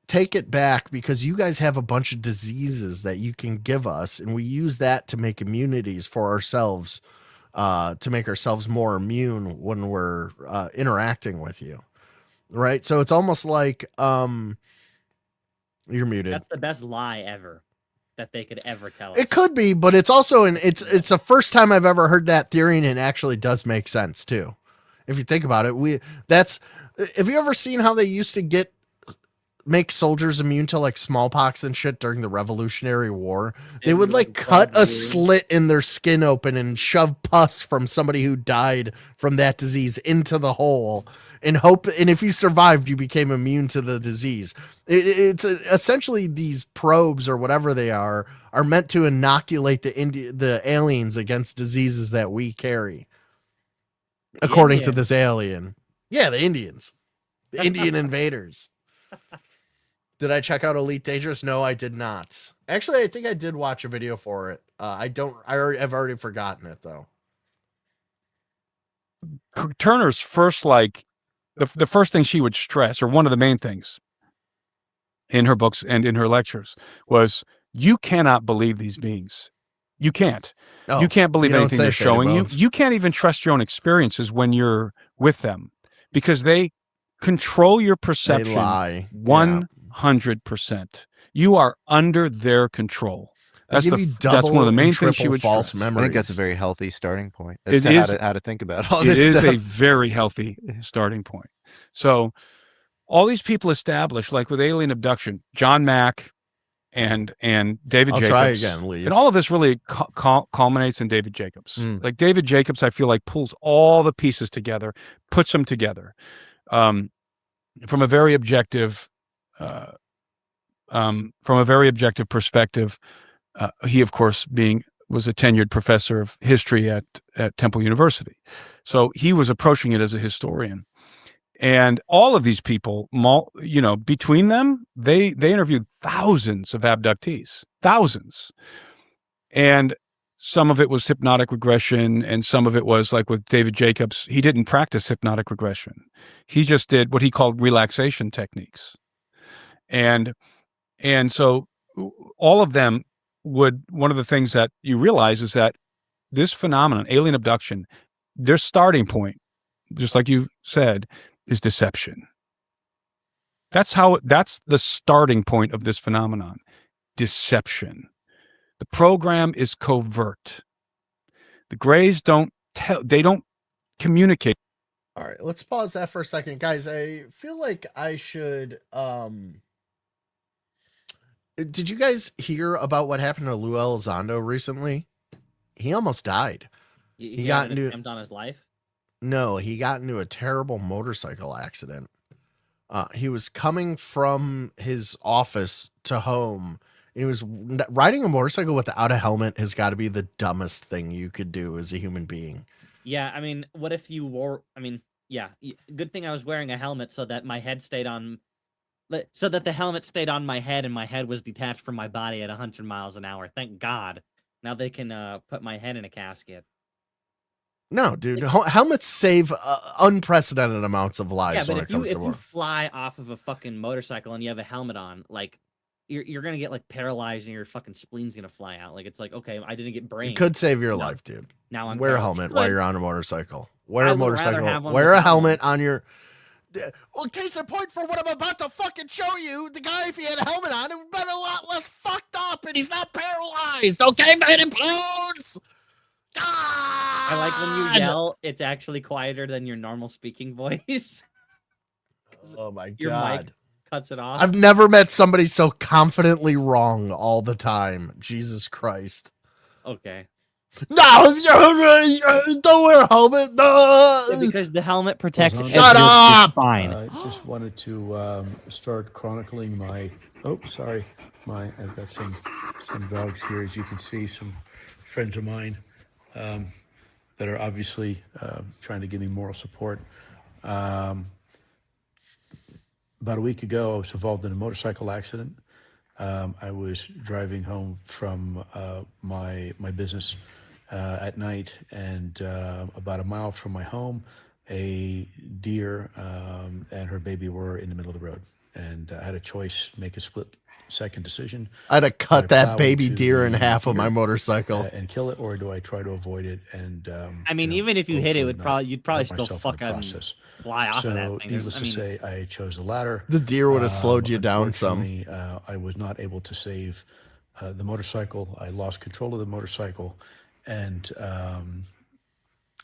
B: take it back, because you guys have a bunch of diseases that you can give us, and we use that to make immunities for ourselves, to make ourselves more immune when we're interacting with you, right? So it's almost like you're muted.
H: That's the best lie ever that they could ever tell us.
B: It could be, but it's also it's the first time I've ever heard that theory, and it actually does make sense too. If you think about it, have you ever seen how they used to make soldiers immune to like smallpox and shit during the Revolutionary War? They would like cut a slit in their skin open and shove pus from somebody who died from that disease into the hole and if you survived, you became immune to the disease. It's essentially these probes or whatever they are meant to inoculate the aliens against diseases that we carry. According to this alien. Yeah, the Indians. The Indian invaders. Did I check out Elite Dangerous? No, I did not. Actually, I think I did watch a video for it. I've already forgotten it though.
O: Turner's first, the first thing she would stress, or one of the main things in her books and in her lectures, was you cannot believe these beings. You can't. You can't believe anything they're showing you. You can't even trust your own experiences when you're with them, because they control your perception.
B: They lie.
O: 100%. You are under their control. That's that's one of the main things she would
B: false
O: stress.
B: memories.
P: I think that's a very healthy starting point. As
O: It
P: to
O: is
P: how to think about all
O: It
P: this
O: is
P: stuff.
O: a very healthy starting point. So all these people established, like with alien abduction, John Mack and David
B: I'll
O: Jacobs.
B: try again, Leaves.
O: And all of this really culminates in David Jacobs. Like David Jacobs, I feel like pulls all the pieces together, puts them together from a very objective perspective. He, of course, was a tenured professor of history at Temple University. So he was approaching it as a historian. And all of these people, between them, they interviewed thousands of abductees, thousands. And some of it was hypnotic regression, and some of it was like with David Jacobs, he didn't practice hypnotic regression. He just did what he called relaxation techniques. And so all of them one of the things that you realize is that this phenomenon, alien abduction, their starting point, just like you said, is deception. That's the starting point of this phenomenon. Deception. The program is covert. The Greys don't communicate.
B: All right, let's pause that for a second. Guys, I feel like I should did you guys hear about what happened to Lou Elizondo recently? He almost died.
H: He got an attempt on his life?
B: No, he got into a terrible motorcycle accident. He was coming from his office to home. He was riding a motorcycle without a helmet has got to be the dumbest thing you could do as a human being.
H: Yeah, I mean, what if you wore... I mean, yeah, good thing I was wearing a helmet so that my head stayed on... So that the helmet stayed on my head and my head was detached from my body at 100 miles an hour. Thank God. Now they can put my head in a casket.
B: No, dude. Helmets save unprecedented amounts of lives when it comes to war.
H: If you fly off of a fucking motorcycle and you have a helmet on, like, you're going to get, like, paralyzed and your fucking spleen's going to fly out. Like, it's like, okay, I didn't get brain.
B: It could save your life, dude.
H: Now I'm
B: wear a
H: paralyzed.
B: helmet while you're on a motorcycle. Wear
H: I
B: a
H: would rather
B: motorcycle.
H: have one
B: Wear a
H: without
B: helmet on your... Well, case in point for what I'm about to fucking show you, the guy, if he had a helmet on, it would have been a lot less fucked up, and he's not paralyzed. Okay, man, it blows.
H: I like when you yell, it's actually quieter than your normal speaking voice.
B: Oh my
H: Your
B: God.
H: mic cuts it off.
B: I've never met somebody so confidently wrong all the time. Jesus Christ.
H: Okay.
B: No, don't wear a helmet. No.
H: Yeah, because the helmet protects
B: Shut up.
H: Fine.
K: I just wanted to start chronicling my. Oh, sorry. I've got some dogs here, as you can see, some friends of mine that are obviously trying to give me moral support. About a week ago, I was involved in a motorcycle accident. I was driving home from my business at night, and about a mile from my home, a deer and her baby were in the middle of the road, and I had a choice, make a split-second decision.
B: I'd have cut that baby deer in half with my motorcycle
K: and kill it, or do I try to avoid it? And
H: I mean, even if you hit it, you'd probably still fucking fly off of that thing.
K: Needless to say, I chose the latter.
B: The deer would have slowed you down some.
K: I was not able to save the motorcycle. I lost control of the motorcycle, and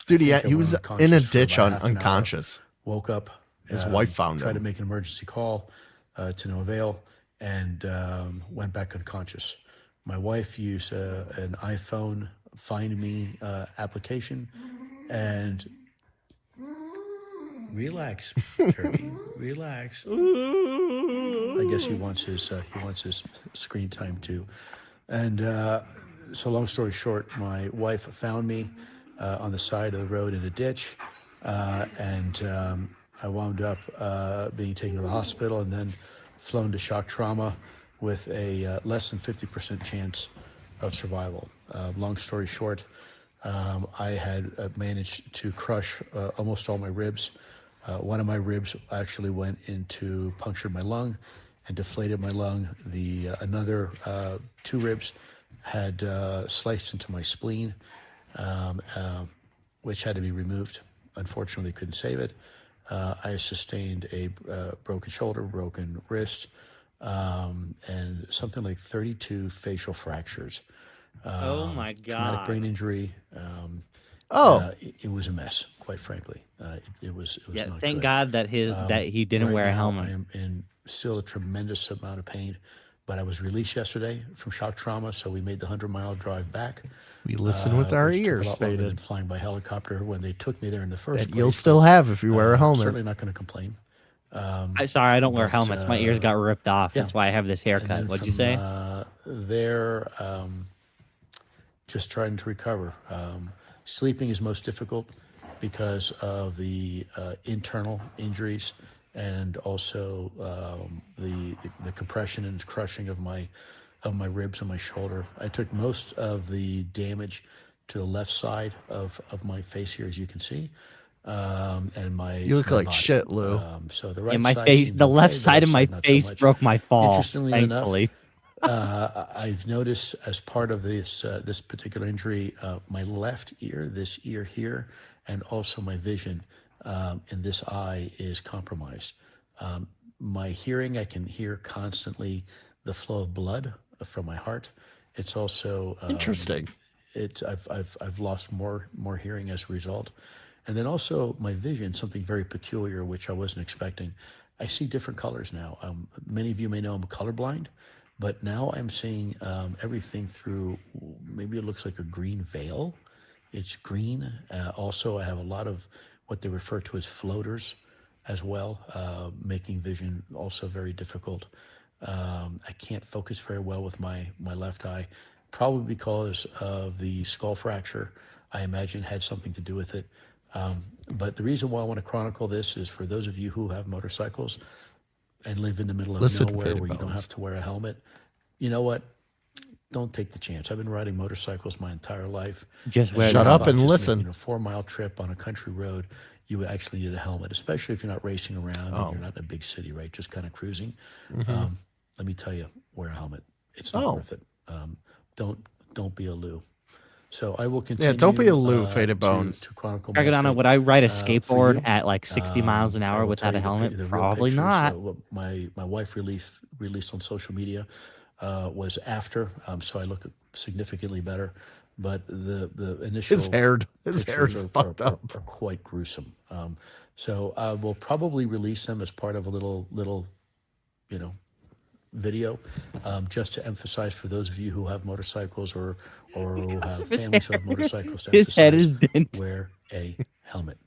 B: dude, he was in a ditch unconscious.
K: Woke up.
B: His wife found him.
K: Tried to make an emergency call to no avail, and went back unconscious. My wife used an iPhone Find Me application, and relax, Turkey, relax. I guess he wants his screen time too. And so, long story short, my wife found me on the side of the road in a ditch, and I wound up being taken to the hospital and then flown to shock trauma with a less than 50% chance of survival. Long story short, I had managed to crush almost all my ribs. One of my ribs actually went into, punctured my lung and deflated my lung. Another two ribs had sliced into my spleen, which had to be removed. Unfortunately, couldn't save it.
A: I sustained a broken shoulder, broken wrist, and something like 32 facial fractures.
H: Oh my
A: Traumatic brain
H: God.
A: injury. It was a mess, quite frankly. It was
H: Yeah,
A: not
H: thank
A: good.
H: God that he didn't
A: Right
H: wear a
A: now,
H: helmet.
A: I am in still a tremendous amount of pain, but I was released yesterday from shock trauma, so we made the 100-mile drive back.
B: We listen with our
A: which took
B: ears,
A: a lot longer
B: Faded.
A: than flying by helicopter when they took me there in the first
B: That
A: place.
B: you'll still
A: but,
B: have if you wear a helmet.
A: Certainly not going to complain.
H: Sorry, I don't wear helmets. My ears got ripped off.
A: yeah.
H: That's why I have this haircut.
A: And then
H: What'd you
A: from,
H: say?
A: There, just trying to recover. Sleeping is most difficult because of the internal injuries and also the compression and crushing of my ribs and my shoulder. I took most of the damage to the left side of my face here, as you can see. And my
B: You look
A: my
B: like
A: body.
B: shit, Lou.
A: So the right
H: Yeah, my
A: side
H: face,
A: seems
H: the left
A: okay, the
H: side
A: left
H: of my
A: side not so
H: face
A: much.
H: broke my fall.
A: Interestingly
H: Thankfully.
A: enough, I've noticed as part of this this particular injury, my left ear, this ear here, and also my vision in this eye is compromised. My hearing, I can hear constantly the flow of blood from my heart. It's also
B: interesting.
A: I've lost more hearing as a result, and then also my vision, something very peculiar which I wasn't expecting. I see different colors now. Many of you may know I'm colorblind, but now I'm seeing everything through, maybe it looks like a green veil. It's green. Also, I have a lot of what they refer to as floaters as well, making vision also very difficult. I can't focus very well with my left eye, probably because of the skull fracture. I imagine had something to do with it. But the reason why I want to chronicle this is for those of you who have motorcycles and live in the middle of nowhere where you don't have to wear a helmet. You know what? Don't take the chance. I've been riding motorcycles my entire life.
H: Just wear
B: Shut up and listen.
A: Making a 4-mile trip on a country road, you actually need a helmet, especially if you're not racing around and you're not in a big city, right? Just kind of cruising.
B: Mhm.
A: Let me tell you, wear a helmet. It's not worth it. Don't be a Lou. So I will continue.
B: Yeah, don't be a Lou, Faded Bones.
A: To chronicle
H: Crackadona, would I ride a
A: for
H: skateboard
A: you.
H: at like 60 miles an
A: I
H: hour
A: will
H: without
A: tell
H: a
A: you
H: helmet?
A: the real
H: Probably
A: pictures,
H: not.
A: what my wife released on social media was after, so I look significantly better. But the initial
B: His hair is
A: pictures
B: fucked up.
A: are quite gruesome. So I will probably release them as part of a little video, just to emphasize for those of you who have motorcycles or who have
H: of his
A: families who have
H: hair.
A: motorcycles. To
H: His head
A: emphasize,
H: is dented.
A: Wear a helmet.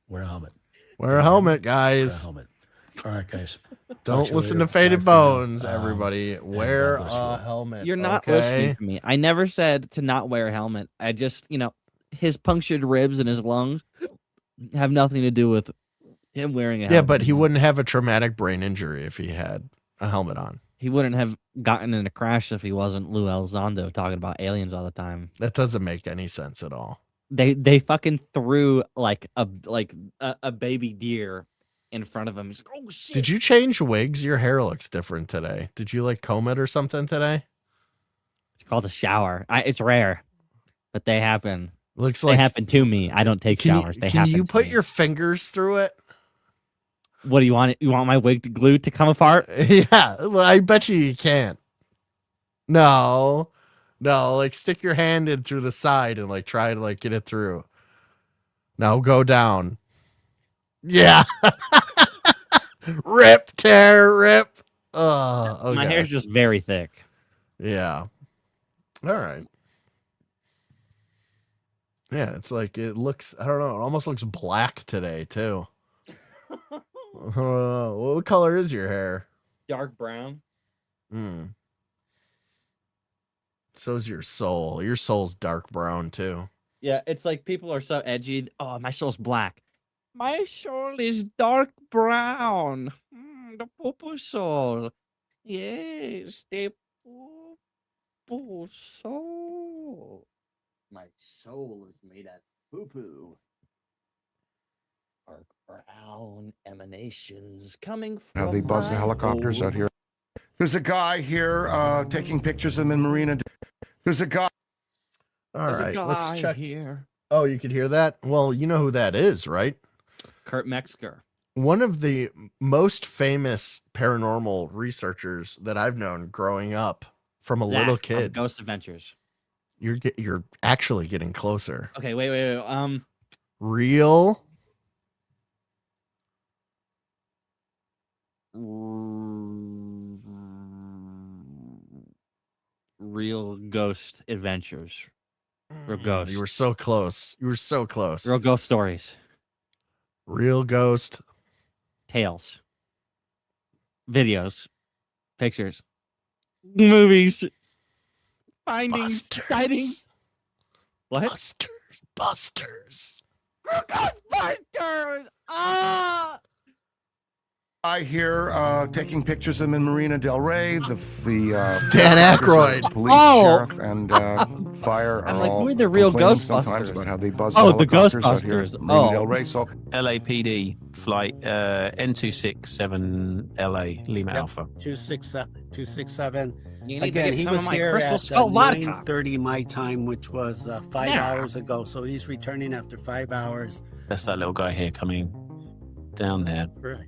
A: Wear a helmet.
B: Wear a helmet,
A: Wear a
B: guys.
A: helmet. All right, guys. Talk
B: Don't
A: you
B: listen
A: later.
B: to Faded
A: Bye for now.
B: Bones, everybody. Wear a helmet.
H: You're not
B: okay?
H: listening to me. I never said to not wear a helmet. I just, his punctured ribs and his lungs have nothing to do with him wearing a helmet.
B: Yeah, but he wouldn't have a traumatic brain injury if he had a helmet on.
H: He wouldn't have gotten in a crash if he wasn't Lou Elizondo talking about aliens all the time.
B: That doesn't make any sense at all.
H: They fucking threw like a baby deer in front of him. He's like, oh shit.
B: Did you change wigs? Your hair looks different today. Did you like comb it or something today?
H: It's called a shower. It's rare, but they happen.
B: Looks
H: they
B: like
H: happen to me. I don't take showers. They happen.
B: Can you
H: to
B: put
H: me.
B: your fingers through it?
H: What do you want? You want my wig glued to come apart?
B: Yeah, well, I bet you can't. No, like stick your hand in through the side and like try to like get it through. Now go down. Yeah. Rip, tear, rip. Oh,
H: my hair's just very thick.
B: Yeah. All right. Yeah, it's like it looks, I don't know, it almost looks black today too. What color is your hair?
H: Dark brown.
B: So's your soul. Your soul's dark brown too.
H: Yeah, it's like people are so edgy. Oh, my soul's black. My soul is dark brown. The purple soul. Yes, the purple soul. My soul is made of poo-poo. Dark brown emanations coming from
E: Now they buzz the helicopters out here. There's a guy here taking pictures in the marina. There's a guy.
B: All right, let's check
H: here.
B: Oh, you could hear that? Well, you know who that is, right?
H: Kurt Metzger.
B: One of the most famous paranormal researchers that I've known growing up from a
H: Zach
B: little
H: from
B: kid.
H: Ghost Adventures.
B: You're actually getting closer.
H: Okay, wait.
B: Real
H: Real Ghost Adventures. Real Ghost.
B: You were so close. You were so close.
H: Real Ghost Stories.
B: Real Ghost
H: Tales. Videos. Pictures. Movies. Findings. Sightings. What?
B: Busters.
H: Ghostbusters! Ah!
E: I here taking pictures of them in Marina Del Rey. The
B: Dan Aykroyd.
E: Police, sheriff, and fire
H: I'm
E: are
H: like,
E: all
H: we're the real
E: complaining sometimes
H: Ghostbusters.
E: about how they buzz
H: Oh, the
E: helicopters out here
H: Ghostbusters.
E: at Marina
H: Oh.
E: Del Rey. So
F: LAPD flight N267 LA Lima Alpha.
J: 267.
H: You need to
J: Again,
H: get
J: he
H: some
J: was
H: of my
J: here
H: Crystal
J: at
H: Skull vodka.
J: 9:30 my time, which was 5
H: Yeah.
J: hours ago. So he's returning after 5 hours.
F: That's that little guy here coming down there.
J: Right.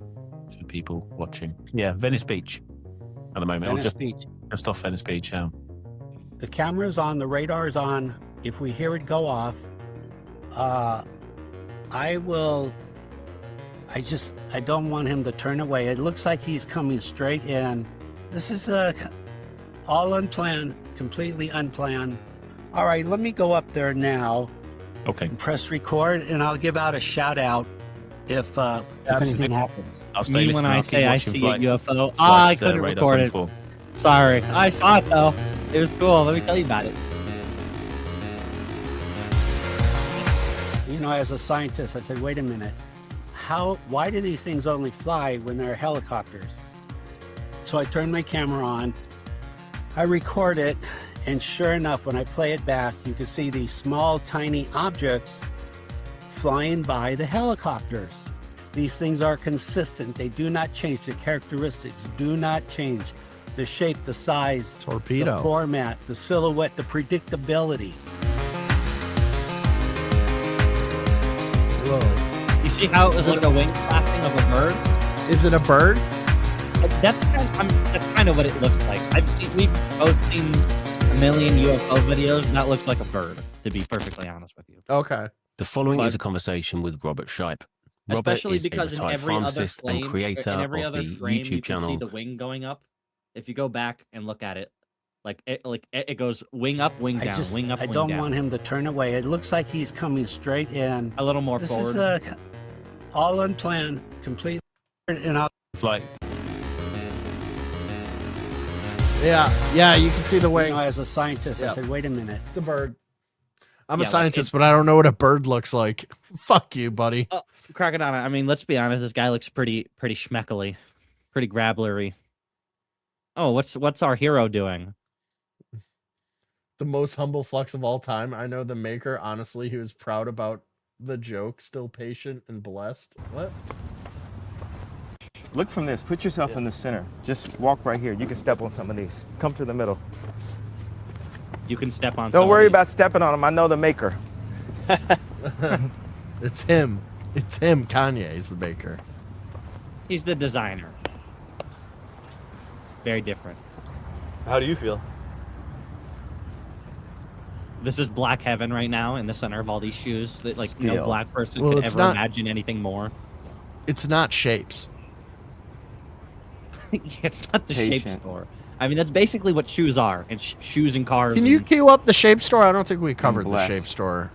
F: For people watching. Yeah, Venice Beach at the moment.
J: Venice Beach.
F: Just off Venice Beach, yeah.
J: The camera's on, the radar's on. If we hear it go off, I don't want him to turn away. It looks like he's coming straight in. This is all unplanned, completely unplanned. All right, let me go up there now.
F: Okay.
J: Press record, and I'll give out a shout out if anything happens.
F: I'll stay
H: Me
F: listening.
H: when I
F: I'll keep
H: say I
F: watching
H: see
F: flight.
H: a UFO.
F: Flight,
H: I couldn't
F: radar
H: record it.
F: 24.
H: Sorry. I saw it though. It was cool. Let me tell you about it.
J: You know, as a scientist, I said, wait a minute. Why do these things only fly when they're helicopters? So I turn my camera on, I record it, and sure enough, when I play it back, you can see these small, tiny objects flying by the helicopters. These things are consistent. They do not change. The characteristics do not change. The shape, the size,
B: Torpedo.
J: the format, the silhouette, the predictability.
B: Whoa.
H: You see how it was like a wing flapping of a bird?
B: Is it a bird?
H: That's kind of what it looks like. We've both seen a million UFO videos, and that looks like a bird, to be perfectly honest with you.
B: Okay.
F: The following is a conversation with Robert Shipe. Robert
H: Especially
F: is a
H: because in
F: retired
H: every other
F: pharmacist
H: frame,
F: and creator
H: in every
F: of
H: other
F: the
H: frame,
F: YouTube
H: you can see
F: channel.
H: the wing going up. If you go back and look at it, it goes wing up, wing down, wing up,
J: I
H: wing
J: don't
H: down.
J: want him to turn away. It looks like he's coming straight in.
H: A little more
J: This
H: forward.
J: is all unplanned, completely. And I'll
F: Flight.
B: Yeah, you can see the wing.
J: You know, as a scientist,
B: Yeah.
J: I said, wait a minute.
B: It's a bird. I'm
H: Yeah,
B: a scientist, but I don't know what a bird looks like. Fuck you, buddy.
H: Crackadona, I mean, let's be honest, this guy looks pretty schmeckly, pretty grabblery. Oh, what's our hero doing?
B: The most humble flex of all time. I know the maker, honestly, he was proud about the joke, still patient and blessed. What?
W: Look from this. Put yourself in the center. Just walk right here. You can step on some of these. Come to the middle.
H: You can step on.
W: Don't worry about stepping on them. I know the maker.
B: It's him. It's him. Kanye is the maker.
H: He's the designer. Very different.
W: How do you feel?
H: This is black heaven right now in the center of all these shoes that no
B: Still.
H: black person
B: Well,
H: could
B: it's
H: ever
B: not-
H: imagine anything more.
B: It's not shapes.
H: It's not the shape
B: Patient.
H: store. I mean, that's basically what shoes are, and shoes and cars.
B: Can you queue up the shape store? I don't think we covered the
W: blessed.
B: shape store.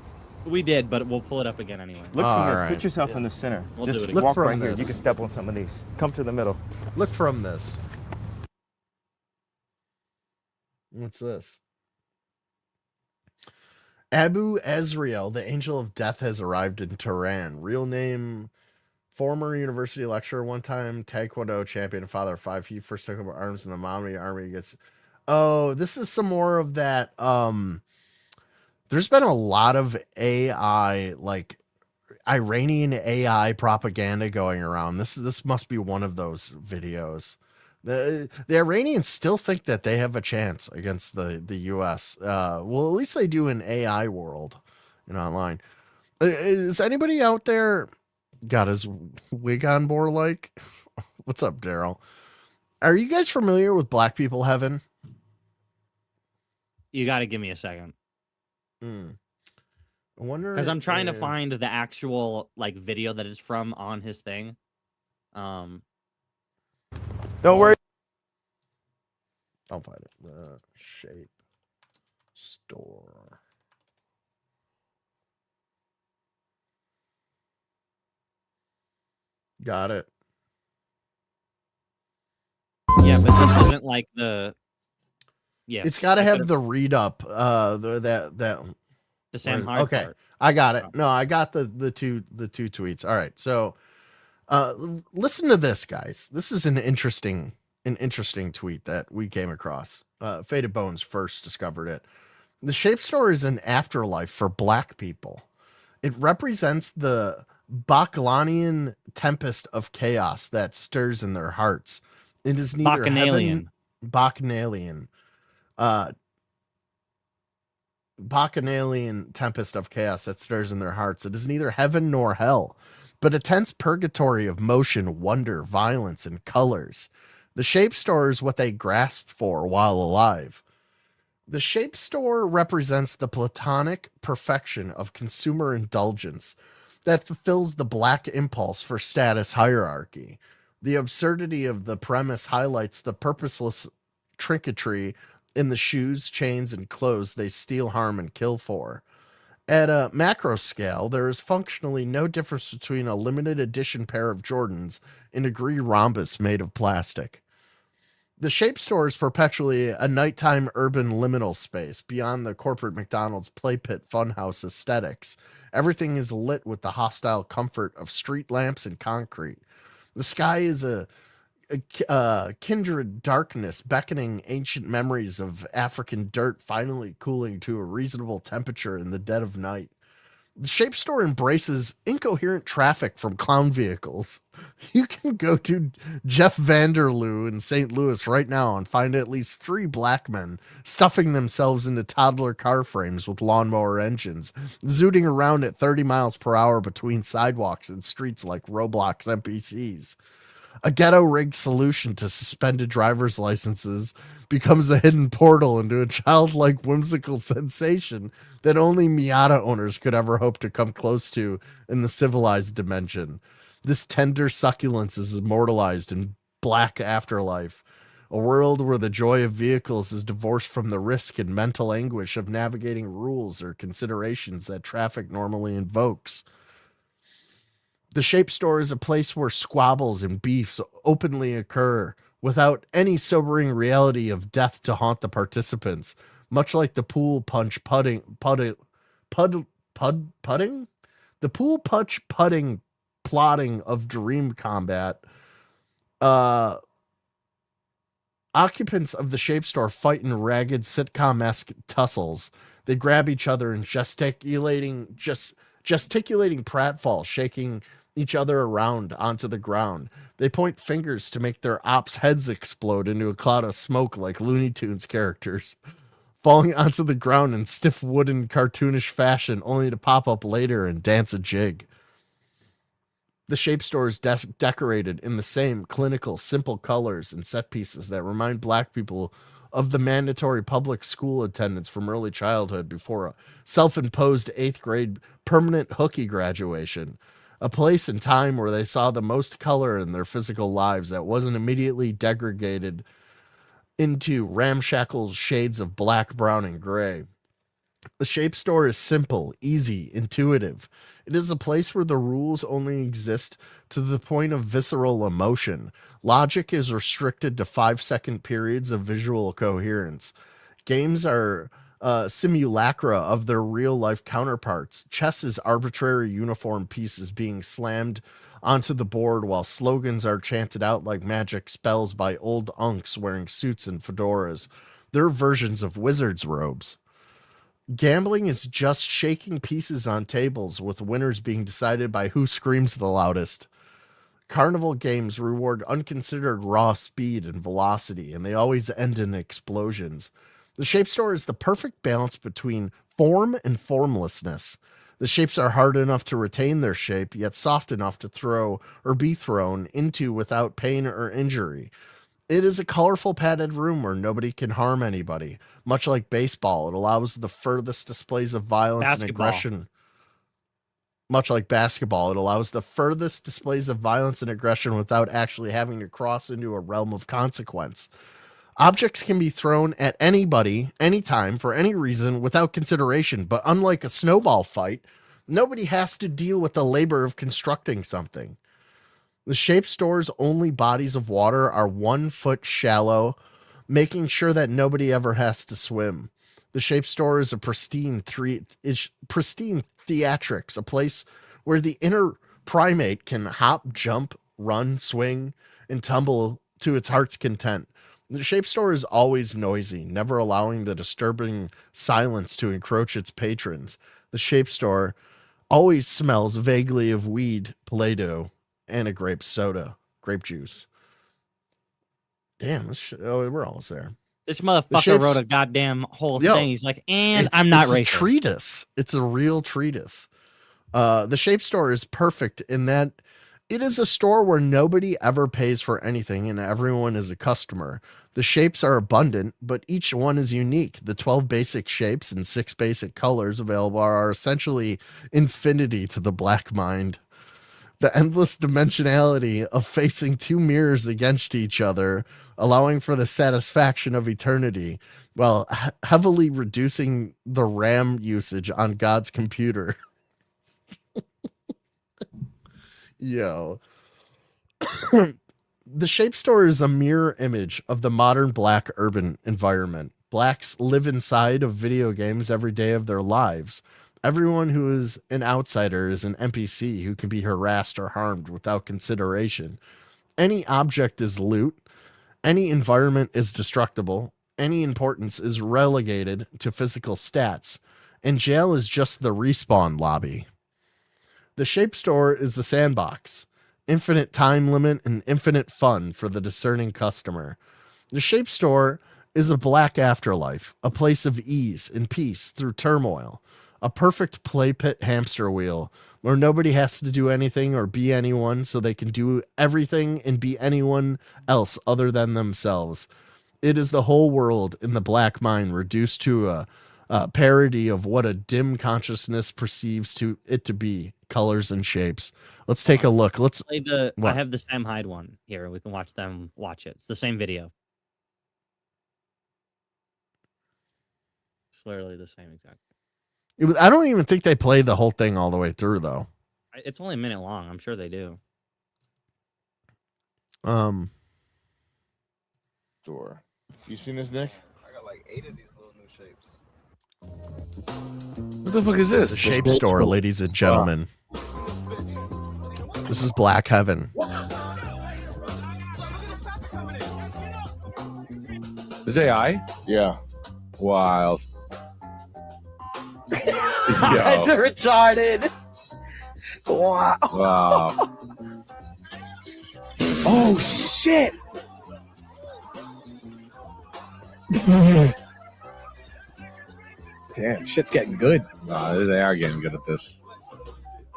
H: We did, but we'll pull it up again anyway.
W: Look from this.
B: All
W: Put
B: right.
W: yourself in the center.
H: We'll do
W: Just
H: it again.
W: walk
B: Look
W: right
B: from
W: here.
B: this.
W: You can step on some of these. Come to the middle.
B: Look from this. What's this? Abu Azrael, the angel of death, has arrived in Tehran. Real name, former university lecturer, one-time Taekwondo champion, father of 5. He first took up arms in the Mamluk army. Oh, this is some more of that. There's been a lot of AI, like Iranian AI propaganda going around. This must be one of those videos. The Iranians still think that they have a chance against the U.S. Well, at least they do in AI world and online. Is anybody out there got his wig on more like. What's up, Daryl? Are you guys familiar with Black People Heaven?
H: You got to give me a second.
B: I wonder,
H: because I'm trying to find the actual like video that it's from on his thing.
W: Don't worry.
B: I'll find it. Shape store. Got it.
H: Yeah, but this isn't like the. Yeah,
B: It's got to have the read up. The
H: Sam Hyde
B: Okay,
H: part.
B: I got it. No, I got the two tweets. All right, so listen to this, guys. This is an interesting tweet that we came across. Faded Bones first discovered it. The shape store is an afterlife for Black people. It represents the Bacchanian tempest of chaos that stirs in their hearts. It is neither Bacchanalian tempest of chaos that stirs in their hearts. It is neither heaven nor hell, but a tense purgatory of motion, wonder, violence, and colors. The shape store is what they grasp for while alive. The shape store represents the platonic perfection of consumer indulgence that fulfills the Black impulse for status hierarchy. The absurdity of the premise highlights the purposeless trinketry in the shoes, chains, and clothes they steal, harm, and kill for. At a macro scale, there is functionally no difference between a limited edition pair of Jordans and a green rhombus made of plastic. The shape store is perpetually a nighttime urban liminal space beyond the corporate McDonald's play pit funhouse aesthetics. Everything is lit with the hostile comfort of street lamps and concrete. The sky is a kindred darkness, beckoning ancient memories of African dirt finally cooling to a reasonable temperature in the dead of night. The shape store embraces incoherent traffic from clown vehicles. You can go to Jeff Vanderloo in St. Louis right now and find at least 3 Black men stuffing themselves into toddler car frames with lawnmower engines, zooting around at 30 miles per hour between sidewalks and streets like Roblox NPCs. A ghetto-rigged solution to suspended driver's licenses becomes a hidden portal into a childlike whimsical sensation that only Miata owners could ever hope to come close to in the civilized dimension. This tender succulence is immortalized in Black afterlife, a world where the joy of vehicles is divorced from the risk and mental anguish of navigating rules or considerations that traffic normally invokes. The shape store is a place where squabbles and beefs openly occur without any sobering reality of death to haunt the participants, much like the pool punch putting? The pool punch putting plotting of Dream Combat. Occupants of the shape store fight in ragged sitcom-esque tussles. They grab each other in gesticulating pratfalls, shaking each other around onto the ground. They point fingers to make their ops' heads explode into a cloud of smoke like Looney Tunes characters, falling onto the ground in stiff wooden cartoonish fashion only to pop up later and dance a jig. The shape store is decorated in the same clinical, simple colors and set pieces that remind Black people of the mandatory public school attendance from early childhood before a self-imposed 8th grade permanent hooky graduation. A place and time where they saw the most color in their physical lives that wasn't immediately degraded into ramshackle shades of black, brown, and gray. The shape store is simple, easy, intuitive. It is a place where the rules only exist to the point of visceral emotion. Logic is restricted to 5-second periods of visual coherence. Games are simulacra of their real-life counterparts. Chess is arbitrary uniform pieces being slammed onto the board while slogans are chanted out like magic spells by old unks wearing suits and fedoras. They're versions of wizards' robes. Gambling is just shaking pieces on tables, with winners being decided by who screams the loudest. Carnival games reward unconsidered raw speed and velocity, and they always end in explosions. The shape store is the perfect balance between form and formlessness. The shapes are hard enough to retain their shape, yet soft enough to throw or be thrown into without pain or injury. It is a colorful padded room where nobody can harm anybody. Much like baseball, it allows the furthest displays of violence and aggression. Much like basketball, it allows the furthest displays of violence and aggression without actually having to cross into a realm of consequence. Objects can be thrown at anybody, anytime, for any reason, without consideration. But unlike a snowball fight, nobody has to deal with the labor of constructing something. The shape store's only bodies of water are 1 foot shallow, making sure that nobody ever has to swim. The shape store is a pristine theatrics, a place where the inner primate can hop, jump, run, swing, and tumble to its heart's content. The shape store is always noisy, never allowing the disturbing silence to encroach its patrons. The shape store always smells vaguely of weed, Play-Doh, and a grape juice. Damn, we're almost there.
L: This motherfucker wrote a goddamn whole thing. He's like, I'm not racist.
B: It's a treatise. It's a real treatise. The shape store is perfect in that it is a store where nobody ever pays for anything and everyone is a customer. The shapes are abundant, but each one is unique. The 12 basic shapes and 6 basic colors available are essentially infinity to the black mind. The endless dimensionality of facing 2 mirrors against each other, allowing for the satisfaction of eternity, while heavily reducing the RAM usage on God's computer. Yo. The shape store is a mirror image of the modern black urban environment. Blacks live inside of video games every day of their lives. Everyone who is an outsider is an NPC who can be harassed or harmed without consideration. Any object is loot. Any environment is destructible. Any importance is relegated to physical stats. And jail is just the respawn lobby. The shape store is the sandbox. Infinite time limit and infinite fun for the discerning customer. The shape store is a black afterlife, a place of ease and peace through turmoil. A perfect play pit hamster wheel where nobody has to do anything or be anyone so they can do everything and be anyone else other than themselves. It is the whole world in the black mind reduced to a parody of what a dim consciousness perceives it to be, colors and shapes. Let's take a look. Let's
L: play I have the Sam Hyde one here. We can watch them watch it. It's the same video. It's literally the same exact.
B: I don't even think they play the whole thing all the way through, though.
L: It's only a minute long. I'm sure they do.
M: Sure. You seen this, Nick?
N: I got like 8 of these little new shapes.
M: What the fuck is this?
B: The shape store, ladies and gentlemen. This is Black Heaven.
M: Is AI?
N: Yeah.
M: Wild.
N: That's retarded. Wow.
M: Wow.
N: Oh shit. Damn, shit's getting good.
M: They are getting good at this.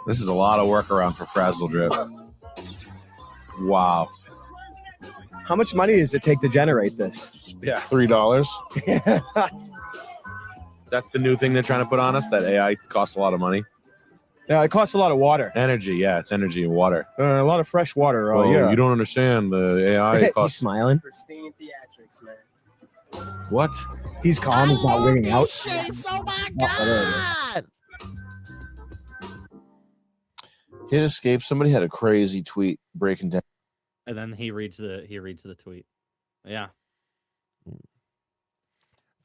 M: This is a lot of workaround for Frazzle Drip. Wow.
N: How much money does it take to generate this?
M: Yeah, $3. That's the new thing they're trying to put on us, that AI costs a lot of money.
N: Yeah, it costs a lot of water.
M: Energy, yeah, it's energy and water.
N: A lot of fresh water.
M: Oh,
N: yeah.
M: You don't understand the AI costs.
N: He's smiling.
I: Pristine theatrics, man.
M: What?
N: He's calm. He's not wigging out.
B: Shapes, oh my
N: God.
M: Hit escape. Somebody had a crazy tweet breaking down.
L: And then he reads the tweet. Yeah.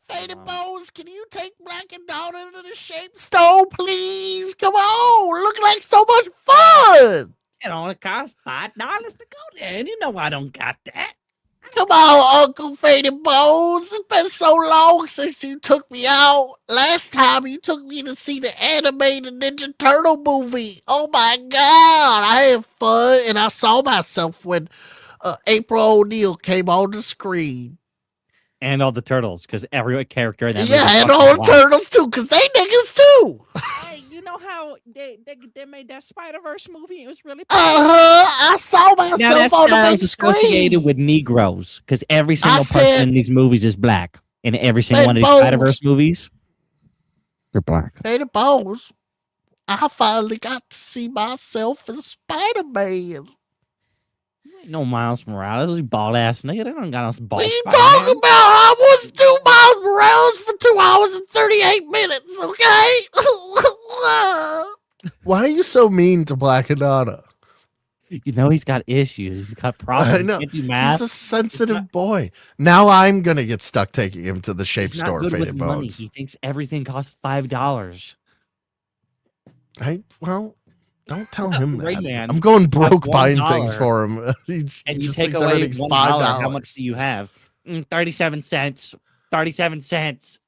B: Faded Bones, can you take Black and Down into the shape store, please? Come on, look like so much fun.
L: It only costs $5 to go there, and you know I don't got that.
B: Come on, Uncle Faded Bones. It's been so long since you took me out. Last time you took me to see the animated Ninja Turtle movie. Oh my God, I had fun, and I saw myself when April O'Neil came on the screen.
L: And all the turtles, because every character in that
B: and all the turtles too, because they niggas too.
L: Hey,
H: know how they made that Spider-Verse movie? It was really.
B: I saw myself on the big
L: associated
B: screen.
L: with Negroes because every single person
B: said-
L: in these movies is black, and every single
B: They
L: one of these
B: both-
L: Spider-Verse movies, they're black.
B: Hey, the balls. I finally got to see myself as Spider-Man.
L: Ain't no Miles Morales, you bald ass nigga. They don't got us bald.
B: What are you talking about? I was 2 Miles Morales for 2 hours and 38 minutes, okay? Why are you so mean to Crackadona?
L: You know he's got issues. He's got problems.
B: I know.
L: Can't do math.
B: He's a sensitive boy. Now I'm going to get stuck taking him to the shape
L: He's not
B: store,
L: good with
B: Faded
L: money.
B: Bones.
L: He thinks everything costs $5.
B: Well, don't tell him
L: Great
B: that.
L: man.
B: I'm going
L: Have
B: broke buying things
L: $1,
B: for him. he
L: And you
B: just
L: take
B: thinks
L: away
B: everything's
L: $1.
B: $5.
L: How much do you have? 37 cents. 37 cents.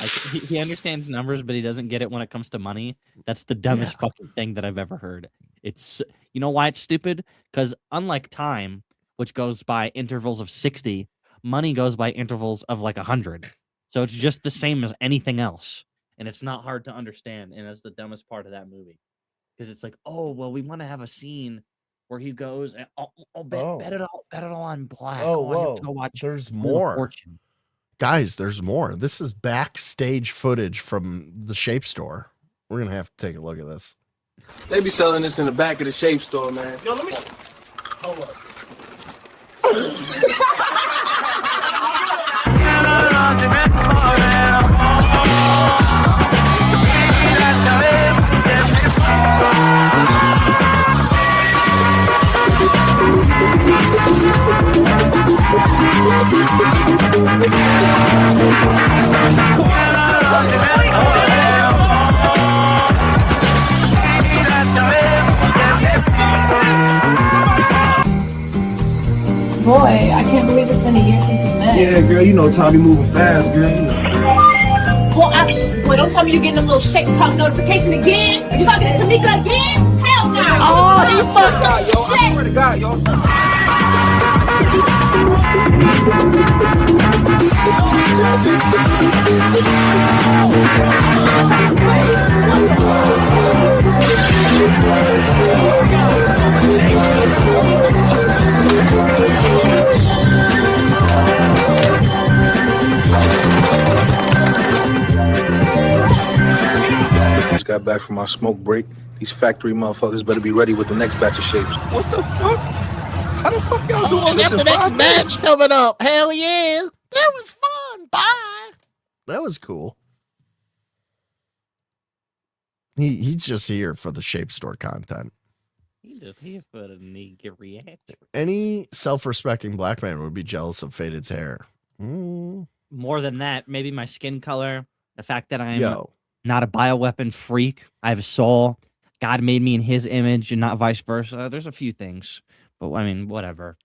L: Like, he understands numbers, but he doesn't get it when it comes to money. That's the dumbest fucking thing that I've ever heard. It's, you know why it's stupid? Because unlike time, which goes by intervals of 60, money goes by intervals of like 100. So it's just the same as anything else. And it's not hard to understand. And that's the dumbest part of that movie. Because it's like, oh, well, we want to have a scene where he goes and bet it all on black.
B: Oh,
L: Go on, you have
B: whoa.
L: to go watch
B: There's
L: Wheel of
B: more.
L: Fortune.
B: Guys, there's more. This is backstage footage from the shape store. We're going to have to take a look at this.
I: They be selling this in the back of the shape store, man. Yo, let me. Hold up.
G: Boy, I can't believe it's been a year since we met.
I: Yeah, girl, you know Tommy moving fast, girl. You know.
G: Boy, don't tell me you're getting them little shake talk notification again. You talking to Tamika again? Hell no. Oh, he fucked up.
I: Yo, I swear to God, yo.
Q: Just got back from our smoke break. These factory motherfuckers better be ready with the next batch of shapes.
I: What the fuck? How the fuck y'all doing
B: We
I: this
B: got
I: in
B: the next
I: 5 minutes?
B: match coming up. Hell yeah. That was fun. Bye. That was cool. He's just here for the shape store content.
L: He just here for the nigga react.
B: Any self-respecting black man would be jealous of Faded's hair.
L: More than that, maybe my skin color, the fact that I'm
B: Yo.
L: not a bioweapon freak. I have a soul. God made me in his image and not vice versa. There's a few things, but I mean, whatever.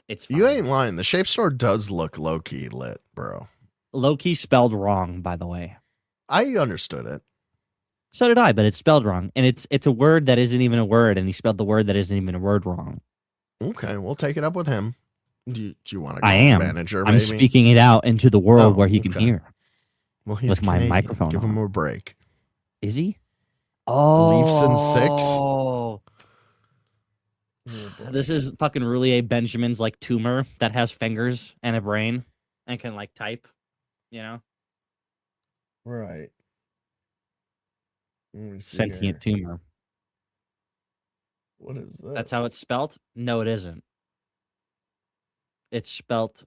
L: It's fine.
B: You ain't lying. The shape store does look low-key lit, bro.
L: Low-key spelled wrong, by the way.
B: I understood it.
L: So did I, but it's spelled wrong. And it's a word that isn't even a word, and he spelled the word that isn't even a word wrong.
B: Okay, we'll take it up with him. Do you want to go
L: I
B: as
L: am.
B: manager,
L: I'm
B: maybe?
L: speaking it out into the world where he can
B: okay.
L: hear.
B: Well, he's
L: with my
B: Canadian.
L: microphone
B: Give
L: on.
B: him a break.
L: Is he? Oh,
B: Leafs in 6.
L: This is fucking Roulier Benjamin's like tumor that has fingers and a brain and can like type, you know?
B: Right. Let me see
L: Sentient
B: here.
L: tumor.
B: What is this?
L: That's how it's spelt? No, it isn't. It's spelt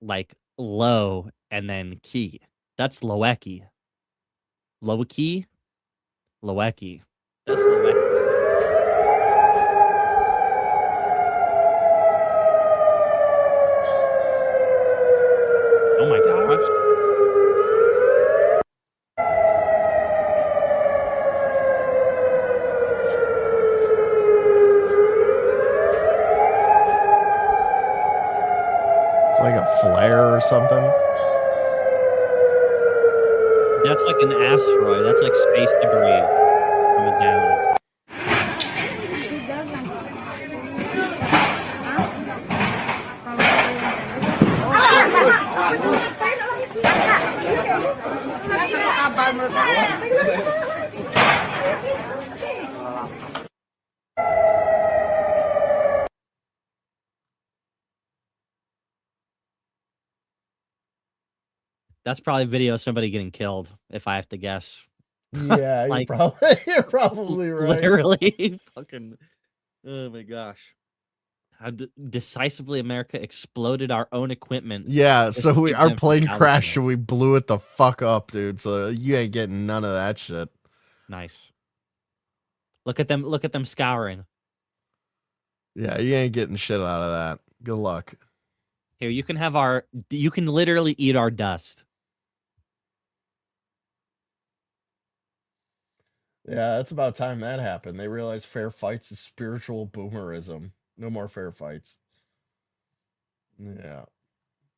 L: like low and then key. That's Loeki. Loeki? Loeki. That's Loeki. Oh my gosh.
B: It's like a flare or something.
L: That's like an asteroid. That's like space debris coming down. That's probably video of somebody getting killed, if I have to guess.
B: Yeah,
L: Like,
B: you're probably right.
L: Literally, fucking. Oh my gosh. How decisively America exploded our own equipment.
B: Yeah,
L: just
B: so
L: to keep
B: our
L: them from
B: plane
L: challenging
B: crashed
L: it.
B: and we blew it the fuck up, dude. So you ain't getting none of that shit.
L: Nice. Look at them scouring.
B: Yeah, you ain't getting shit out of that. Good luck.
L: Here, you can literally eat our dust.
B: Yeah, that's about time that happened. They realized fair fights is spiritual boomerism. No more fair fights. Yeah.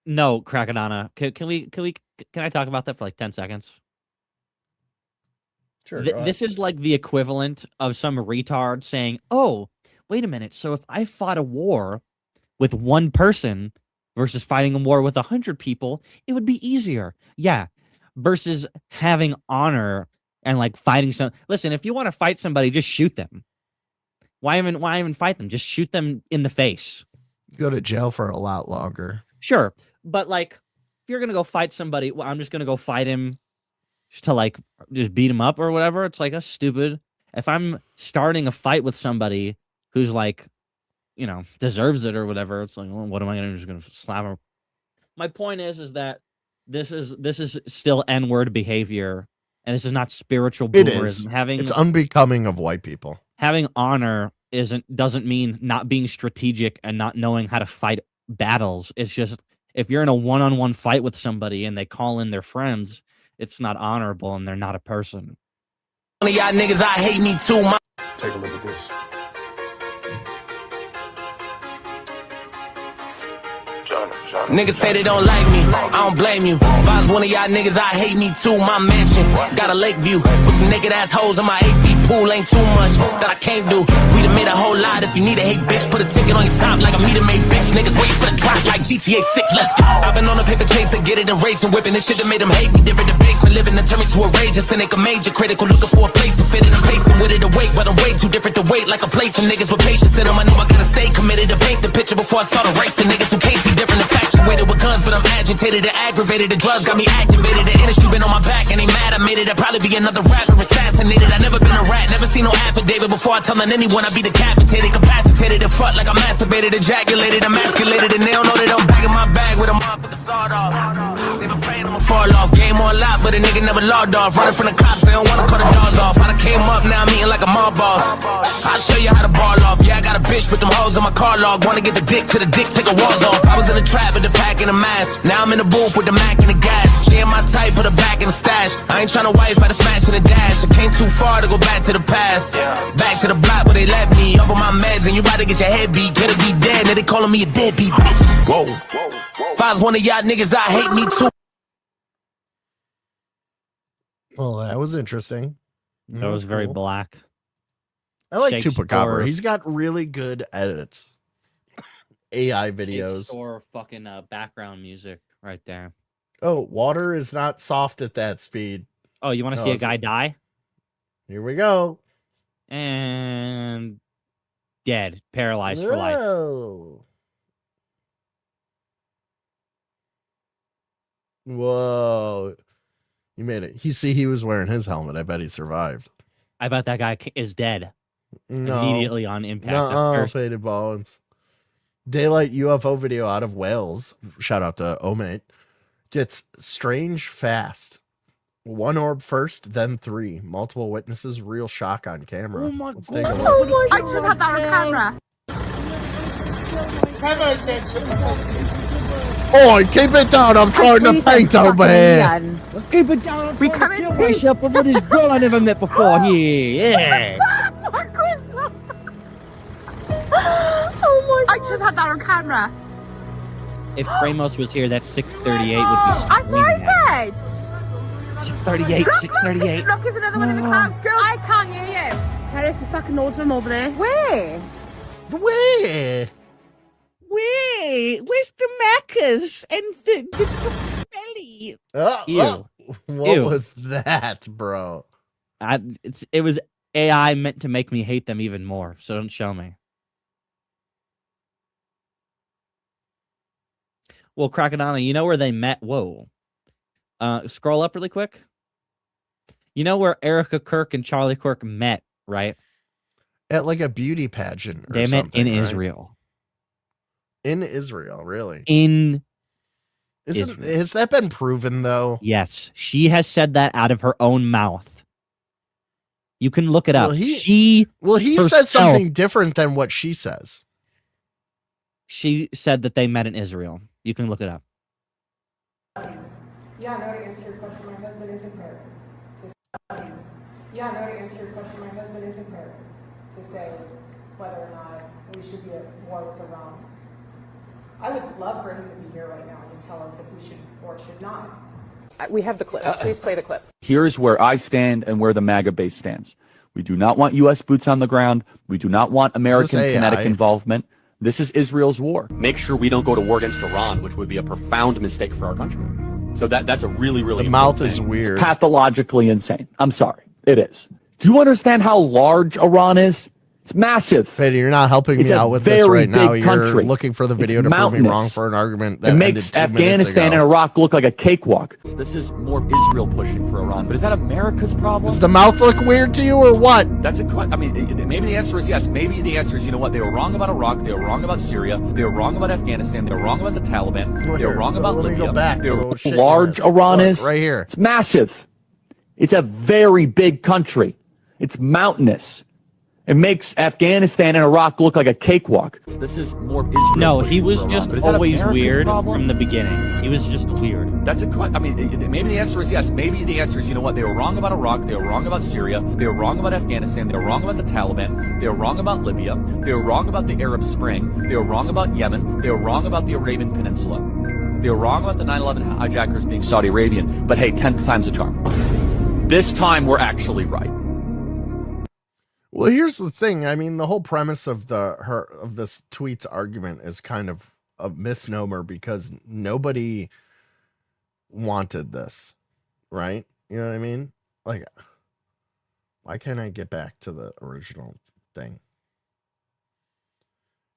L: No, Crackadona. Can I talk about that for like 10 seconds?
B: Sure.
L: This is like the equivalent of some retard saying, "Oh, wait a minute. So if I fought a war with one person versus fighting a war with 100 people, it would be easier." Yeah. Versus having honor and like fighting some. Listen, if you want to fight somebody, just shoot them. Why even fight them? Just shoot them in the face.
B: Go to jail for a lot longer.
L: Sure. But like, if you're gonna go fight somebody, well, I'm just gonna go fight him to like just beat him up or whatever. It's like, that's stupid. If I'm starting a fight with somebody who's like, deserves it or whatever, it's like, well, what am I gonna do? Just gonna slap him? My point is that this is still N-word behavior, and this is not spiritual
B: It
L: boomerism.
B: is. It's unbecoming of white people.
L: Having honor doesn't mean not being strategic and not knowing how to fight battles. It's just, if you're in a one-on-one fight with somebody and they call in their friends, it's not honorable and they're not a person.
I: One of y'all niggas, I hate me too.
Q: Take a look at this.
I: Niggas say they don't like me, I don't blame you. If I was one of y'all niggas, I hate me too. My mansion, got a lake view with some naked ass hoes in my 8 feet pool. Ain't too much that I can't do. We done made a whole lot. If you need a hate bitch, put a ticket on your top like a meter made bitch. Niggas wait for the drop like GTA 6, let's go. I've been on a paper chase to get it and race and whipping this shit that made them hate me. Different debates, for living to turn me to a rage. Just to make a major critical, looking for a place to fit in a place and with it awake. But I'm way too different to wait like a place. Some niggas with patience in them. I know I gotta stay committed to paint the picture before I start a race. And niggas who can't see different infatuated with guns, but I'm agitated and aggravated. The drugs got me activated. The industry been on my back and they mad I made it. I'd probably be another rapper assassinated. I never been a rat, never seen no affidavit before I tell on anyone I be decapitated, capacitated, and fucked like I'm masturbated, ejaculated, emasculated, and they don't know that I'm back in my bag with a motherfucker sawed off. They been praying I'ma fall off. Game on lock, but a nigga never logged off. Running from the cops, they don't wanna cut the doors off. I done came up, now I'm eating like a mob boss. I'll show you how to ball off. Yeah, I got a bitch with them hoes on my car log. Wanna get the dick to the dick, take a walls off. I was in the trap with the pack and the mask. Now I'm in the booth with the Mac and the gas. She ain't my type, put her back in the stash. I ain't tryna wife, I smash in the dash. I came too far to go back to the past. Back to the block where they left me. Over my meds and you about to get your head beat. Could be dead, now they calling me a deadbeat bitch. Whoa. If I was one of y'all niggas, I hate me too.
B: Well, that was interesting.
L: That was very black.
B: I like
L: Shake
B: Chupacabra.
L: store.
B: He's got really good edits. AI videos.
L: Or fucking background music right there.
B: Oh, water is not soft at that speed.
L: Oh, you want to see a guy die?
B: Here we go.
L: And dead, paralyzed for life.
B: Whoa. Whoa. You made it. He was wearing his helmet. I bet he survived.
L: I bet that guy is dead.
B: No.
L: Immediately on impact.
B: No, faded bones. Daylight UFO video out of Wales. Shout out to Omate. Gets strange fast. One orb first, then three. Multiple witnesses, real shock on camera.
G: Oh my
B: Let's
G: God.
B: take a look.
G: Oh my God. I just had that on camera.
B: Oh, keep it down. I'm trying to paint over here.
L: Keep it down. I'm trying to kill myself with this girl I never met before here. Yeah.
G: Oh my God. I just had that on camera.
L: If Kramos was here, that 638 would be
G: I
L: screaming at him.
G: said.
L: 638, 638.
G: Look, there's another one in the car. Girl. I can't hear you. Paris is fucking loads of them over there. Where?
B: Where?
L: Where's the Maccas and the belly? Ew.
B: What
L: Ew.
B: was that, bro?
L: It was AI meant to make me hate them even more, so don't show me. Well, Crackadona, you know where they met? Whoa. Scroll up really quick. You know where Erica Kirk and Charlie Kirk met, right?
B: At like a beauty pageant or
L: They met
B: something,
L: in
B: right?
L: Israel.
B: In Israel, really?
L: In
B: Isn't
L: Israel.
B: has that been proven though?
L: Yes, she has said that out of her own mouth. You can look it up.
B: Well,
L: She
B: says
L: herself-
B: something different than what she says.
L: She said that they met in Israel. You can look it up.
C: Yeah, no, to answer your question, my husband is impaired. Yeah, no, to answer your question, my husband is impaired to say whether or not we should be at war with Iran. I would love for him to be here right now and tell us if we should or should not. We have the clip. Please play the clip.
R: Here's where I stand and where the MAGA base stands. We do not want U.S. boots on the ground. We do not want American kinetic involvement. This is Israel's war.
U: Make sure we don't go to war against Iran, which would be a profound mistake for our country. So that's a really, really
B: The mouth
U: important
B: is
U: thing.
B: weird.
R: Pathologically insane. I'm sorry. It is. Do you understand how large Iran is? It's massive.
B: Petty, you're not helping
R: It's
B: me
R: a
B: out with this
R: very
B: right now.
R: big
B: You're
R: country.
B: looking for the video
R: It's
B: to prove me wrong
R: mountainous.
B: for an argument that
R: It
B: ended
R: makes
B: 2 minutes
R: Afghanistan
B: ago.
R: and Iraq look like a cakewalk. This is more Israel pushing for Iran. But is that America's problem?
B: Does the mouth look weird to you or what?
U: That's a question. I mean, maybe the answer is yes. Maybe the answer is, you know what? They were wrong about Iraq. They were wrong about Syria. They were wrong about Afghanistan. They were wrong about the Taliban. They were wrong about
B: let me
R: Libya.
B: go back to
R: They were
B: the shit
R: large
B: list.
R: Iran
B: Look,
R: is
B: right here.
R: It's massive. It's a very big country. It's mountainous. It makes Afghanistan and Iraq look like a cakewalk. This is more Israel.
L: No, he
R: pushing
L: was
R: for Iran.
L: just
R: But is that
L: always
R: America's
L: weird
R: problem?
L: from the beginning. He was just weird.
U: That's a question. I mean, maybe the answer is yes. Maybe the answer is, you know what? They were wrong about Iraq. They were wrong about Syria. They were wrong about Afghanistan. They were wrong about the Taliban. They were wrong about Libya. They were wrong about the Arab Spring. They were wrong about Yemen. They were wrong about the Arabian Peninsula. They were wrong about the 9/11 hijackers being Saudi Arabian. But hey, 10th time's a charm. This time we're actually right.
B: Well, here's the thing. I mean, the whole premise of this tweet's argument is kind of a misnomer because nobody wanted this, right? You know what I mean? Like, why can't I get back to the original thing?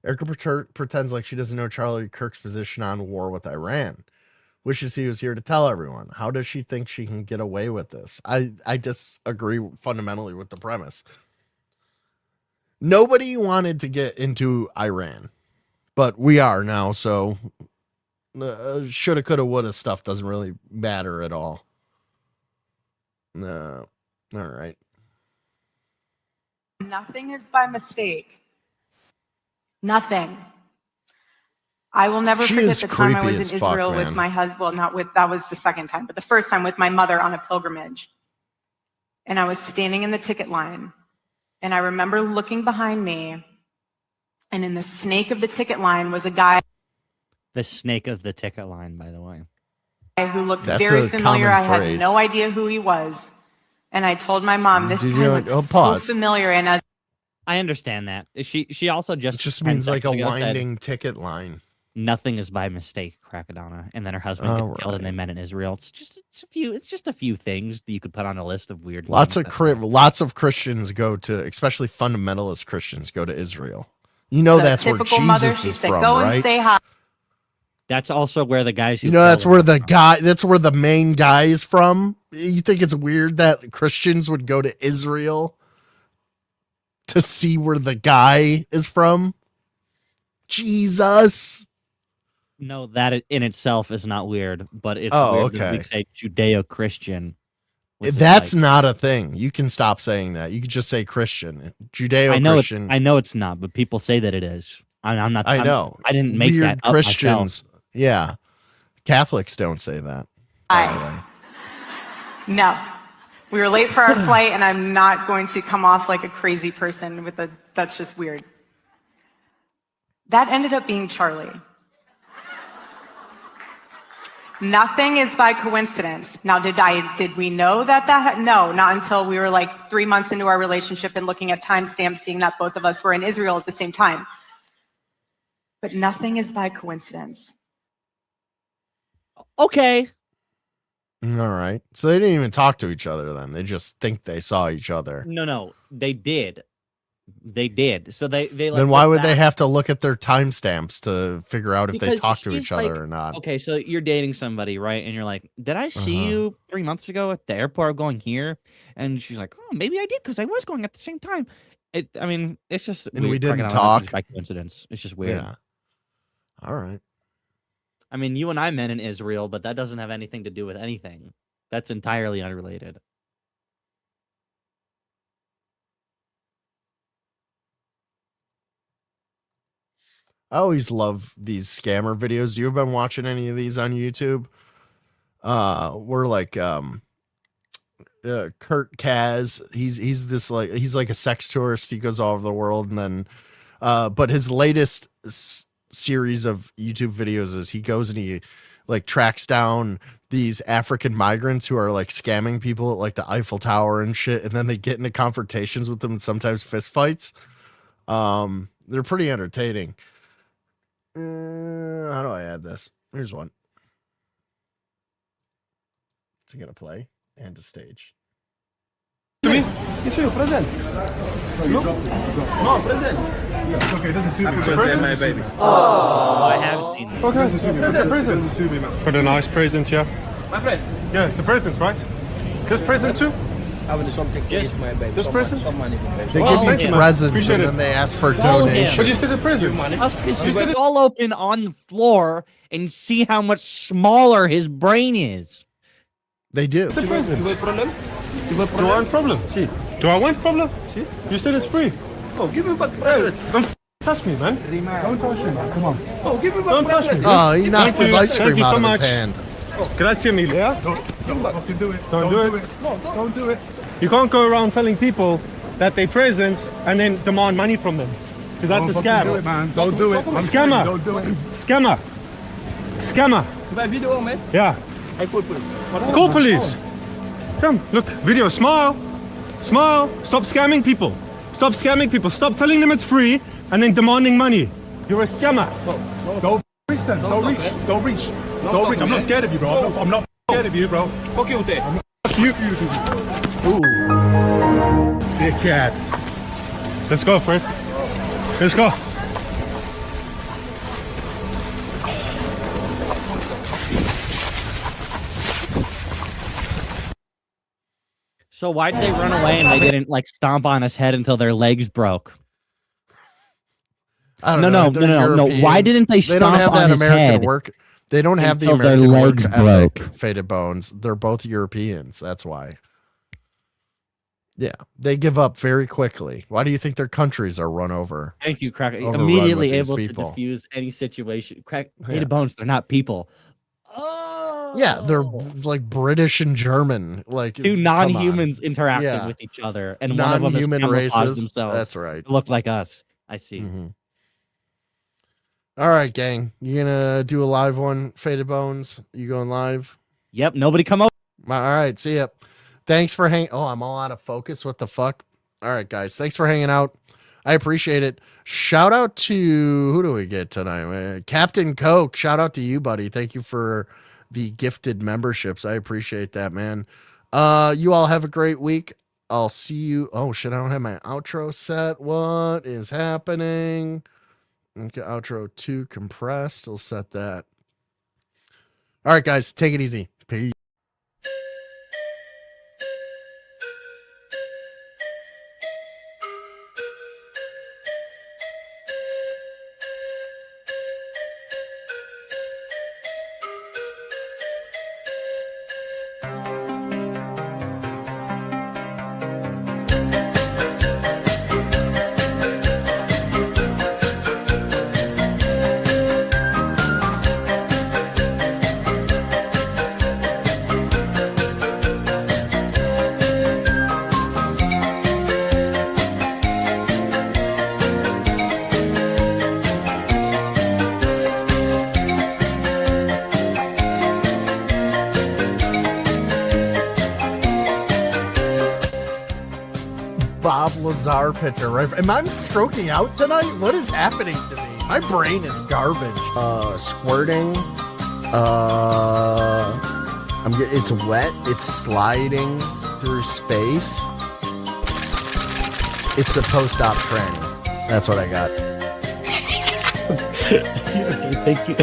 B: Erica pretends like she doesn't know Charlie Kirk's position on war with Iran. Wishes he was here to tell everyone. How does she think she can get away with this? I disagree fundamentally with the premise. Nobody wanted to get into Iran, but we are now. So shoulda, coulda, woulda stuff doesn't really matter at all. No. All right.
C: Nothing is by mistake. Nothing. I will never
B: She
C: forget
B: is
C: the time I
B: creepy
C: was
B: as
C: in
B: fuck,
C: Israel with
B: man.
C: my husband. Well, not with, that was the second time, but the first time with my mother on a pilgrimage. And I was standing in the ticket line. And I remember looking behind me. And in the snake of the ticket line was a guy
L: The snake of the ticket line, by the way.
C: who looked
B: That's
C: very
B: a
C: familiar.
B: common
C: I had
B: phrase.
C: no idea who he was. And I told my mom, this
B: Did
C: guy
B: you know-
C: looks
B: oh, pause.
C: so familiar. And as
L: I understand that. She also just
B: It just
L: 10
B: means like a
L: seconds ago said,
B: winding ticket line.
L: nothing is by mistake, Crackadona. And then her husband
B: All
L: gets killed and they met in Israel. It's just a few things that you could put on a list of weird
B: Lots
L: things.
B: of lots of Christians go to, especially fundamentalist Christians, go to Israel. You know
C: a
B: that's where
C: typical mother,
B: Jesus
C: she
B: is
C: said,
B: from,
C: go and
B: right?
C: say hi.
L: That's also where the guys who
B: You know that's
L: killed
B: where
L: him
B: the
L: are from.
B: guy. That's where the main guy is from. You think it's weird that Christians would go to Israel to see where the guy is from? Jesus.
L: No, that in itself is not weird, but it's
B: Oh,
L: weird that we
B: okay.
L: say Judeo-Christian. which is
B: That's
L: like-
B: not a thing. You can stop saying that. You can just say Christian, Judeo-Christian.
L: I know it's not, but people say that it is. I'm not.
B: I know.
L: I didn't make
B: Weird
L: that up
B: Christians.
L: myself.
B: Yeah. Catholics don't say that. by the way.
C: No. We were late for our flight, and I'm not going to come off like a crazy person with a, that's just weird. That ended up being Charlie. Nothing is by coincidence. Now, did we know that no, not until we were like 3 months into our relationship and looking at timestamps, seeing that both of us were in Israel at the same time. But nothing is by coincidence.
L: Okay.
B: All right. So they didn't even talk to each other then. They just think they saw each other.
L: No, they did. They did. So they like,
B: then why
L: went
B: would they
L: back-
B: have to look at their timestamps to figure out if they
L: Because
B: talk to
L: she's
B: each other
L: like-
B: or not?
L: Okay, so you're dating somebody, right? And you're like, did I see you 3 months ago at the airport going here? And she's like, oh, maybe I did because I was going at the same time. I mean, it's just
B: And we
L: weird.
B: didn't
L: Crackadona
B: talk?
L: happens by coincidence. It's just weird.
B: Yeah. All right.
L: I mean, you and I met in Israel, but that doesn't have anything to do with anything. That's entirely unrelated.
B: I always love these scammer videos. Do you have been watching any of these on YouTube? We're like Kurt Kaz. He's this like he's like a sex tourist. He goes all over the world, and then but his latest series of YouTube videos is he goes and he like tracks down these African migrants who are like scamming people at like the Eiffel Tower and shit, and then they get into confrontations with them and sometimes fist fights. They're pretty entertaining. How do I add this? Here's one. Is it gonna play? And to stage.
Q: To me? Yes, sure, present. No, no, present. It's okay, it doesn't suit me. It's a present, my baby.
L: Oh, I have seen that.
Q: Okay, it's a present. Got a nice present here.
D: My friend.
Q: Yeah, it's a present, right? This present too?
D: I will do something for you, my baby.
Q: This present?
D: Some money.
B: They
Q: Well,
B: give
Q: thank
B: you
Q: you, man.
B: presents
Q: Appreciate
B: and
Q: it.
B: then they ask for
L: Call him.
B: donations.
Q: But you said the present.
L: His is all open on the floor and see how much smaller his brain is.
B: They do.
Q: It's a present.
D: You have problem?
Q: Do I want problem?
D: See.
Q: Do I want problem?
D: See.
Q: You said it's free.
D: Oh, give me back present.
Q: Don't touch me, man. Don't touch me, man. Come on.
D: Oh, give me back
Q: Don't touch
D: present.
Q: me.
B: Oh, he knocked
Q: Thank
B: his
Q: you.
B: ice
Q: Thank
B: cream
Q: you
B: out
Q: so
B: of his
Q: much.
B: hand.
Q: Grazie, Emilia.
D: Don't fucking do it.
Q: Don't do it.
D: No, don't do it.
Q: You can't go around telling people that they presents and then demand money from them. Because that's a scam.
D: Do it, man. Don't do it.
Q: Scammer.
D: Don't do it.
Q: Scammer. Scammer.
D: You got video, man?
Q: Yeah.
D: I call police.
Q: Call police. Come, look, video. Smile. Smile. Stop scamming people. Stop scamming people. Stop telling them it's free and then demanding money. You're a scammer.
D: Don't reach then. Don't reach. Don't reach. Don't reach. I'm not scared of you, bro. I'm not scared of you, bro. Fuck you there.
Q: Fuck you. Ooh. Dickhead. Let's go, Fred. Let's go.
L: So why did they run away and they didn't like stomp on his head until their legs broke?
B: I don't
L: No,
B: know.
L: no,
B: They're
L: no, no. Why
B: Europeans.
L: didn't they
B: They don't
L: stomp
B: have
L: on
B: that
L: his
B: American
L: head
B: work. They don't have the
L: until their
B: American work
L: legs
B: ethic,
L: broke?
B: Faded Bones. They're both Europeans. That's why. Yeah, they give up very quickly. Why do you think their countries are run over?
L: Thank you, Crack.
B: Overrun
L: Immediately
B: with these
L: able
B: people.
L: to diffuse any situation. Crack,
B: Yeah.
L: Faded Bones, they're not people.
B: Yeah, they're like British and German, like
L: Two
B: come
L: non-humans
B: on.
L: interacting
B: Yeah.
L: with each other, and one of them is
B: Non-human
L: camouflaged
B: races.
L: themselves.
B: That's right.
L: to look like us. I see.
B: All right, gang. You gonna do a live one, Faded Bones? You going live?
L: Yep. Nobody come over.
B: All right. See ya. Thanks for hanging. Oh, I'm all out of focus. What the fuck? All right, guys. Thanks for hanging out. I appreciate it. Shout out to who do we get tonight? Captain Coke. Shout out to you, buddy. Thank you for the gifted memberships. I appreciate that, man. You all have a great week. I'll see you. Oh shit, I don't have my outro set. What is happening? Okay, outro 2 compressed. I'll set that. All right, guys, take it easy. Peace. Bob Lazar picture, right? Am I stroking out tonight? What is happening to me? My brain is garbage. Squirting. It's wet. It's sliding through space. It's a post-op tranny. That's what I got.
A: Thank you.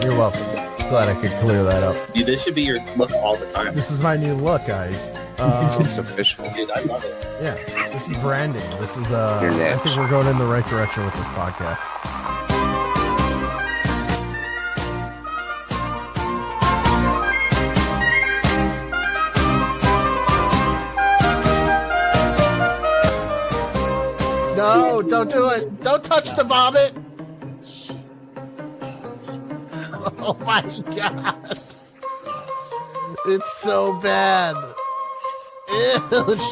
B: You're welcome. Glad I could clear that up.
S: Dude, this should be your look all the time.
B: This is my new look, guys.
S: It's official. Dude, I love it.
B: Yeah, this is branding. This is I think we're going in the right direction with this podcast. No, don't do it. Don't touch the vomit. Oh my god. It's so bad. Ew,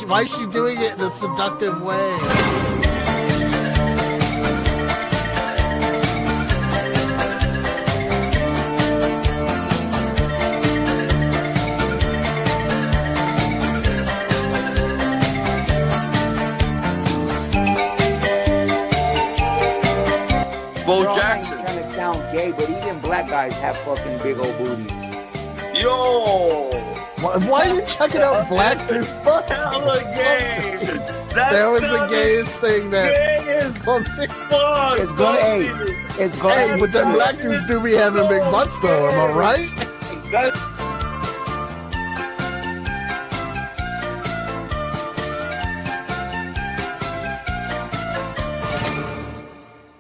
B: why is she doing it in a seductive way?
T: Bo Jackson. Trying to sound gay, but even black guys have fucking big old booties. Yo!
B: Why are you checking out black dudes' butts?
T: Hella gay!
B: That was the gayest thing that.
T: It's gonna, it's gonna.
B: Hey, but them black dudes do be having big butts, though. Am I right?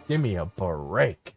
B: Give me a break.